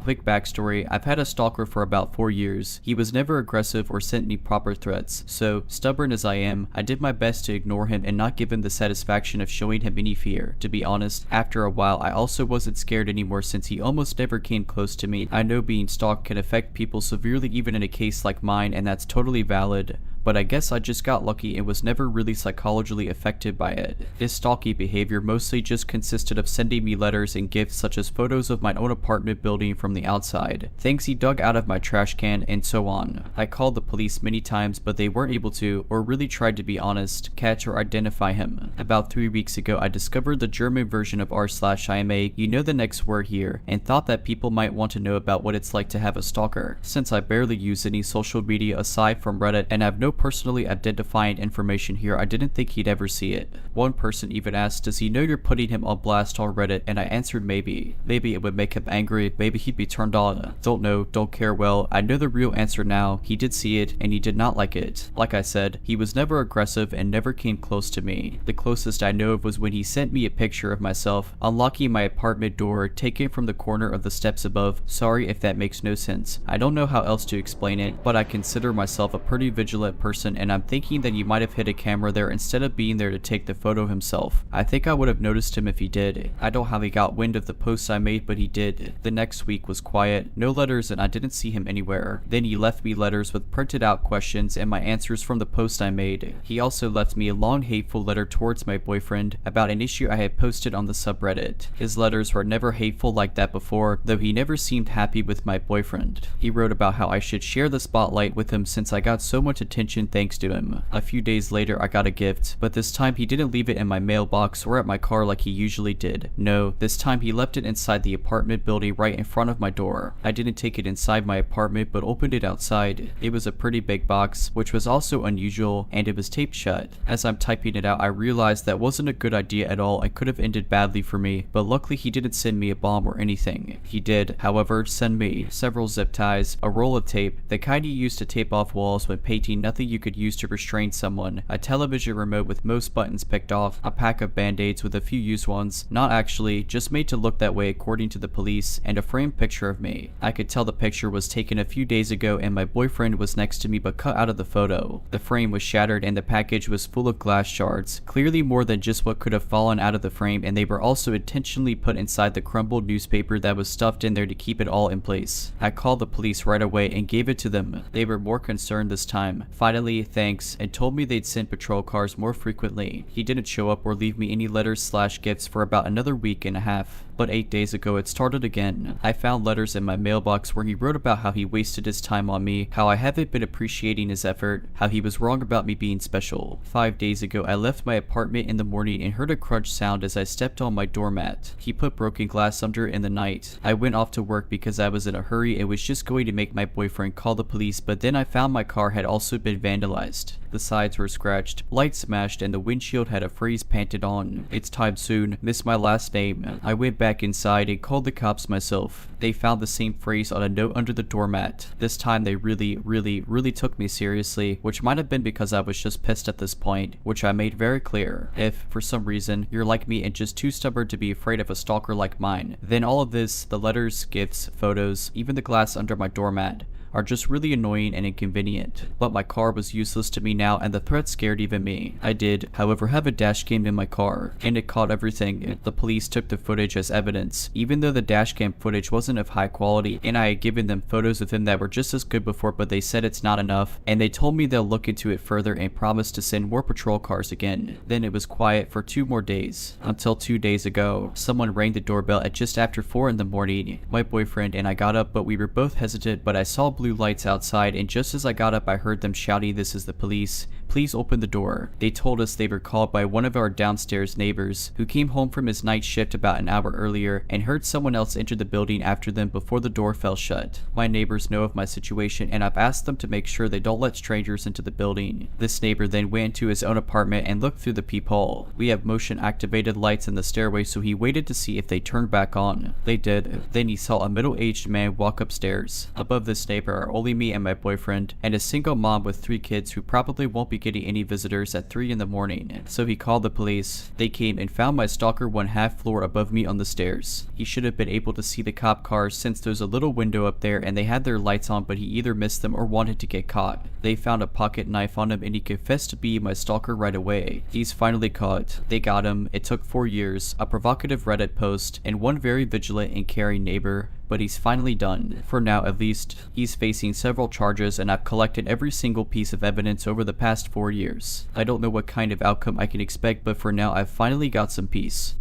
Quick backstory, I've had a stalker for about 4 years. He was never aggressive or sent me proper threats, so stubborn as I am, I did my best to ignore him and not give him the satisfaction of showing him any fear. To be honest, after a while I also wasn't scared anymore since he almost never came close to me. I know being stalked can affect people severely even in a case like mine, and that's totally valid. But I guess I just got lucky and was never really psychologically affected by it. His stalky behavior mostly just consisted of sending me letters and gifts such as photos of my own apartment building from the outside, things he dug out of my trash can, and so on. I called the police many times but they weren't able to, or really tried to be honest, catch or identify him. About 3 weeks ago I discovered the German version of r/IMA, you know the next word here, and thought that people might want to know about what it's like to have a stalker. Since I barely use any social media aside from Reddit and have no personally identifying information here, I didn't think he'd ever see it. One person even asked, does he know you're putting him on blast on Reddit, and I answered maybe. Maybe it would make him angry, maybe he'd be turned on. Don't know, don't care. Well, I know the real answer now. He did see it, and he did not like it. Like I said, he was never aggressive and never came close to me. The closest I know of was when he sent me a picture of myself unlocking my apartment door, taken from the corner of the steps above. Sorry if that makes no sense. I don't know how else to explain it, but I consider myself a pretty vigilant person, and I'm thinking that he might have hid a camera there instead of being there to take the photo himself. I think I would have noticed him if he did. I don't know how he got wind of the posts I made, but he did. The next week was quiet, no letters, and I didn't see him anywhere. Then he left me letters with printed out questions and my answers from the post I made. He also left me a long hateful letter towards my boyfriend about an issue I had posted on the subreddit. His letters were never hateful like that before, though he never seemed happy with my boyfriend. He wrote about how I should share the spotlight with him since I got so much attention thanks to him. A few days later I got a gift, but this time he didn't leave it in my mailbox or at my car like he usually did. No, this time he left it inside the apartment building right in front of my door. I didn't take it inside my apartment but opened it outside. It was a pretty big box, which was also unusual, and it was taped shut. As I'm typing it out I realized that wasn't a good idea at all and could have ended badly for me, but luckily he didn't send me a bomb or anything. He did, however, send me several zip ties, a roll of tape, the kind you use to tape off walls when painting nothing you could use to restrain someone, a television remote with most buttons picked off, a pack of band-aids with a few used ones, not actually, just made to look that way according to the police, and a framed picture of me. I could tell the picture was taken a few days ago and my boyfriend was next to me but cut out of the photo. The frame was shattered and the package was full of glass shards, clearly more than just what could have fallen out of the frame, and they were also intentionally put inside the crumbled newspaper that was stuffed in there to keep it all in place. I called the police right away and gave it to them. They were more concerned this time. Finally, thanks, and told me they'd send patrol cars more frequently. He didn't show up or leave me any letters/gifts for about another week and a half. But 8 days ago it started again. I found letters in my mailbox where he wrote about how he wasted his time on me, how I haven't been appreciating his effort, how he was wrong about me being special. 5 days ago I left my apartment in the morning and heard a crunch sound as I stepped on my doormat. He put broken glass under it in the night. I went off to work because I was in a hurry and was just going to make my boyfriend call the police, but then I found my car had also been vandalized. The sides were scratched, lights smashed, and the windshield had a phrase painted on. It's time soon, miss my last name. I went back inside and called the cops myself. They found the same phrase on a note under the doormat. This time they really took me seriously, which might have been because I was just pissed at this point, which I made very clear. If, for some reason, you're like me and just too stubborn to be afraid of a stalker like mine, then all of this, the letters, gifts, photos, even the glass under my doormat, are just really annoying and inconvenient. But my car was useless to me now, and the threat scared even me. I did, however, have a dash cam in my car, and it caught everything. The police took the footage as evidence, even though the dash cam footage wasn't of high quality, and I had given them photos of him that were just as good before, but they said it's not enough, and they told me they'll look into it further and promised to send more patrol cars again. Then it was quiet for 2 more days, until 2 days ago, someone rang the doorbell at just after 4 in the morning. My boyfriend and I got up, but we were both hesitant, but I saw blue lights outside, and just as I got up I heard them shouting, "This is the police. Please open the door." They told us they were called by one of our downstairs neighbors who came home from his night shift about an hour earlier and heard someone else enter the building after them before the door fell shut. My neighbors know of my situation, and I've asked them to make sure they don't let strangers into the building. This neighbor then went into his own apartment and looked through the peephole. We have motion activated lights in the stairway, so he waited to see if they turned back on. They did. Then he saw a middle-aged man walk upstairs. Above this neighbor are only me and my boyfriend, and a single mom with 3 kids who probably won't be getting any visitors at 3 in the morning. So he called the police. They came and found my stalker 1/2 floor above me on the stairs. He should have been able to see the cop cars since there's a little window up there and they had their lights on, but he either missed them or wanted to get caught. They found a pocket knife on him and he confessed to be my stalker right away. He's finally caught. They got him. It took 4 years, a provocative Reddit post, and one very vigilant and caring neighbor. But he's finally done. For now at least. He's facing several charges, and I've collected every single piece of evidence over the past 4 years. I don't know what kind of outcome I can expect, but for now I've finally got some peace.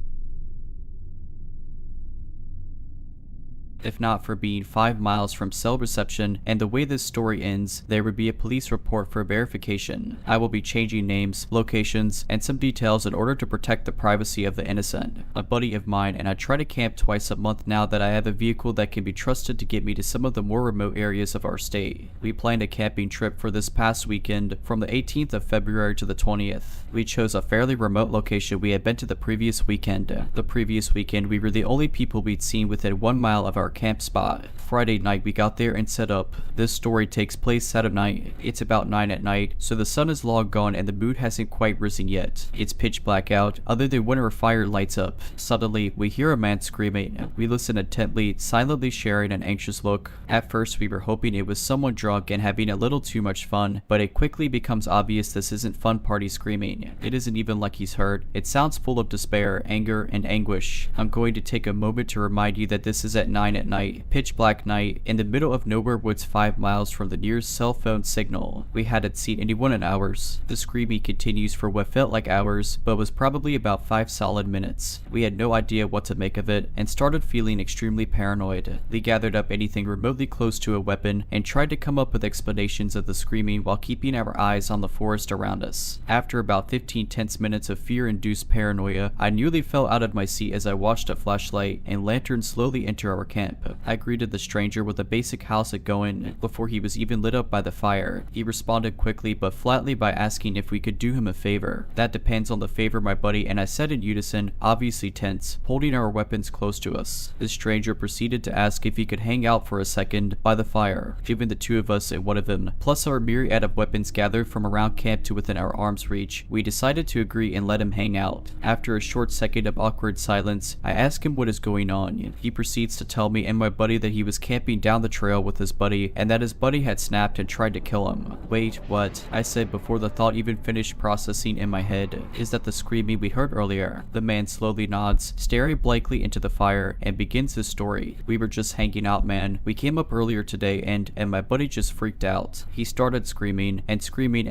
If not for being 5 miles from cell reception, and the way this story ends, there would be a police report for verification. I will be changing names, locations, and some details in order to protect the privacy of the innocent. A buddy of mine and I try to camp twice a month now that I have a vehicle that can be trusted to get me to some of the more remote areas of our state. We planned a camping trip for this past weekend from the 18th of February to the 20th. We chose a fairly remote location we had been to the previous weekend. The previous weekend we were the only people we'd seen within 1 mile of our camp spot. Friday night we got there and set up. This story takes place Saturday night. It's about 9 at night, so the sun is long gone and the mood hasn't quite risen yet. It's pitch black out, other than when our fire lights up. Suddenly, we hear a man screaming. We listen intently, silently sharing an anxious look. At first we were hoping it was someone drunk and having a little too much fun, but it quickly becomes obvious this isn't fun party screaming. It isn't even like he's hurt. It sounds full of despair, anger, and anguish. I'm going to take a moment to remind you that this is at 9 at night, pitch black night, in the middle of nowhere woods 5 miles from the nearest cell phone signal. We hadn't seen anyone in hours. The screaming continues for what felt like hours, but was probably about 5 solid minutes. We had no idea what to make of it, and started feeling extremely paranoid. We gathered up anything remotely close to a weapon, and tried to come up with explanations of the screaming while keeping our eyes on the forest around us. After about 15 tense minutes of fear-induced paranoia, I nearly fell out of my seat as I watched a flashlight and lantern slowly enter our camp. I greeted the stranger with a basic "how's it going?" before he was even lit up by the fire. He responded quickly but flatly by asking if we could do him a favor. That depends on the favor, my buddy, and I said in unison, obviously tense, holding our weapons close to us. The stranger proceeded to ask if he could hang out for a second by the fire. Given the 2 of us and one of them, plus our myriad of weapons gathered from around camp to within our arm's reach, we decided to agree and let him hang out. After a short second of awkward silence, I ask him what is going on. He proceeds to tell me and my buddy that he was camping down the trail with his buddy and that his buddy had snapped and tried to kill him. Wait, what? I said before the thought even finished processing in my head. Is that the screaming we heard earlier? The man slowly nods, staring blankly into the fire, and begins his story. We were just hanging out, man. We came up earlier today and my buddy just freaked out. He started screaming and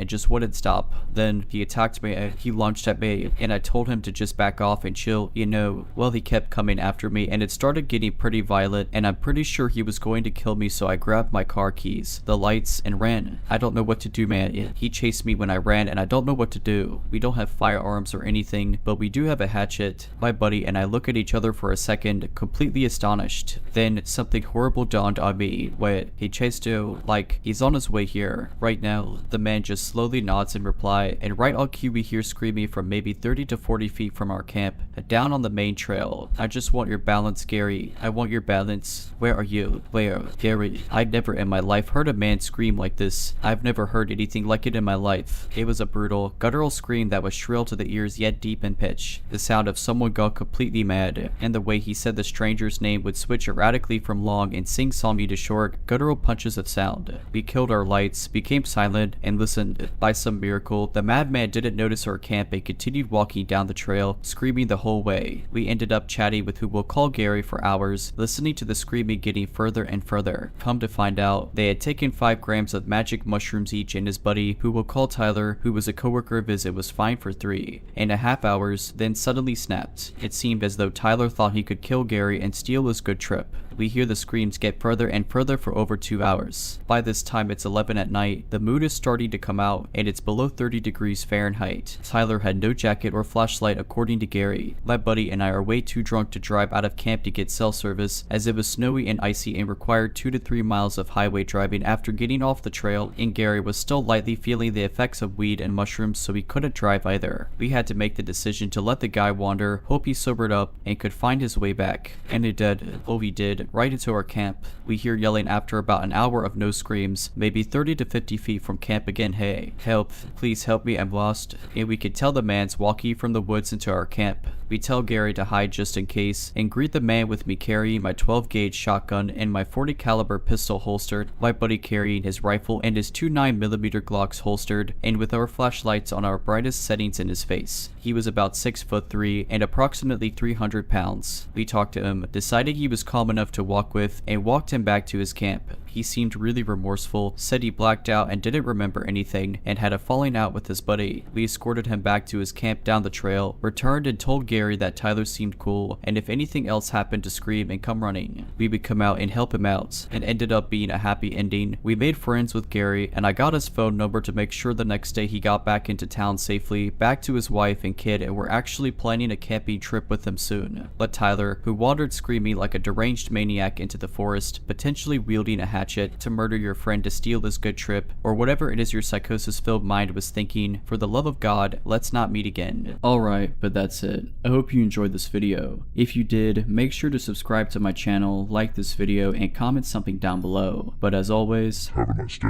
just wouldn't stop. Then he attacked me, he launched at me, and I told him to just back off and chill, you know. Well, he kept coming after me and it started getting pretty violent, and I'm pretty sure he was going to kill me, so I grabbed my car keys, the lights, and ran. I don't know what to do, man. He chased me when I ran and I don't know what to do. We don't have firearms or anything, but we do have a hatchet. My buddy and I look at each other for a second, completely astonished. Then something horrible dawned on me. Wait, he chased you? Like, he's on his way here, right now. The man just slowly nods in reply, and right on cue we hear screaming from maybe 30 to 40 feet from our camp, down on the main trail. I just want your balance, Gary. I want your balance. silence. Where are you? Where? Gary. I'd never in my life heard a man scream like this. I've never heard anything like it in my life. It was a brutal, guttural scream that was shrill to the ears yet deep in pitch. The sound of someone gone completely mad, and the way he said the stranger's name would switch erratically from long and sing-songy to short, guttural punches of sound. We killed our lights, became silent, and listened. By some miracle, the madman didn't notice our camp and continued walking down the trail, screaming the whole way. We ended up chatting with who we'll call Gary for hours, listening to the screaming getting further and further. Come to find out, they had taken 5 grams of magic mushrooms each, and his buddy, who we'll call Tyler, who was a coworker of his, was fine for 3.5 hours, then suddenly snapped. It seemed as though Tyler thought he could kill Gary and steal his good trip. We hear the screams get further and further for over 2 hours. By this time it's 11 at night, the moon is starting to come out, and it's below 30 degrees Fahrenheit. Tyler had no jacket or flashlight according to Gary. My buddy and I are way too drunk to drive out of camp to get cell service, as it was snowy and icy and required 2 to 3 miles of highway driving after getting off the trail, and Gary was still lightly feeling the effects of weed and mushrooms, so he couldn't drive either. We had to make the decision to let the guy wander, hope he sobered up, and could find his way back. And it did. Oh, he did. Right into our camp. We hear yelling after about an hour of no screams, maybe 30 to 50 feet from camp again. Hey, help, please help me, I'm lost. And we could tell the man's walking from the woods into our camp. We tell Gary to hide just in case, and greet the man with me carrying my 12-gauge shotgun and my 40 caliber pistol holstered, my buddy carrying his rifle and his 2 9mm Glocks holstered, and with our flashlights on our brightest settings in his face. He was about 6'3" and approximately 300 pounds. We talked to him, decided he was calm enough to walk with, and walked him back to his camp. He seemed really remorseful, said he blacked out and didn't remember anything, and had a falling out with his buddy. We escorted him back to his camp down the trail, returned and told Gary that Tyler seemed cool, and if anything else happened to scream and come running, we would come out and help him out, and ended up being a happy ending. We made friends with Gary, and I got his phone number to make sure the next day he got back into town safely, back to his wife and kid, and we're actually planning a camping trip with him soon. But Tyler, who wandered screaming like a deranged maniac into the forest, potentially wielding a hatchet to murder your friend to steal this good trip, or whatever it is your psychosis-filled mind was thinking, for the love of God, let's not meet again. Alright, but that's it. I hope you enjoyed this video. If you did, make sure to subscribe to my channel, like this video, and comment something down below. But as always, Have a nice day.